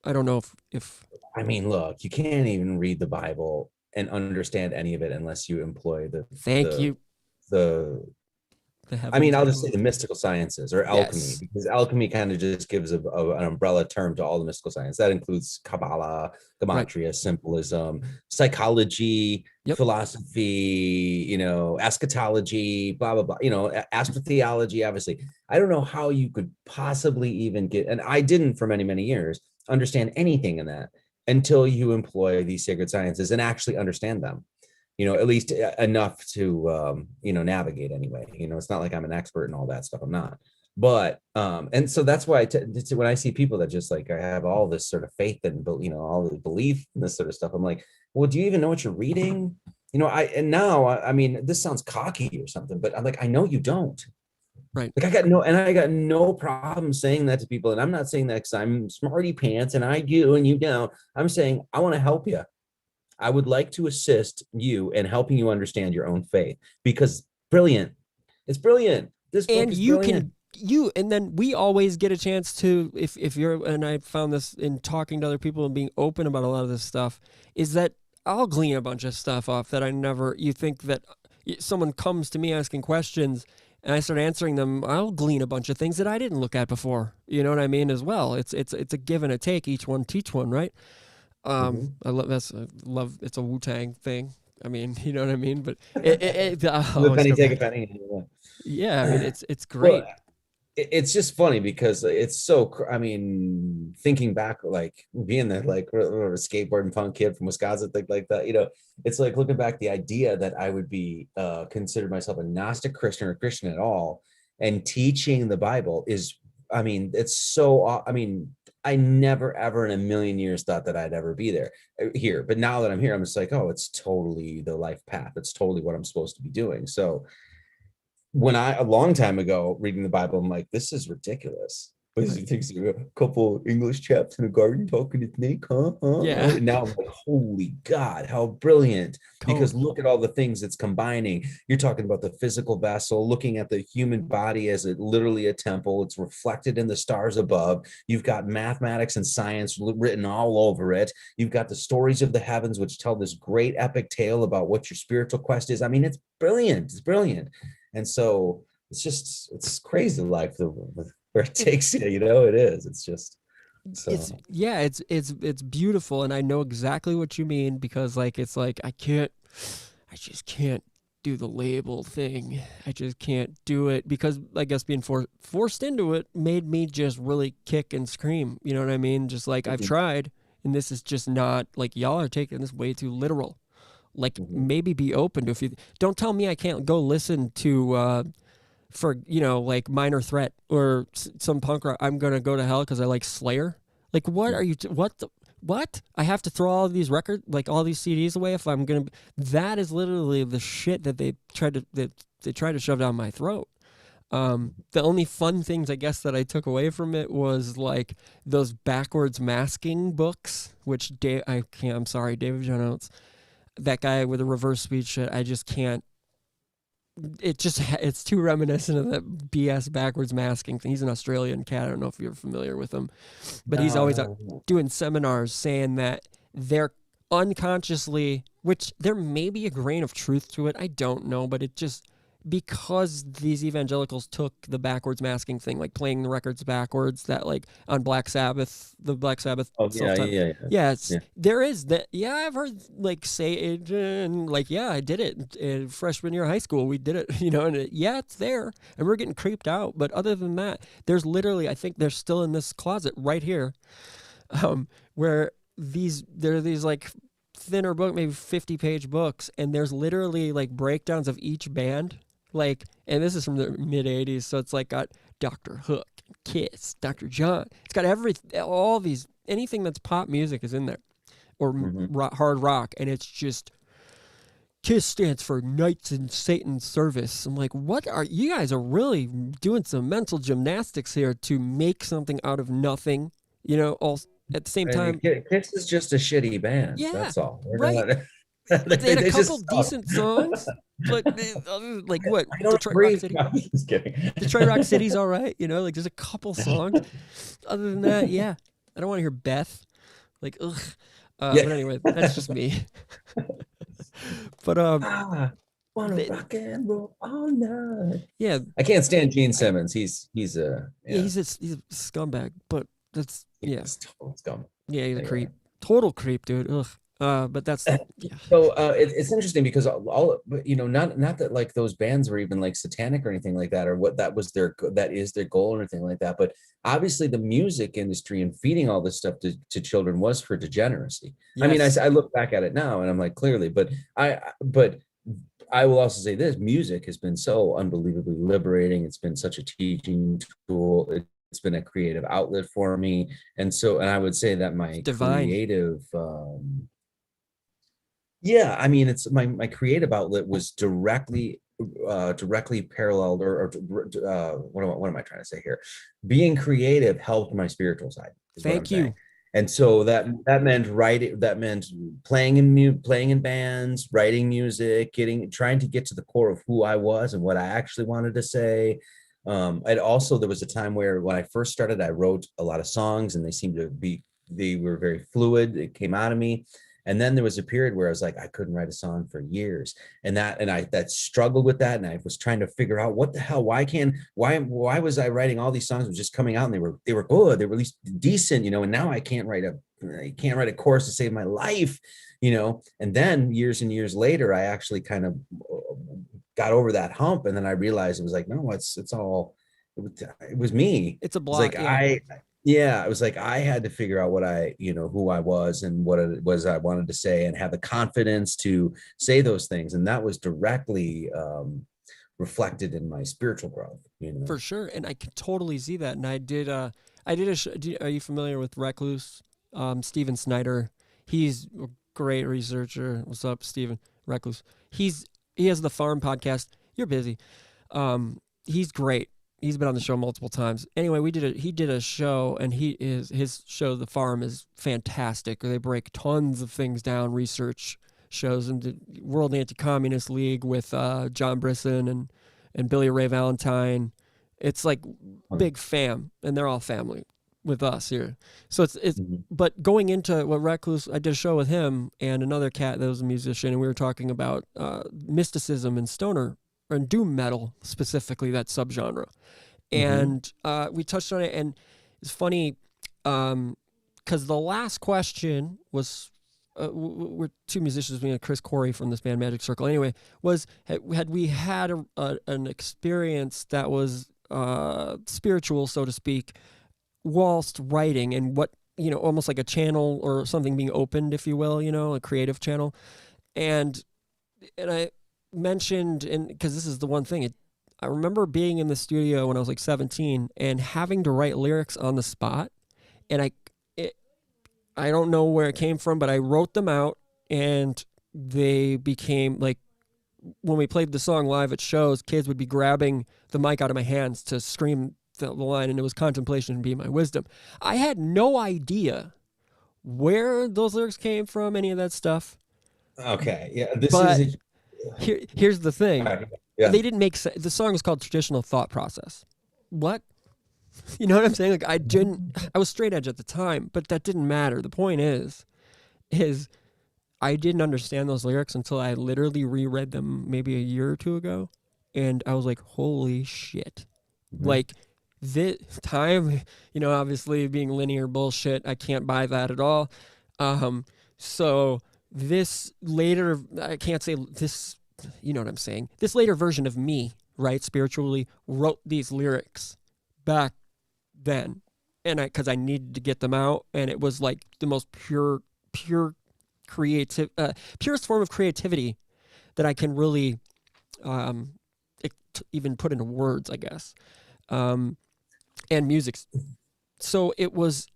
I don't know if I mean, look, you can't even read the Bible and understand any of it unless you employ I'll just say the mystical sciences or alchemy, because alchemy kind of just gives an umbrella term to all the mystical science. That includes Kabbalah, Gematria, symbolism, psychology, philosophy, eschatology, blah, blah, blah, astrotheology, obviously. I don't know how you could possibly even get, and I didn't for many, many years, understand anything in that until you employ these sacred sciences and actually understand them. At least enough to, navigate anyway. It's not like I'm an expert in all that stuff. I'm not. But, and so that's why when I see people that just like, I have all this sort of faith and, all the belief in this sort of stuff, I'm like, well, do you even know what you're reading? I mean, this sounds cocky or something, but I'm like, I know you don't. Right. Like I got no problem saying that to people. And I'm not saying that because I'm smarty pants and I do and you don't. I'm saying I want to help you. I would like to assist you in helping you understand your own faith because brilliant. It's brilliant. This book is brilliant. And then we always get a chance to, if you're, and I found this in talking to other people and being open about a lot of this stuff, is that I'll glean a bunch of stuff off that you think that someone comes to me asking questions and I start answering them, I'll glean a bunch of things that I didn't look at before. You know what I mean? As well. It's a give and a take, each one teach one, right? I love it's a Wu-Tang thing. I mean, you know what I mean? But penny take a penny. Yeah, I mean it's great. Well, it's just funny because it's so, thinking back, like being that like a skateboarding punk kid from Wisconsin, thing like that, it's like looking back, the idea that I would be considered myself a Gnostic Christian or Christian at all and teaching the Bible is, it's so, I never, ever in a million years thought that I'd ever be here. But now that I'm here, I'm just like, oh, it's totally the life path. It's totally what I'm supposed to be doing. So when a long time ago, reading the Bible, I'm like, this is ridiculous. What does he think? A couple English chaps in a garden talking to Nick, huh? Yeah. And now I'm like, holy God, how brilliant. Because look at all the things it's combining. You're talking about the physical vessel, looking at the human body as literally a temple. It's reflected in the stars above. You've got mathematics and science written all over it. You've got the stories of the heavens, which tell this great epic tale about what your spiritual quest is. It's brilliant. It's brilliant. And so it's crazy life where it takes you, it is. It's just so. It's beautiful, and I know exactly what you mean because I just can't do the label thing. I just can't do it because I guess being forced into it made me just really kick and scream. You know what I mean? Just like I've tried, and this is just not like y'all are taking this way too literal. Like maybe be open to if you don't tell me I can't go listen to for like Minor Threat or some punk rock. I'm gonna go to hell because I like Slayer. Like what are you? What? I have to throw all of these records, like all these CDs away if I'm gonna. That is literally the shit that they try to shove down my throat. The only fun things I guess that I took away from it was like those backwards masking books, which I'm sorry, David John Oates, that guy with the reverse speech shit. I just can't. It's too reminiscent of that BS backwards masking thing. He's an Australian cat. I don't know if you're familiar with him, but he's always doing seminars saying that they're unconsciously, which there may be a grain of truth to it. I don't know, but it just, because these evangelicals took the backwards masking thing, like playing the records backwards, that like on Black Sabbath, the Black Sabbath. Oh yeah. There is that. Yeah, I've heard like say it, and like I did it in freshman year of high school. We did it, and it's there, and we're getting creeped out. But other than that, there's literally, I think they're still in this closet right here, where there are these like thinner book, maybe 50-page books, and there's literally like breakdowns of each band. Like, and this is from the mid 80s, so it's like got Dr. Hook, Kiss, Dr. John. It's got all these, anything that's pop music is in there, or hard rock, and it's just, KISS stands for Knights in Satan's Service. I'm like, what are you guys are really doing some mental gymnastics here to make something out of nothing, all at the same time. Kiss is just a shitty band. Yeah, that's all. Right. They had a couple decent songs, but like what? Detroit Rock City. I'm just kidding. Detroit Rock City's all right, like there's a couple songs. Other than that, I don't want to hear Beth. Like, ugh. But anyway, that's just me. But wanna rock and roll all night. Yeah, I can't stand Gene Simmons. He's a he's a scumbag. But that's he's total scum. Yeah, he's a creep. Total creep, dude. Ugh. But that's so it's interesting because all not that like those bands were even like satanic or anything like that, or what that is their goal or anything like that, but obviously the music industry and feeding all this stuff to children was for degeneracy. Yes. I mean, I look back at it now and I'm like, clearly, but I will also say this: music has been so unbelievably liberating. It's been such a teaching tool. It's been a creative outlet for me, and I would say that my creative I mean, it's my creative outlet was directly paralleled or what am I trying to say here? Being creative helped my spiritual side. Thank you. Saying. And so that meant writing. That meant playing in bands, writing music, trying to get to the core of who I was and what I actually wanted to say. And also there was a time where when I first started, I wrote a lot of songs, and they were very fluid. It came out of me. And then there was a period where I was like, I couldn't write a song for years, and I struggled with that. And I was trying to figure out what the hell, why was I writing all these songs that were just coming out and they were good, they were at least decent, and now I can't write a chorus to save my life, and then years and years later, I actually kind of got over that hump. And then I realized it was like, no, it was me. It's a block. It was like I had to figure out who I was and what it was I wanted to say, and have the confidence to say those things. And that was directly reflected in my spiritual growth. For sure. And I could totally see that. And I did a show. Are you familiar with Recluse? Steven Snyder. He's a great researcher. What's up, Steven? Recluse. He has the Farm podcast. You're busy. He's great. He's been on the show multiple times. Anyway, he did a show, and his show, The Farm, is fantastic. They break tons of things down, research shows, and the World Anti-Communist League with John Brisson and Billy Ray Valentine. It's like big fam, and they're all family with us here. So it's but going into what Recluse, I did a show with him and another cat that was a musician, and we were talking about mysticism and stoner and doom metal, specifically that subgenre. And we touched on it, and it's funny because the last question was we're two musicians, we had Chris Corey from this band Magic Circle anyway, was had we had an experience that was spiritual, so to speak, whilst writing, and what almost like a channel or something being opened, if you will, a creative channel. And I mentioned, and because this is the one thing, I remember being in the studio when I was like 17 and having to write lyrics on the spot. And I don't know where it came from, but I wrote them out, and they became like, when we played the song live at shows, kids would be grabbing the mic out of my hands to scream the line, and it was "Contemplation Be My Wisdom." I had no idea where those lyrics came from, any of that stuff. Okay, yeah, But here's the thing. Yeah. They didn't make sense. The song was called Traditional Thought Process. What? You know what I'm saying? Like, I was straight edge at the time, but that didn't matter. The point is I didn't understand those lyrics until I literally reread them maybe a year or two ago. And I was like, holy shit. Mm-hmm. Like, this time, obviously being linear bullshit, I can't buy that at all. So this later, I can't say this, you know what I'm saying? This later version of me, right, spiritually, wrote these lyrics back then. And because I needed to get them out. And it was like the most pure creative, purest form of creativity that I can really even put into words, I guess. And music. So it was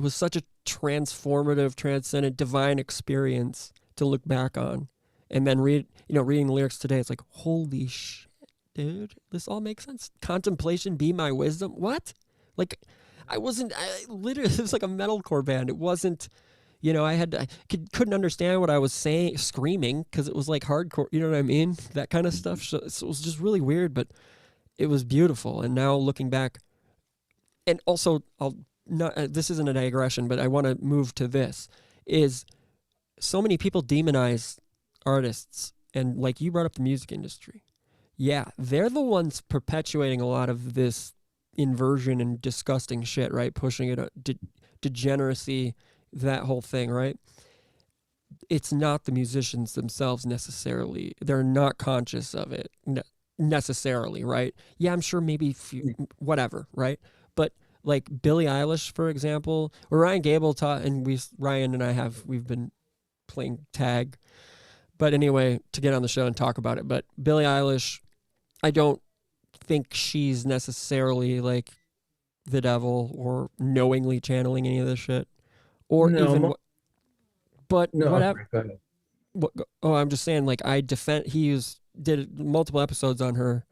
such a transformative, transcendent, divine experience to look back on, and then reading the lyrics today. It's like, holy shit, dude, this all makes sense. Contemplation be my wisdom. What? Like, I literally, it was like a metalcore band. It wasn't, I couldn't understand what I was saying, screaming, because it was like hardcore. You know what I mean? That kind of stuff. So it was just really weird, but it was beautiful. And now looking back, and also, this isn't a digression, but I want to move to this, is so many people demonize artists, and like you brought up the music industry. Yeah, they're the ones perpetuating a lot of this inversion and disgusting shit, right? Pushing it, degeneracy, that whole thing, right? It's not the musicians themselves necessarily. They're not conscious of it necessarily, right? Yeah, I'm sure maybe whatever, right? But like Billie Eilish, for example, or Ryan Gable taught, and Ryan and I we've been playing tag. But anyway, to get on the show and talk about it. But Billie Eilish, I don't think she's necessarily like the devil or knowingly channeling any of this shit, or even. But no, whatever. I'm just saying, like, I defend. Did multiple episodes on her.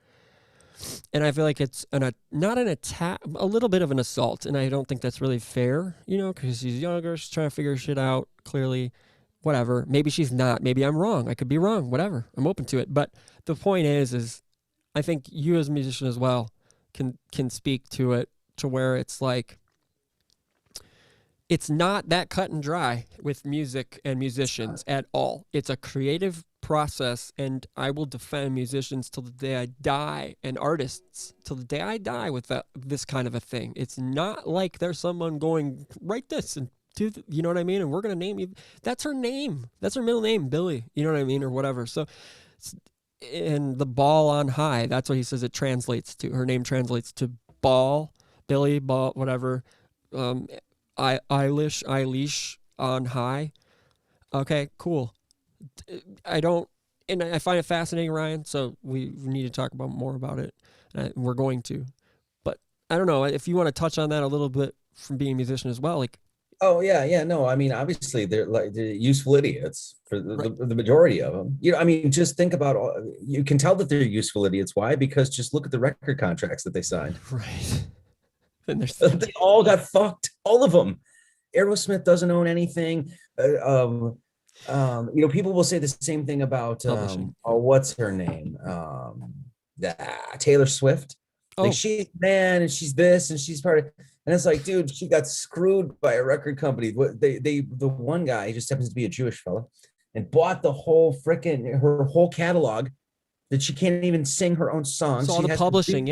And I feel like it's not an attack, a little bit of an assault. And I don't think that's really fair, because she's younger. She's trying to figure shit out, clearly. Whatever. Maybe she's not. Maybe I'm wrong. I could be wrong. Whatever. I'm open to it. But the point is I think you as a musician as well can speak to it, to where it's like, it's not that cut and dry with music and musicians at all. It's a creative process, and I will defend musicians till the day I die, and artists till the day I die with this kind of a thing. It's not like there's someone going, write this and do, you know what I mean? And we're going to name you. That's her name. That's her middle name, Billy. You know what I mean? Or whatever. So, and the ball on high, that's what he says it translates to. Her name translates to ball, Billy, ball, whatever. Eilish on high. Okay, cool. And I find it fascinating, Ryan. So we need to talk more about it. We're going to, but I don't know if you want to touch on that a little bit from being a musician as well. Like, oh yeah, no. I mean, obviously they're useful idiots for the majority of them. I mean, just think about you can tell that they're useful idiots. Why? Because just look at the record contracts that they signed. Right. And they all got fucked. All of them. Aerosmith doesn't own anything. People will say the same thing about what's her name? Taylor Swift. Like, she's man, and she's this, and she's part of, and it's like, dude, she got screwed by a record company. The one guy, he just happens to be a Jewish fella, and bought her whole catalog, that she can't even sing her own songs. So all the publishing,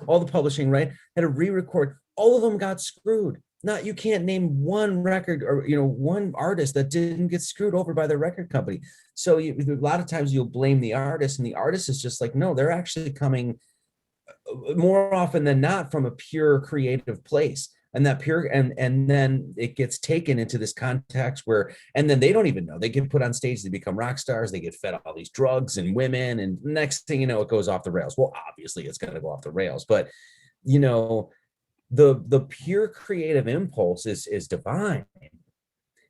all the publishing, right? Had to re-record. All of them got screwed. You can't name one record or one artist that didn't get screwed over by the record company. So a lot of times you'll blame the artist, and the artist is just like, no, they're actually coming more often than not from a pure creative place. and that pure, and then it gets taken into this context where, and then they don't even know, they get put on stage, they become rock stars, they get fed all these drugs and women, and next thing you know, it goes off the rails. Well, obviously it's going to go off the rails, but you know, the pure creative impulse is divine.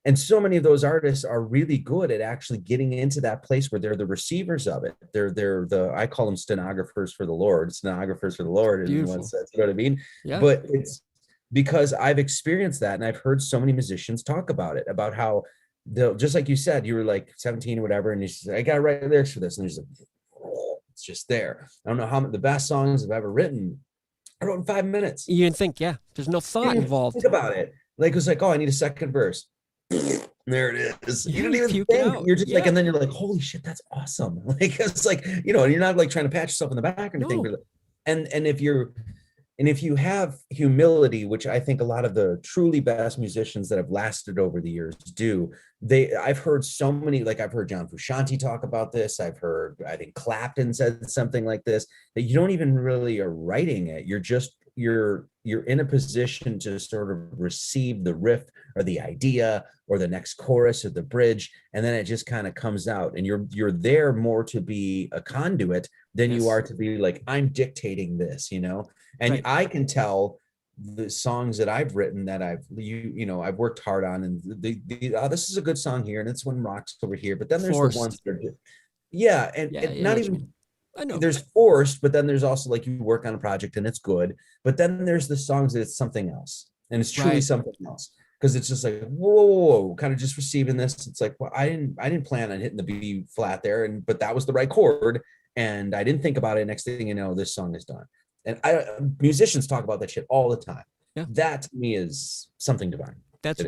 And so many of those artists are really good at actually getting into that place where they're the receivers of it. They're the, I call them stenographers for the Lord, stenographers for the Lord in one sense, you know what I mean? Yeah. But it's because I've experienced that, and I've heard so many musicians talk about it, about how they'll, just like you said, you were like 17 or whatever, and you said, I got to write lyrics for this, and there's like, it's just there. I don't know how the best songs I've ever written, I wrote in 5 minutes. You didn't think, yeah, there's no thought involved. Think about it. Like, it was like, oh, I need a second verse. There it is. You didn't even think. You're just like, and then you're like, holy shit, that's awesome. Like, it's like, you know, you're not like trying to patch yourself in the back or anything. No. And if you have humility, which I think a lot of the truly best musicians that have lasted over the years do, I've heard so many, like I've heard John Frusciante talk about this. I've heard, I think Clapton said something like this, that you don't even really are writing it. You're just, you're in a position to sort of receive the riff or the idea or the next chorus or the bridge, and then it just kind of comes out, and you're there more to be a conduit than you are to be like, I'm dictating this, you know. And I can tell the songs that I've written that I've I've worked hard on, and this is a good song here, and this one rocks over here, but then there's the ones that are and not even, I know there's forced, but then there's also like you work on a project and it's good, but then there's the songs that it's something else, and it's truly something else, because it's just like whoa, kind of just receiving this. It's like, well, I didn't plan on hitting the B flat there, but that was the right chord, and I didn't think about it. Next thing you know, this song is done. And musicians talk about that shit all the time. Yeah. That to me is something divine. That's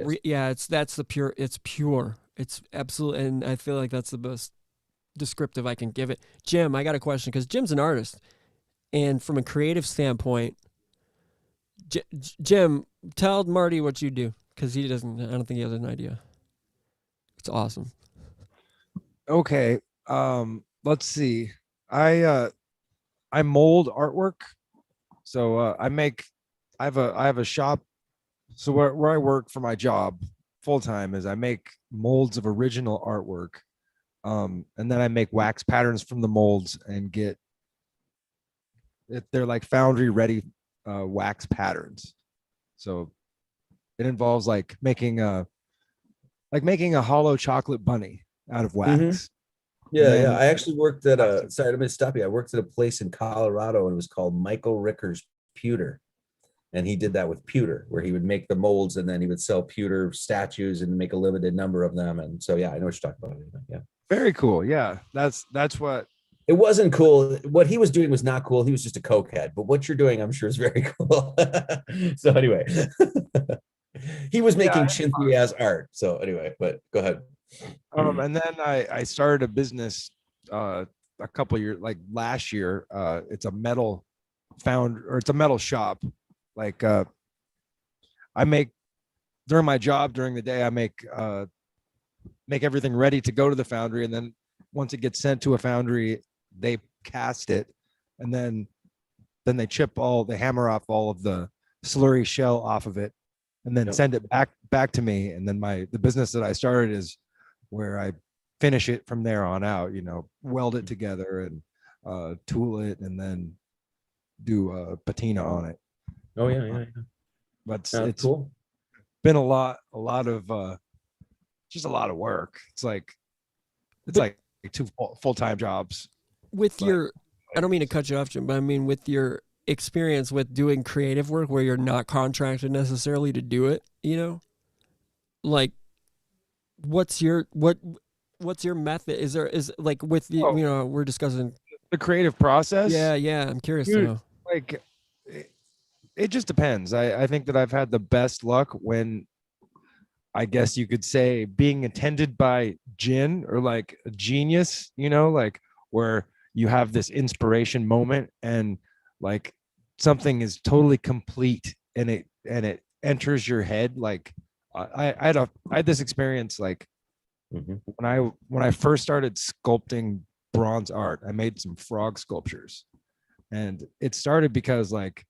that's the pure. It's pure. It's absolute, and I feel like that's the best descriptive I can give it. Jim, I got a question, because Jim's an artist, and from a creative standpoint, Jim, tell Marty what you do, because he doesn't. I don't think he has an idea. It's awesome. Okay, let's see. I mold artwork. So I have a shop. So where I work for my job full time is I make molds of original artwork. And then I make wax patterns from the molds and they're like foundry ready wax patterns. So it involves like making a hollow chocolate bunny out of wax. Mm-hmm. Yeah. I actually worked at sorry, let me stop you. I worked at a place in Colorado, and it was called Michael Ricker's Pewter. And he did that with pewter, where he would make the molds and then he would sell pewter statues and make a limited number of them. And so, yeah, I know what you're talking about. Yeah. Very cool. Yeah. That's what. It wasn't cool. What he was doing was not cool. He was just a cokehead. But what you're doing, I'm sure, is very cool. So anyway, he was making chintzy ass art. So anyway, but go ahead. And then I started a business a couple years, like last year. It's a metal shop. Like I make, during my job during the day, I make everything ready to go to the foundry, and then once it gets sent to a foundry, they cast it, and then they hammer off all of the slurry shell off of it, and then send it back to me. And then the business that I started is where I finish it from there on out, weld it together and tool it, and then do patina on it. Oh yeah. But it's cool. Been a lot of just a lot of work. It's like 2 full-time jobs. I don't mean to cut you off, Jim, but I mean with your experience with doing creative work where you're not contracted necessarily to do it, like what's your method? Is like with the we're discussing the creative process. Yeah, I'm curious to know. Like it just depends. I think that I've had the best luck when, I guess you could say, being attended by Jin, or like a genius, like where you have this inspiration moment and like something is totally complete and it enters your head. Like I had this experience like when I first started sculpting bronze art. I made some frog sculptures, and it started because like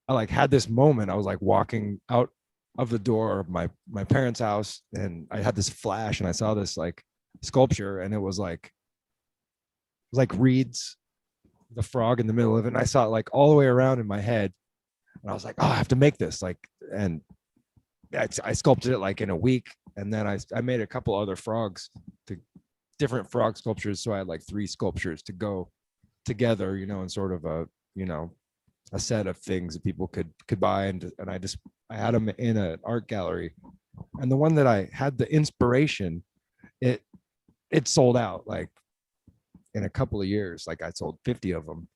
I like had this moment. I was like walking out of the door of my parents' house, and I had this flash, and I saw this like sculpture, and it was like reeds, the frog in the middle of it. And I saw it like all the way around in my head, and I was like, oh, I have to make this. Like, and I sculpted it like in a week, and then I made a couple other frogs, to different frog sculptures. So I had like 3 sculptures to go together, you know, in sort of a, you know, a set of things that people could buy, and I had them in an art gallery. And the one that I had the inspiration, it sold out like in a couple of years. Like I sold 50 of them,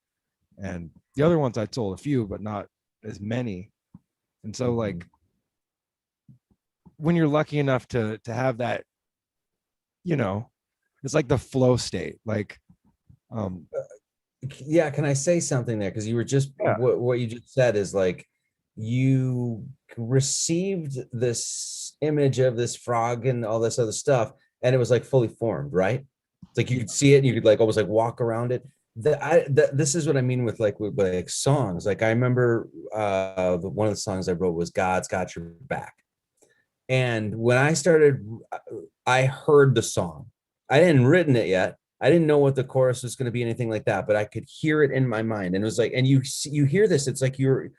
and the other ones I sold a few, but not as many. And so like when you're lucky enough to have that, you know, it's like the flow state. Like Yeah, can I say something there? Because you were just Yeah. what you just said is like you received this image of this frog and all this other stuff, and it was like fully formed, right? It's like you could see it and you could like almost like walk around it. This is what I mean with like songs. Like I remember one of the songs I wrote was God's Got Your Back. And when I started, I heard the song. I hadn't written it yet. I didn't know what the chorus was going to be, anything like that, but I could hear it in my mind. And it was like, and you hear this, it's like you're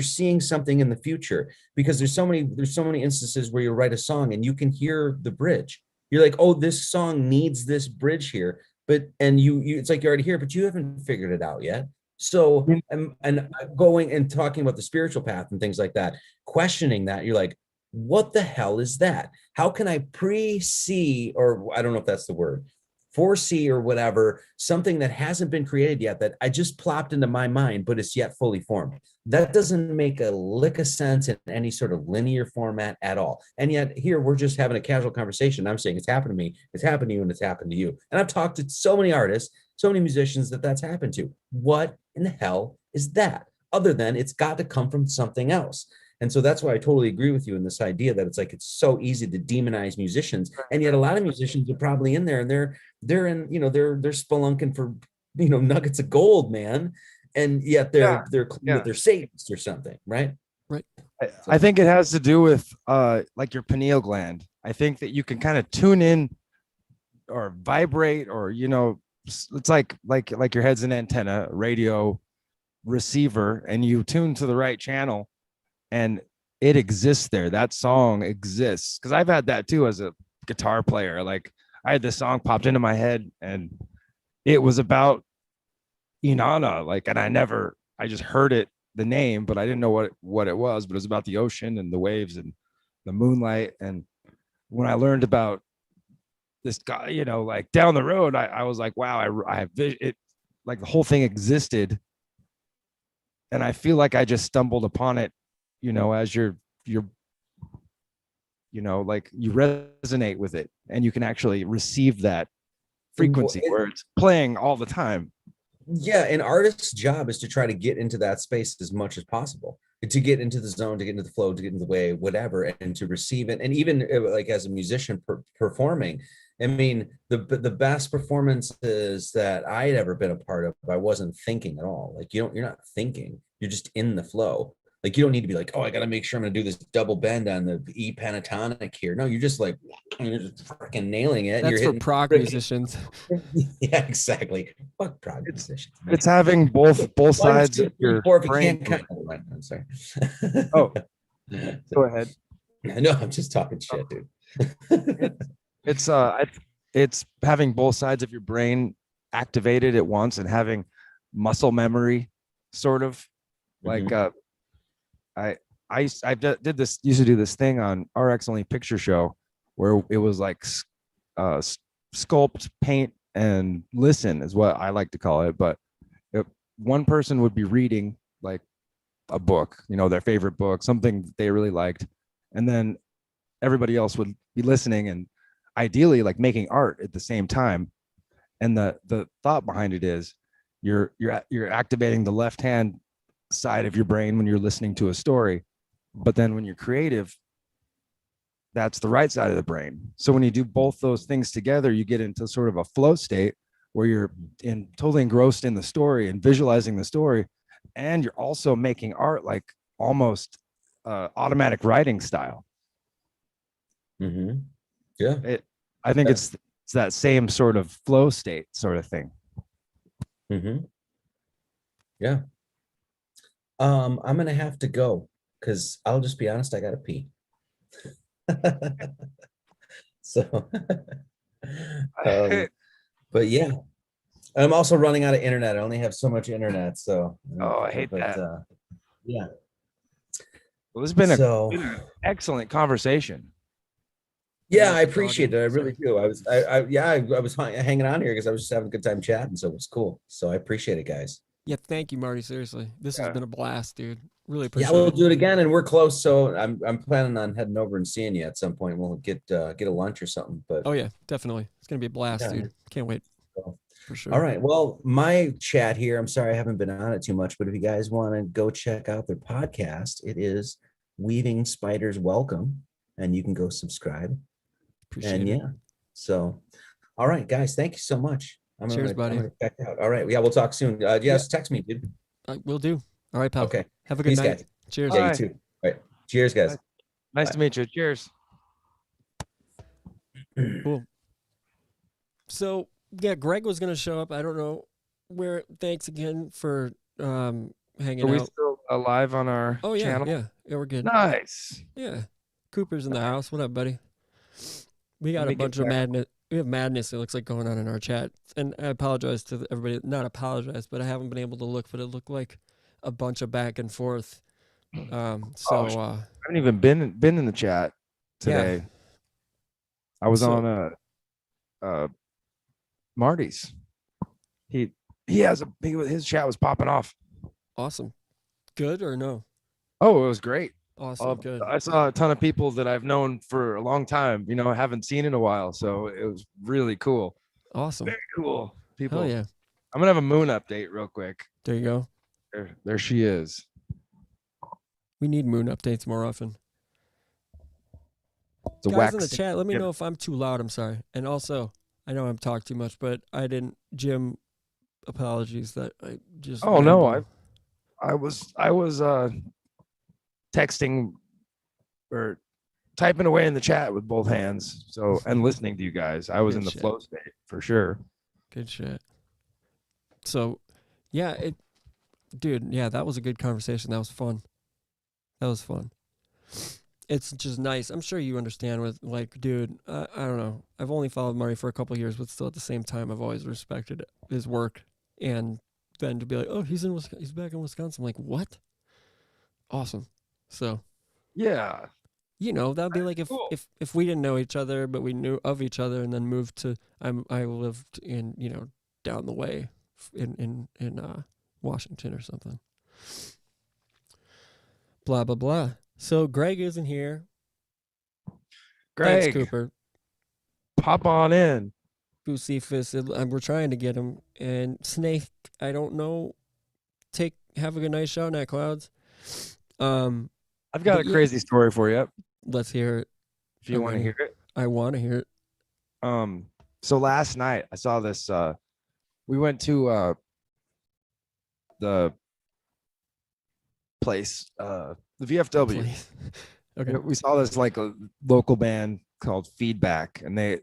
seeing something in the future, because there's so many instances where you write a song and you can hear the bridge. You're like, oh, this song needs this bridge here, but and you it's like you already hear, but you haven't figured it out yet. So and going and talking about the spiritual path and things like that, questioning that, you're like, what the hell is that? How can I pre-see, or I don't know if that's the word, foresee or whatever, something that hasn't been created yet, that I just plopped into my mind, but it's yet fully formed? That doesn't make a lick of sense in any sort of linear format at all. And yet here we're just having a casual conversation. I'm saying it's happened to me, it's happened to you, and it's happened to you. And I've talked to so many artists, so many musicians that's happened to. What in the hell is that? Other than it's got to come from something else. And so that's why I totally agree with you in this idea that it's like it's so easy to demonize musicians, and yet a lot of musicians are probably in there and they're in, you know, they're spelunking for, you know, nuggets of gold, man, and yet they're they're Satanists or something, right? Right. I think it has to do with like your pineal gland. I think that you can kind of tune in or vibrate, or, you know, it's like your head's an antenna, radio receiver, and you tune to the right channel, and it exists there. That song exists. Because I've had that too as a guitar player. Like I had this song popped into my head, and it was about Inanna. Like, and I just heard it, the name, but I didn't know what it was. But it was about the ocean and the waves and the moonlight. And when I learned about this guy, you know, like down the road, I was like, wow, I have it. Like the whole thing existed, and I feel like I just stumbled upon it, you know, as you're, you know, like you resonate with it, and you can actually receive that frequency where it's playing all the time. Yeah, an artist's job is to try to get into that space as much as possible, to get into the zone, to get into the flow, to get into the way, whatever, and to receive it. And even like as a musician performing, I mean, the best performances that I had ever been a part of, I wasn't thinking at all. Like you're not thinking, you're just in the flow. Like you don't need to be like, oh, I got to make sure I'm going to do this double bend on the E pentatonic here. No, you're just like, you're just freaking nailing it. That's you're for prog musicians. Yeah, exactly. Fuck prog musicians. Man. It's having both sides of your brain. I'm sorry. Oh, go ahead. No, I'm just talking shit, dude. It's having both sides of your brain activated at once, and having muscle memory, sort of like I used to do this thing on RX Only Picture Show, where it was like sculpt, paint, and listen is what I like to call it. But one person would be reading like a book, you know, their favorite book, something they really liked, and then everybody else would be listening and ideally like making art at the same time. And the thought behind it is you're activating the left hand side of your brain when you're listening to a story, but then when you're creative, that's the right side of the brain. So when you do both those things together, you get into sort of a flow state where you're totally engrossed in the story and visualizing the story, and you're also making art like almost automatic writing style. Mm-hmm. Yeah. I think Yeah. it's that same sort of flow state sort of thing. Mm-hmm. Yeah. I'm gonna have to go because I'll just be honest, I gotta pee. So, um, but yeah, I'm also running out of internet. I only have so much internet, so Oh, I hate that. Yeah. Well, this has been So, been an excellent conversation. yeah, Yeah, I it's all appreciate good. it. I really do. I was hanging on here because I was just having a good time chatting, so it was cool. So I appreciate it, guys. Yeah, thank you, Marty. Seriously, this has Yeah. been a blast, dude. Really Yeah, appreciate we'll it. do it again, and we're close. So I'm planning on heading over and seeing you at some point. We'll get a lunch or something. But Oh yeah, definitely. It's gonna be a blast, yeah. dude. Can't wait So, for sure. all right. Well, my chat here, I'm sorry I haven't been on it too much, but if you guys want to go check out their podcast, it is Weavingspiders Welcome, and you can go subscribe. Appreciate And it. yeah, so all right, guys, thank you so much. Cheers, buddy. I'm gonna check out. All right. Yeah, we'll talk soon. Yes, text me, dude. Will do. All right, pal. Okay. Have a good Peace, night. guys. Cheers. Yeah, you Bye. too. All right. Cheers, guys. Nice Bye. to meet you. Cheers. Cool. So yeah, Greg was gonna show up. I don't know where. Thanks again for hanging Are we out. still alive on our Oh yeah, channel? yeah, we're good. Nice. Yeah, Cooper's in the house. What up, buddy? We got Let a me get bunch of back. madness. We have madness. It looks like going on in our chat, and I apologize to everybody. Not apologize, but I haven't been able to look. But it looked like a bunch of back and forth. I haven't even been in the chat Yeah. today. I was So- on Marty's. His chat was popping off. Awesome. Good or no? Oh, it was great. Awesome. Good. I saw a ton of people that I've known for a long time, I haven't seen in a while. So it was really cool. Awesome. Very cool. People. Hell yeah. I'm gonna have a moon update real quick. There you go. There she is. We need moon updates more often. It's a Guys in the wax. chat, let me know if I'm too loud. I'm sorry. And also, I know I'm talking too much, but I didn't. Jim, apologies that I just. Oh no, rambled. I was texting or typing away in the chat with both hands. So and listening to you guys. I was Good in the shit. flow state for sure. Good shit. So, yeah, dude, yeah, that was a good conversation. That was fun. It's just nice. I'm sure you understand with like, dude, I don't know. I've only followed Marty for a couple of years, but still at the same time, I've always respected his work. And then to be like, oh, he's back in Wisconsin. I'm like, what? Awesome. So, Yeah. that'd be like Cool. if we didn't know each other, but we knew of each other, and then moved to I lived in down the way in Washington or something. Blah blah blah. So Greg isn't here. Greg, Thanks, Cooper. pop on in. Bucephus, we're trying to get him. And Snake, I don't know. Have a good night, shout at Clouds. I've got But a yeah. crazy story for you Let's hear it. if you I'm want to ready. hear it. I want to hear it. So last night I saw this. We went to the place, the VFW. Please. Okay. We saw this like a local band called Feedback, and they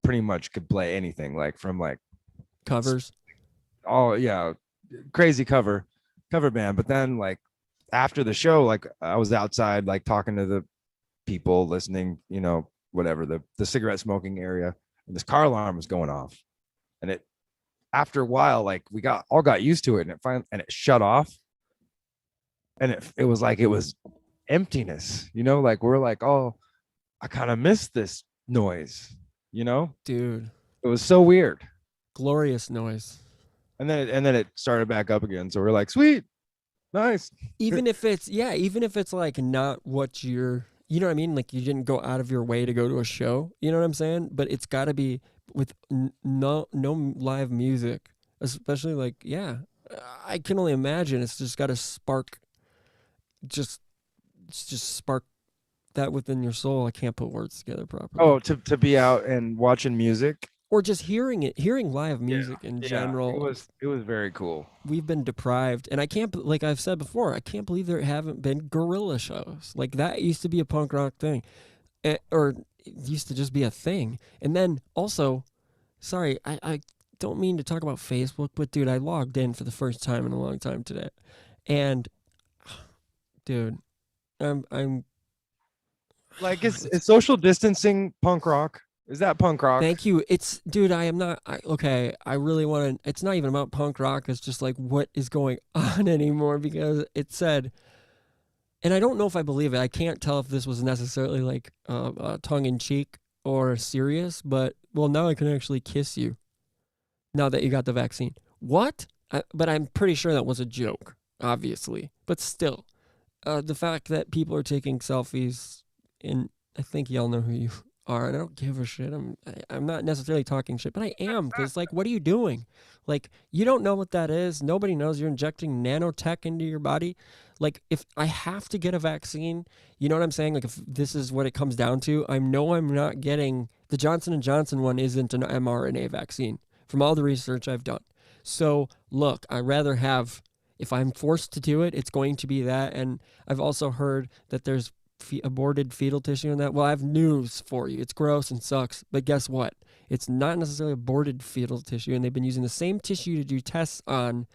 pretty much could play anything, like from like Covers. crazy cover band. But then like after the show, like I was outside like talking to the people listening, whatever, the cigarette smoking area, and this car alarm was going off, and it after a while like we all got used to it, and it shut off, and it was like it was emptiness, like we're like, oh, I kind of miss this noise, Dude. it was so weird. Glorious noise. And then it started back up again, so we're like, sweet, nice. Even if it's like not what you're, you know what I mean? Like you didn't go out of your way to go to a show, you know what I'm saying? But it's got to be with no live music, especially like, yeah, I can only imagine it's just got to spark that within your soul. I can't put words together properly. Oh, to be out and watching music or just hearing live music in Yeah, general. it was very cool. We've been deprived, and I can't, like I've said before, I can't believe there haven't been gorilla shows. Like that used to be a punk rock thing, or it used to just be a thing. And then also, sorry, I don't mean to talk about Facebook, but dude, I logged in for the first time in a long time today, and dude, I'm Like is social distancing punk rock? Is that punk rock? thank you. It's dude, I am not. Okay, I really want to. It's not even about punk rock. It's just like what is going on anymore because it said, and I don't know if I believe it. I can't tell if this was necessarily like tongue in cheek or serious. But well, now I can actually kiss you now that you got the vaccine. What? But I'm pretty sure that was a joke, obviously. But still, the fact that people are taking selfies, and I think y'all know who you are, and I don't give a shit. I'm not necessarily talking shit, but I am because like, what are you doing? Like, you don't know what that is. Nobody knows. You're injecting nanotech into your body. Like, if I have to get a vaccine, you know what I'm saying? Like, if this is what it comes down to, I know I'm not getting the Johnson & Johnson one. Isn't an mRNA vaccine from all the research I've done. So look, I rather have. If I'm forced to do it, it's going to be that. And I've also heard that there's aborted fetal tissue in that. Well, I have news for you. It's gross and sucks. But guess what? It's not necessarily aborted fetal tissue. And they've been using the same tissue to do tests on.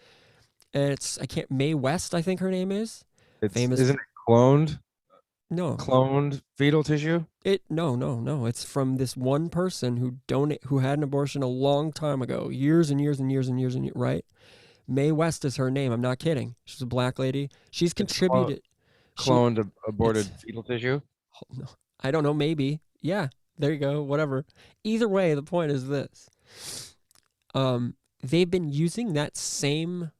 And it's, I can't, Mae West, I think her name is. It's Famous. isn't it cloned? No. Cloned fetal tissue? No. It's from this one person who had an abortion a long time ago. Years and years and years and years and years, right? Mae West is her name. I'm not kidding. She's a black lady. She's contributed. Cloned aborted fetal tissue? No, I don't know. Maybe. Yeah. There you go. Whatever. Either way, the point is this. They've been using that same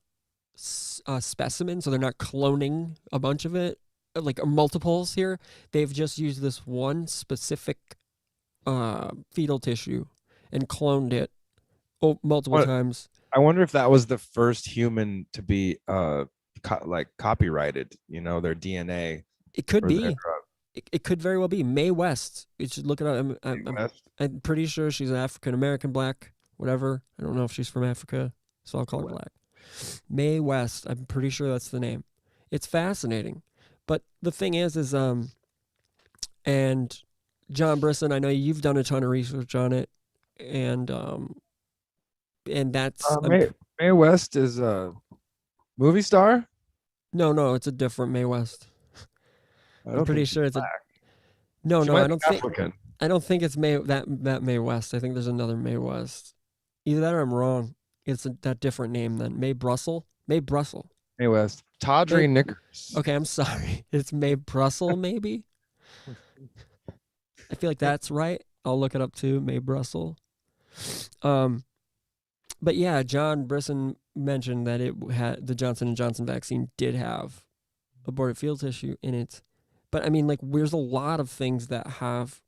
specimen, so they're not cloning a bunch of it, like multiples here. They've just used this one specific fetal tissue and cloned it multiple times. I wonder if that was the first human to be copyrighted, their DNA. It could be. It could very well be. Mae West. You should look it up. I'm pretty sure she's an African American black, whatever. I don't know if she's from Africa, so I'll call her black. Mae West. I'm pretty sure that's the name. It's fascinating. But the thing is and John Brisson, I know you've done a ton of research on it, and that's Mae West is a movie star. No, it's a different Mae West. I'm pretty sure it's black. No, I don't think. African. I don't think it's that Mae West. I think there's another Mae West. Either that or I'm wrong. It's that different name then. Mae Brussel. Mae West. Tawdry Knickers. Okay, I'm sorry. It's Mae Brussel, maybe. I feel like that's right. I'll look it up too. Mae Brussel. But yeah, John Brisson mentioned that it had the Johnson & Johnson vaccine did have aborted fetal tissue in it. But I mean, like, there's a lot of things that have.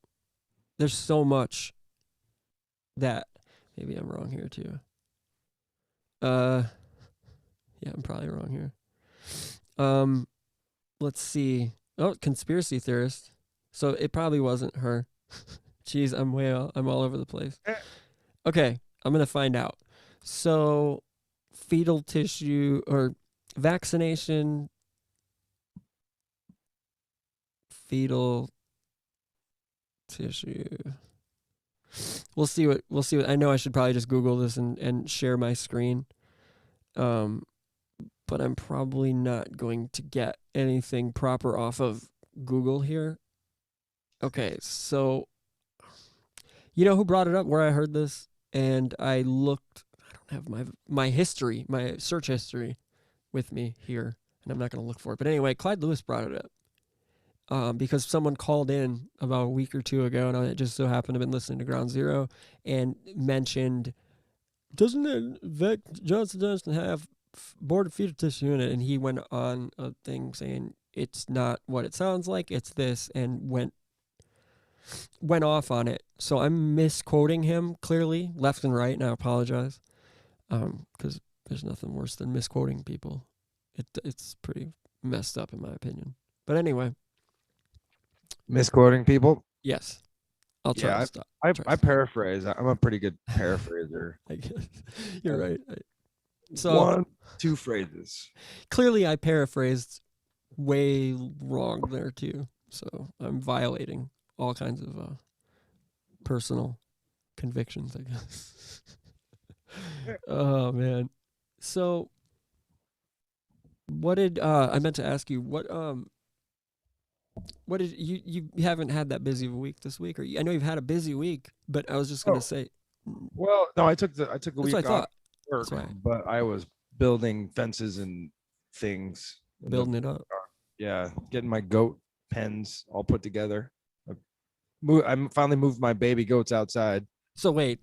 There's so much that maybe I'm wrong here too. Yeah, I'm probably wrong here. Let's see. Oh, conspiracy theorist. So it probably wasn't her. Jeez, I'm all over the place. Okay, I'm gonna find out. So, fetal tissue or vaccination. Fetal tissue. We'll see what I know I should probably just Google this and share my screen. But I'm probably not going to get anything proper off of Google here. Okay, so you know who brought it up where I heard this? And I looked, I don't have my history, my search history with me here, and I'm not going to look for it. But anyway, Clyde Lewis brought it up. Because someone called in about a week or two ago, and I just so happened to have been listening to Ground Zero, and mentioned, doesn't Johnson have aborted fetal tissue in it? And he went on a thing saying it's not what it sounds like, it's this, and went off on it. So I'm misquoting him clearly, left and right, and I apologize, because there's nothing worse than misquoting people. It's pretty messed up in my opinion. But anyway. Misquoting people? Yes. I'll try Yeah, to stop. I paraphrase. I'm a pretty good paraphraser. I guess. You're right. So One, two phrases. clearly, I paraphrased way wrong there too. So I'm violating all kinds of personal convictions, I guess. Oh man. So what did I meant to ask you? What did you haven't had that busy of a week this week, or I know you've had a busy week, but I was just gonna say. Well, no, I took a That's week what I off thought. work, That's why. but I was building fences and things. Building it up. Yeah, getting my goat pens all put together. I finally moved my baby goats outside. So wait,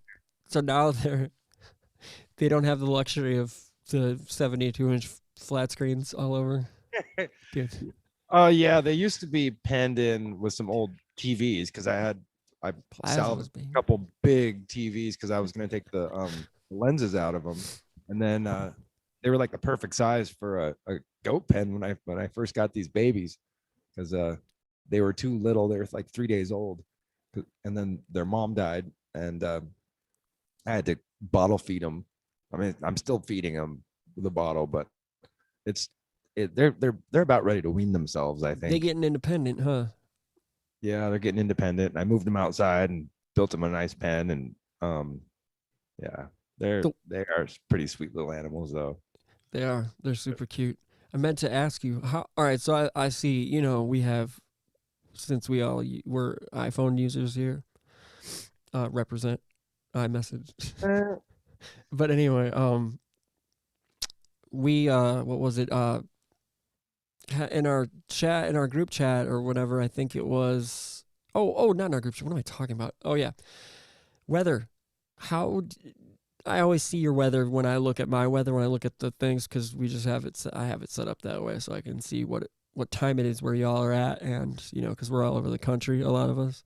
so now they don't have the luxury of the 72-inch flat screens all over. Dude, Yeah, they used to be penned in with some old TVs because I salvaged plasmas, baby. a couple big TVs because I was going to take the lenses out of them, and then they were like the perfect size for a goat pen when I first got these babies because they were too little. They were like 3 days old, and then their mom died, and I had to bottle feed them. I mean, I'm still feeding them with a bottle, but they're about ready to wean themselves, I think. They getting independent, huh? Yeah, they're getting independent. I moved them outside and built them a nice pen, and yeah, they are pretty sweet little animals though. They are. They're super cute. I meant to ask you how. All right, so I see. You know, we have, since we're iPhone users here. Represent iMessage. But anyway, we what was it? In our chat, in our group chat or whatever, I think it was. Oh, not in our group chat. What am I talking about? Oh yeah, weather. I always see your weather when I look at my weather, when I look at the things, because we just have it. I have it set up that way so I can see what time it is where y'all are at, and because we're all over the country, a lot of us.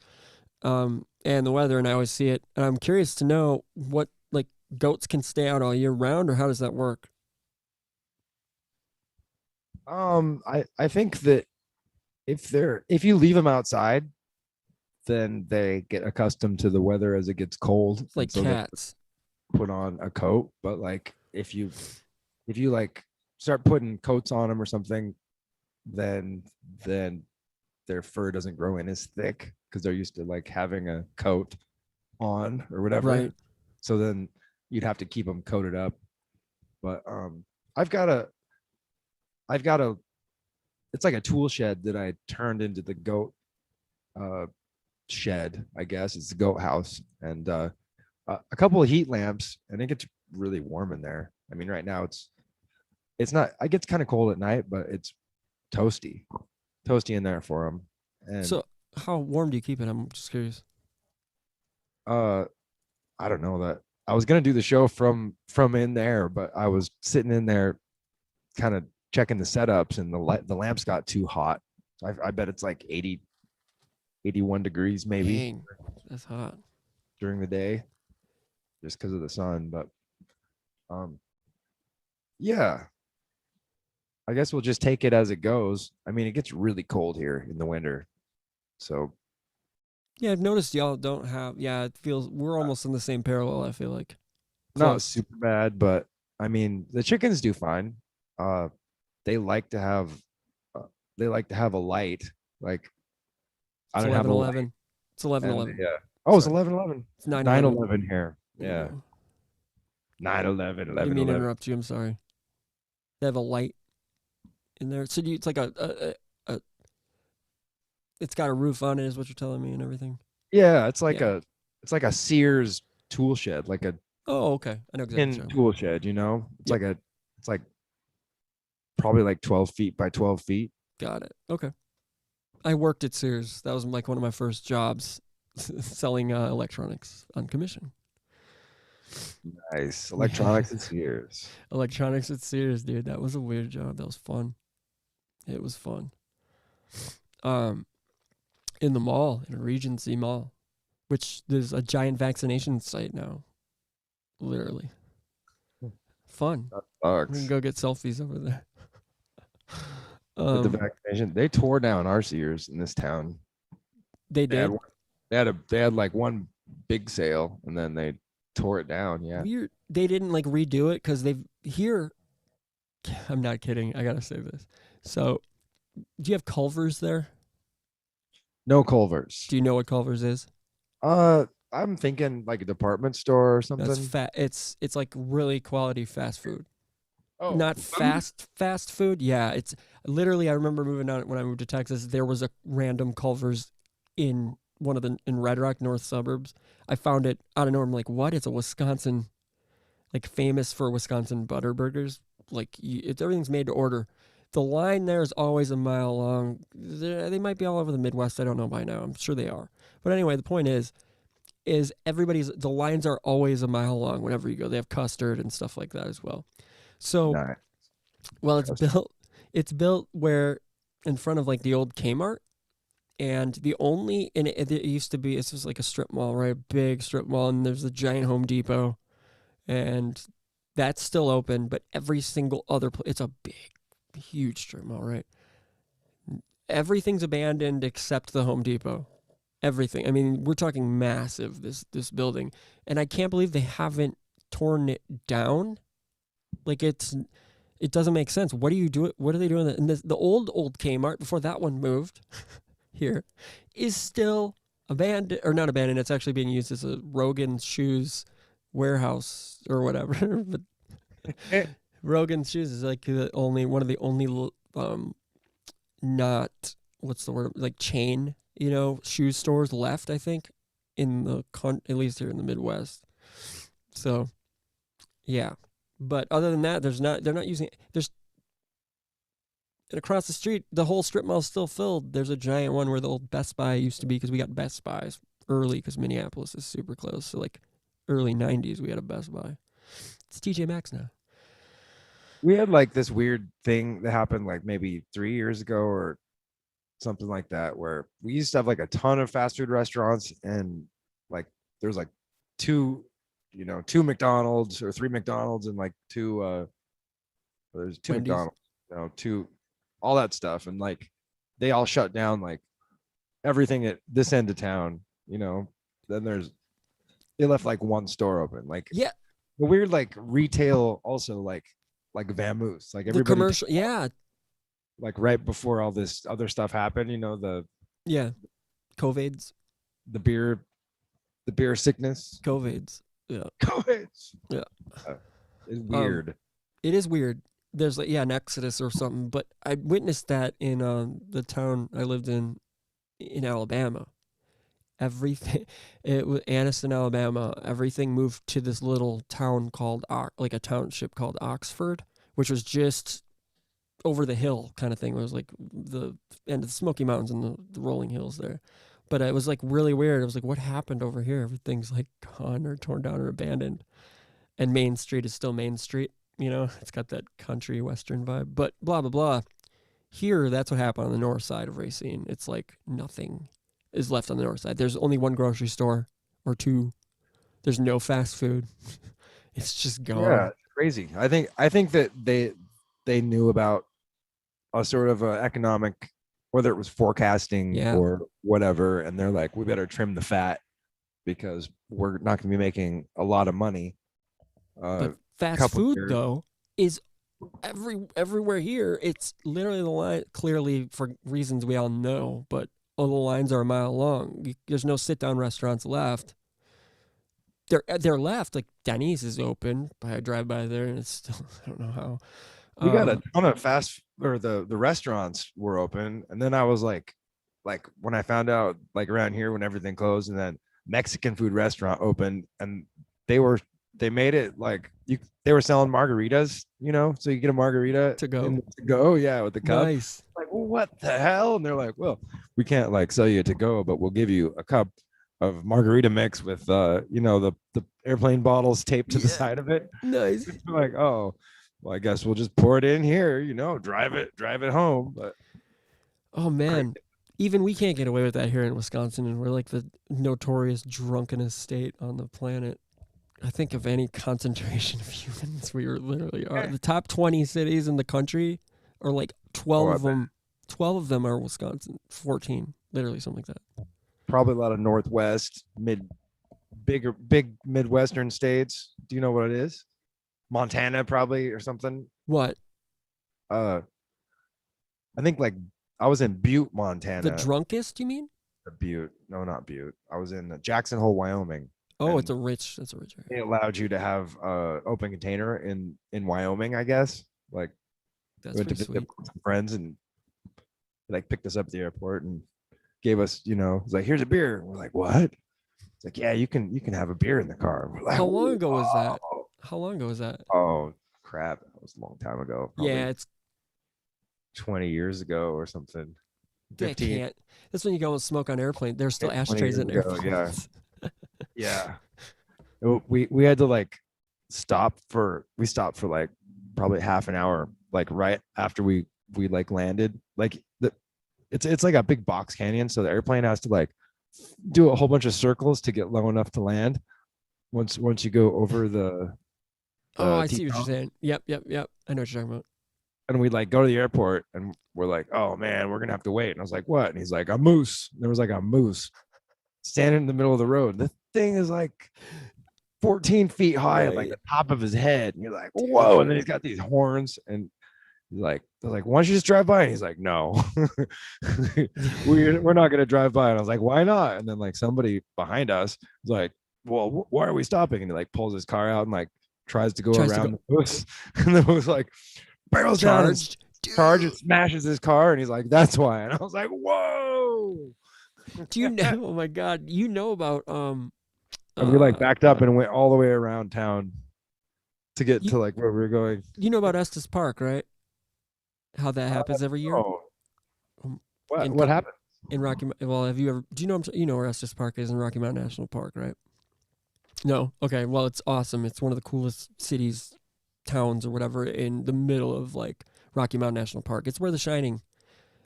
And the weather, and I always see it. And I'm curious to know what, like, goats can stay out all year round, or how does that work? I think that if you leave them outside, then they get accustomed to the weather as it gets cold. It's like and so they cats. put on a coat. But like if you like start putting coats on them or something, then their fur doesn't grow in as thick because they're used to like having a coat on or whatever. Right. So then you'd have to keep them coated up. But I've got a it's like a tool shed that I turned into the goat shed, I guess. It's the goat house, and a couple of heat lamps, and it gets really warm in there. I mean, right now it's not, it gets kind of cold at night, but it's toasty in there for them. And So how warm do you keep it? I'm just curious. I don't know that I was gonna do the show from in there, but I was sitting in there kind of checking the setups, and the lamps got too hot. I bet it's like 81 degrees maybe. Dang, that's hot. During the day just because of the sun. But yeah, I guess we'll just take it as it goes. I mean, it gets really cold here in the winter, so Yeah, I've noticed y'all don't have. Yeah, it feels we're almost in the same parallel. I feel like. not Close. super bad. But I mean, the chickens do fine. They like to have a light. Like I It's don't have 11:11. a It's 11:11. yeah. Oh, it's Sorry. 11:11. It's 9:11. 9:11 here. Yeah. 9:11. Didn't mean to 11:11. interrupt you. I'm sorry. They have a light in there. So it's like a it's got a roof on it, is what you're telling me, and everything. Yeah, it's like Yeah. a Sears tool shed, like a Oh, okay. I know exactly. tin tool shed. It's Yep. it's like probably like 12 feet by 12 feet. Got it. Okay. I worked at Sears. That was like one of my first jobs, selling electronics on commission. Nice. Electronics and Sears. Electronics at Sears, dude. That was a weird job. That was fun. It was fun. In the mall, in a Regency Mall, which there's a giant vaccination site now. Literally. Fun. That We can sucks. go get selfies over there. With the vaccination, they tore down our Sears in this town. They They had did. They had like one big sale and then they tore it down. Yeah. Weird. They didn't like redo it because they've here. I'm not kidding. I gotta say this. So, do you have Culver's there? No Culver's. Do you know what Culver's is? I'm thinking like a department store or something. That's fat. It's like really quality fast food. Oh, Not fast food. Yeah, it's literally. I remember moving out when I moved to Texas. There was a random Culver's in one of the in Red Rock North suburbs. I found it out of nowhere. I'm like, what? It's a Wisconsin, like famous for Wisconsin butter burgers. Like it's everything's made to order. The line there is always a mile long. They might be all over the Midwest. I don't know by now. I'm sure they are. But anyway, the point is the lines are always a mile long whenever you go. They have custard and stuff like that as well. So, nice. well, it's built where in front of like the old Kmart, and it used to be, it's just like a strip mall, right? A big strip mall, and there's a giant Home Depot, and that's still open, but every single other place, it's a big, huge strip mall, right? Everything's abandoned except the Home Depot. Everything. I mean, we're talking massive, this building, and I can't believe they haven't torn it down. Like it doesn't make sense. What do you do? What are they doing? And the old Kmart before that one moved here is still abandoned, or not abandoned. It's actually being used as a Rogan Shoes warehouse or whatever. But Rogan Shoes is like one of the only not what's the word, like chain, shoe stores left, I think, in the at least here in the Midwest. So, yeah. But other than that, they're not using, and across the street, the whole strip mall is still filled. There's a giant one where the old Best Buy used to be, because we got Best Buys early because Minneapolis is super close. So like early 90s, we had a Best Buy. It's TJ Maxx now. We had like this weird thing that happened like maybe 3 years ago or something like that, where we used to have like a ton of fast food restaurants, and like there's like two McDonald's or three McDonald's, and like there's two Wendy's. McDonald's, two, all that stuff. And like they all shut down like everything at this end of town, then they left like one store open. Like, Yeah. the weird like retail also like Vamoose, like The everybody commercial, yeah. like right before all this other stuff happened, Yeah. COVIDs. the beer sickness. COVIDs. Yeah. COVID. Yeah. It's weird. It is weird. There's like, an exodus or something, but I witnessed that in the town I lived in Alabama. Everything, it was Anniston, Alabama. Everything moved to this little town called like a township called Oxford, which was just over the hill kind of thing. It was like the end of the Smoky Mountains and the rolling hills there. But it was like really weird. I was like, what happened over here? Everything's like gone or torn down or abandoned. And Main Street is still Main Street. It's got that country western vibe. But blah, blah, blah. Here, that's what happened on the north side of Racine. It's like nothing is left on the north side. There's only one grocery store or two. There's no fast food. It's just gone. Yeah, it's crazy. I think that they knew about a sort of economic, whether it was forecasting or whatever, and they're like, we better trim the fat because we're not going to be making a lot of money. But fast food though is everywhere here. It's literally the line, clearly for reasons we all know, but all the lines are a mile long. There's no sit down restaurants left. They're left. Like Denny's is open. I drive by there and it's still, I don't know how. We got a ton of the restaurants were open, and then I was like when I found out like around here when everything closed, and then Mexican food restaurant opened, and they made it like they were selling margaritas, so you get a margarita to go, with the cup. Nice. Like, well, what the hell? And they're like, well, we can't like sell you to go, but we'll give you a cup of margarita mix with the airplane bottles taped to the side of it. Nice. Like, oh, well, I guess we'll just pour it in here, drive it home. But oh man, even we can't get away with that here in Wisconsin, and we're like the notorious drunkenest state on the planet. I think of any concentration of humans, we literally are. The top 20 cities in the country are like 12 of them. 12 of them are Wisconsin. 14, literally something like that. probably a lot of Northwest, big Midwestern states. Do you know what it is? Montana, probably, or something. What? Uh, I think like I was in Butte, The Montana. drunkest, you mean? Butte, no, not Butte. I was in Jackson Hole, Wyoming. Oh, And it's a rich area. they allowed you to have open container in Wyoming, I guess. Like That's we went to pretty visit sweet. some friends and like picked us up at the airport and gave us, it's like, here's a beer. We're like, what? It's like, yeah, you can have a beer in the car. We're like, How long ago was that? "Whoa." How long ago was that? Oh crap, that was a long time ago. Probably Yeah, it's 20 years ago or something. they 15. can't. That's when you go and smoke on airplane. There's still 20 ashtrays in years ago, airplanes. Yeah. We had to like we stopped for like probably half an hour, like right after we like landed. Like it's like a big box canyon, so the airplane has to like do a whole bunch of circles to get low enough to land. Once you go over the Oh, I see what you're T-zone. saying. Yep. I know what you're talking about. And we like go to the airport and we're like, oh man, we're gonna have to wait. And I was like, what? And he's like, a moose. There was like a moose standing in the middle of the road. The thing is like 14 feet high at like the top of his head. And you're like, whoa. And then he's got these horns and he's like, they're like, why don't you just drive by? And he's like, no, we're not gonna drive by. And I was like, why not? And then like somebody behind us was like, well, why are we stopping? And he like pulls his car out and like tries to go around the moose. And the moose like barrels down and charges, smashes his car, and he's like, that's why. And I was like, whoa. Do you know? Oh my God, you know about And we like backed up and went all the way around town to get to like where we were going. You know about Estes Park, right? How that happens every year. Oh, Um, what happened? in Rocky? Well, have you ever? Do you know? You know where Estes Park is in Rocky Mountain National Park, right? No. Okay. Well, it's awesome. It's one of the coolest cities, towns, or whatever in the middle of like Rocky Mountain National Park. It's where The Shining,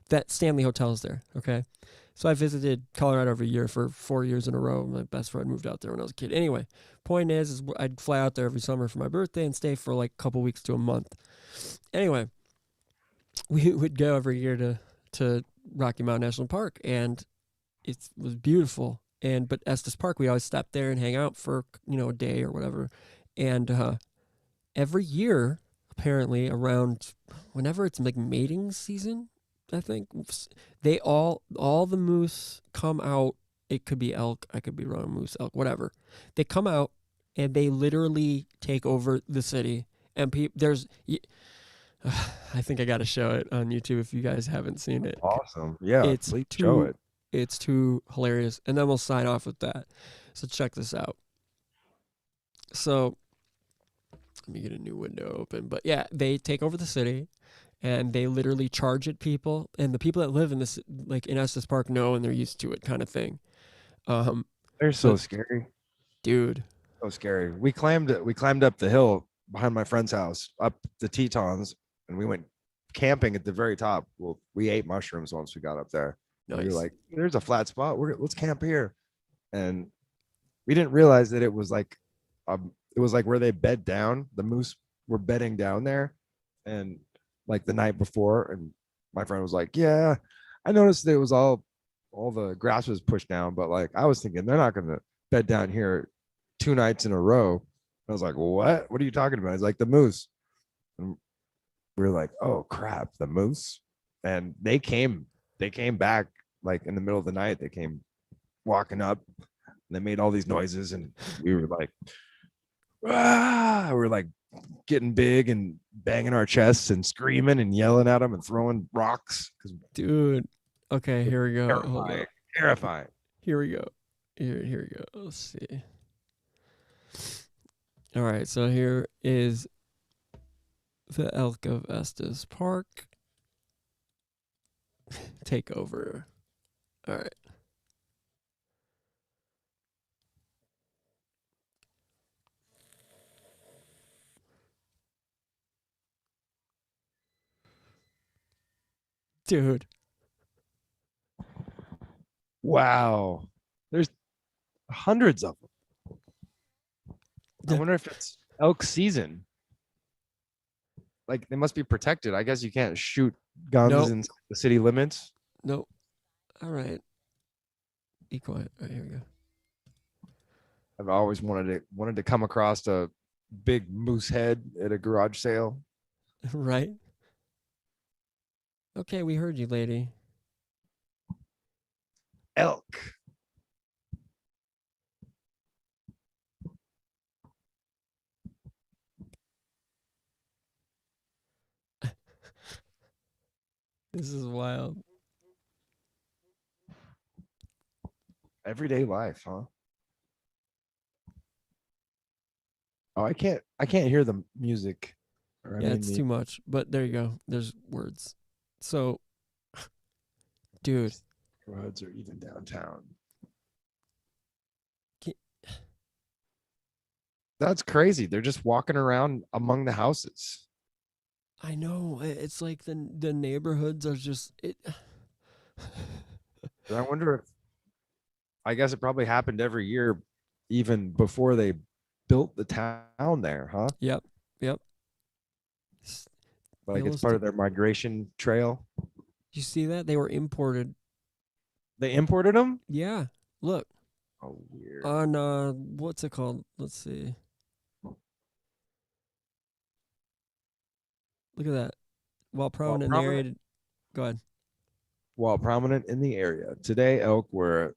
that Stanley Hotel is there. Okay. So I visited Colorado every year for 4 years in a row. My best friend moved out there when I was a kid. Anyway, point is I'd fly out there every summer for my birthday and stay for like a couple weeks to a month. Anyway, we would go every year to Rocky Mountain National Park, and it was beautiful. But Estes Park, we always stop there and hang out for a day or whatever. And every year, apparently around whenever it's like mating season, I think they all the moose come out. It could be elk, I could be wrong, moose, elk, whatever. They come out and they literally take over the city. And I think I got to show it on YouTube if you guys haven't seen it. Awesome. Yeah, it's please show it. It's too hilarious. And then we'll sign off with that. So check this out. So let me get a new window open. But yeah, they take over the city and they literally charge at people. And the people that live in this, like in Estes Park, know and they're used to it, kind of thing. They're so scary. Dude. So scary. We climbed up the hill behind my friend's house, up the Tetons, and we went camping at the very top. Well, we ate mushrooms once we got up there. Nice. We were like, there's a flat spot. Let's camp here. And we didn't realize that it was like where they bed down. The moose were bedding down there. And like the night before, and my friend was like, yeah, I noticed that it was all the grass was pushed down, but like I was thinking they're not gonna bed down here 2 nights in a row. I was like, what are you talking about? He's like, the moose. And we were like, oh crap, the moose. And they came back like in the middle of the night. They came walking up and they made all these noises, and we were like, we're like getting big and banging our chests and screaming and yelling at them and throwing rocks. Dude. Okay, here we go. Hold on. Terrifying. Here we go. Here we go. Let's see. All right, so here is the elk of Estes Park. Take over. All right. Dude. Wow. There's hundreds of them. I wonder if it's elk season. Like they must be protected. I guess you can't shoot guns in the city limits. Nope. All right. Be quiet. All right, here we go. I've always wanted to come across a big moose head at a garage sale. Right? Okay, we heard you, lady. Elk. This is wild. Everyday life, huh? Oh, I can't hear the music. Or, I Yeah, mean, it's too much. But there you go. There's words. So, dude, roads are even downtown. Ki- That's crazy. They're just walking around among the houses. I know it's like the neighborhoods are just it. And I wonder if, I guess it probably happened every year, even before they built the town there, huh? Yep. Like it's part of their migration trail. You see that? They were imported. They imported them? Yeah. Look. Oh, weird. On what's it called? Let's see. Look at that. While prominent in the area. Go ahead. While prominent in the area. Today, elk were,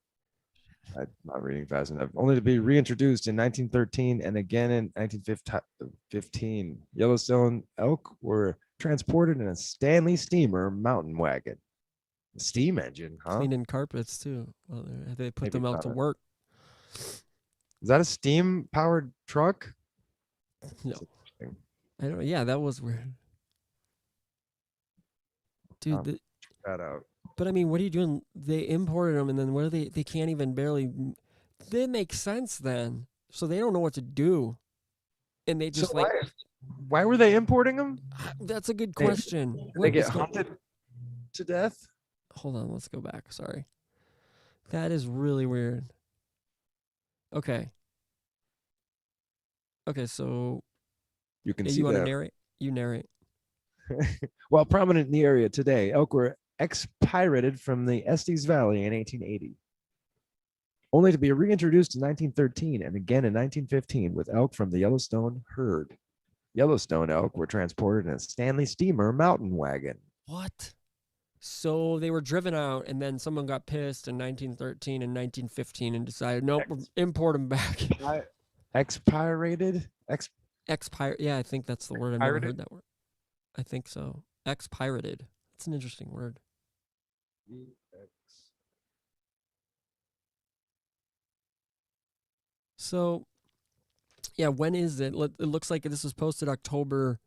I'm not reading fast enough, only to be reintroduced in 1913 and again in 1915. Yellowstone elk were transported in a Stanley steamer mountain wagon. A steam engine, huh? Cleaning carpets too. Well, they put Maybe them out not to a- work. Is that a steam powered truck? No. That's interesting. I don't. Yeah, that was weird. Dude, Check that out. but I mean, what are you doing? They imported them, and then what are they? They can't even barely. That makes sense then. So they don't know what to do, and they just So why were they importing them? That's a good question. They get hunted to death? Hold on, let's go back. Sorry, that is really weird. Okay. Okay, so You can you see want to that. narrate? You narrate. While prominent in the area today, elk were expirated from the Estes Valley in 1880, only to be reintroduced in 1913 and again in 1915 with elk from the Yellowstone herd. Yellowstone elk were transported in a Stanley steamer mountain wagon. What? So they were driven out, and then someone got pissed in 1913 and 1915 and decided, nope, import them back. Expirated? Expire. Yeah, I think that's the word. I've never heard that word. I think so. Expirated. That's an interesting word. So, yeah, when is it? It looks like this was posted October.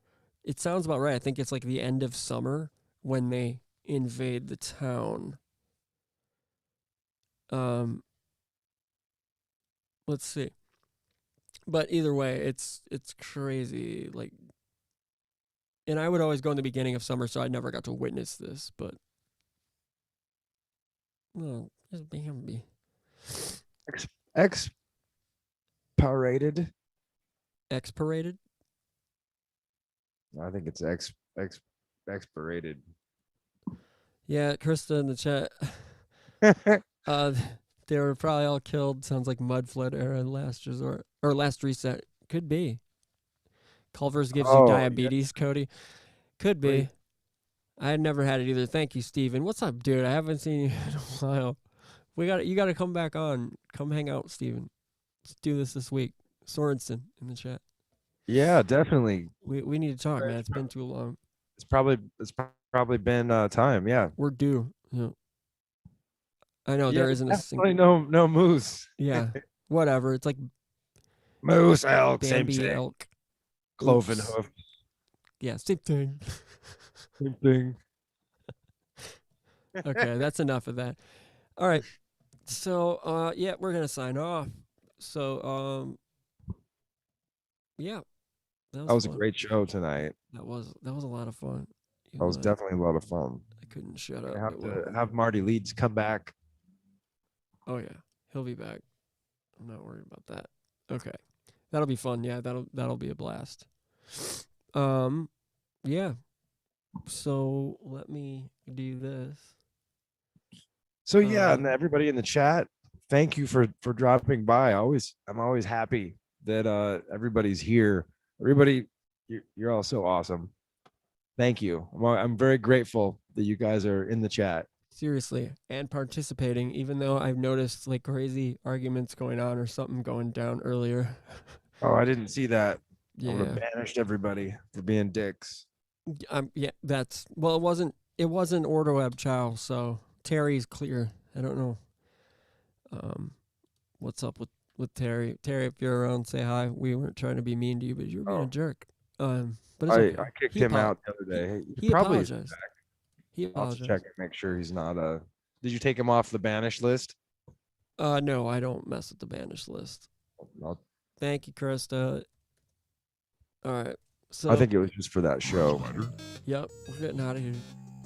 It sounds about right. I think it's like the end of summer when they invade the town. Let's see. But either way, it's crazy. Like, and I would always go in the beginning of summer, so I never got to witness this. But no, just Bambi. Expirated. Expirated. I think it's expirated. Yeah, Krista in the chat. They were probably all killed. Sounds like mud flood era last resort or last reset. Could be. Culver's gives you diabetes, yeah. Cody. Could be. Great. I had never had it either. Thank you, Steven. What's up, dude? I haven't seen you in a while. You got to come back on. Come hang out, Steven. Let's do this week. Sorensen in the chat. Yeah, definitely. We need to talk, man. It's been too long. It's probably been time. Yeah, we're due. Yeah. I know there isn't a single. No moose. Yeah, whatever. It's like moose, elk, Bambi, same thing. elk, cloven hoof. Yeah, same thing. Same thing. Okay, that's enough of that. All right. So, yeah, we're gonna sign off. So, yeah, that was a great show tonight. That was a lot of fun. That was definitely a lot of fun. I couldn't shut up. I have to have Marty Leeds come back. Oh yeah, he'll be back. I'm not worried about that. Okay, that'll be fun. Yeah, that'll be a blast. Yeah. So let me do this. So yeah, and everybody in the chat, thank you for dropping by. I'm always happy that everybody's here. Everybody, you're all so awesome. Thank you. I'm very grateful that you guys are in the chat. Seriously, and participating, even though I've noticed like crazy arguments going on or something going down earlier. Oh, I didn't see that. I would have Yeah. banished everybody for being dicks. Yeah, it wasn't Ordo Ab Chow, so Terry's clear. I don't know. What's up with Terry? Terry, if you're around, say hi. We weren't trying to be mean to you, but you were being a jerk. But it's okay. I kicked him out the other day. He probably is apologized. back. He I'll have apologized. to check and make sure he's not Did you take him off the banish list? No, I don't mess with the banished list. Thank you, Krista. All right. So I think it was just for that show. Yep, we're getting out of here.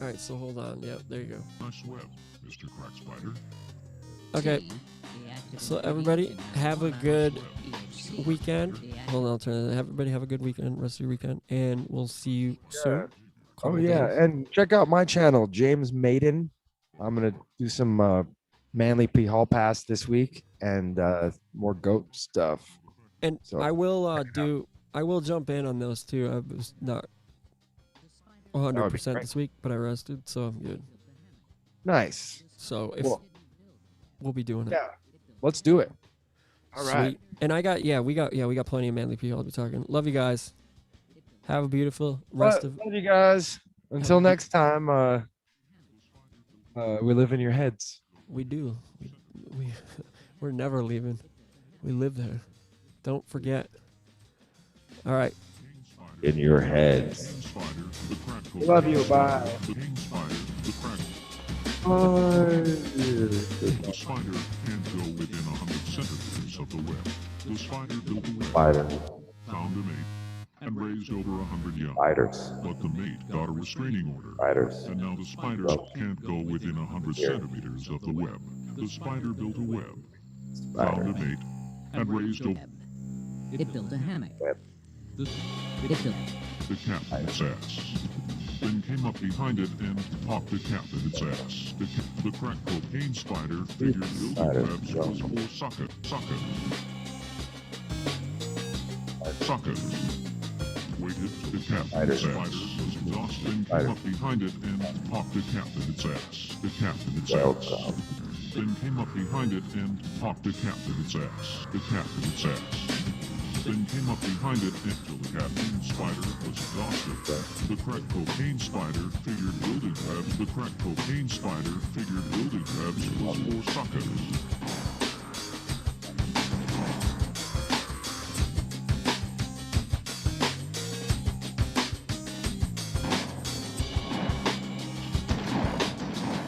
All right, so hold on. Yep, there you go. Nice web, Mr. Crack Spider. Okay. So everybody have a good weekend. Hold on, I'll turn it. Everybody have a good weekend, rest of your weekend, and we'll see you soon. Oh yeah, and check out my channel, James Maiden. I'm gonna do some manly P Hall Pass this week and more goat stuff. And So, I will jump in on those too. I was not 100% great. this week, but I rested, so I'm good. Nice. So if Cool. we'll be doing it. Yeah, let's do it. All Sweet. right. And we got plenty of manly people to be talking. Love you guys. Have a beautiful rest of. Love you guys. Until next time, we live in your heads. We do. We're never leaving. We live there. Don't forget. All right. In your heads. Love you. Bye. The king spider, the crack. Bye. The spider can't go within 100 centimeters of the web. The spider built a web, Spider. found a mate, and raised over 100 young. Spiders. But the mate got a restraining order. Spiders. And now the spiders can't go within 100 centimeters of the web. The spider built a web, found a mate, and raised over It built a hammock. Web. It built the captain's ass. Then came up behind it and popped the captain its ass. The crack cocaine spider figured building webs was for suckers. Waited, the captain's spider was exhausted and came up behind it and popped the captain its ass. The captain its ass. Then came up behind it and popped the captain its ass. The captain its ass. Then came up behind it until the captain spider was exhausted. The crack cocaine spider figured building webs. The crack cocaine spider figured building webs was for suckers.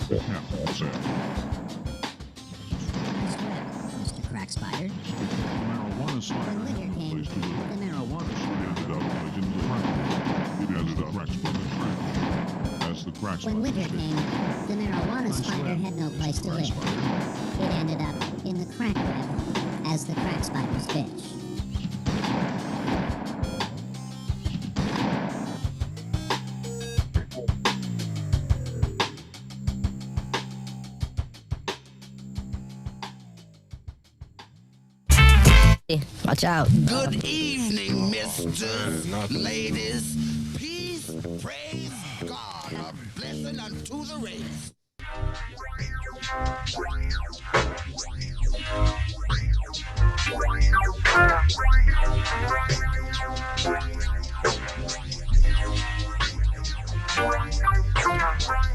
The captain said, Mr. Crack Spider. the marijuana spider When had winter no came, place to live. the marijuana It ended up right in the crack. It ended up right in the crack. As the crack When winter spider came, the marijuana spider had no place to live. It ended up in the crack web as the crack spider's bitch. Watch out. Good evening, misters, ladies. Peace, praise God, a blessing unto the race.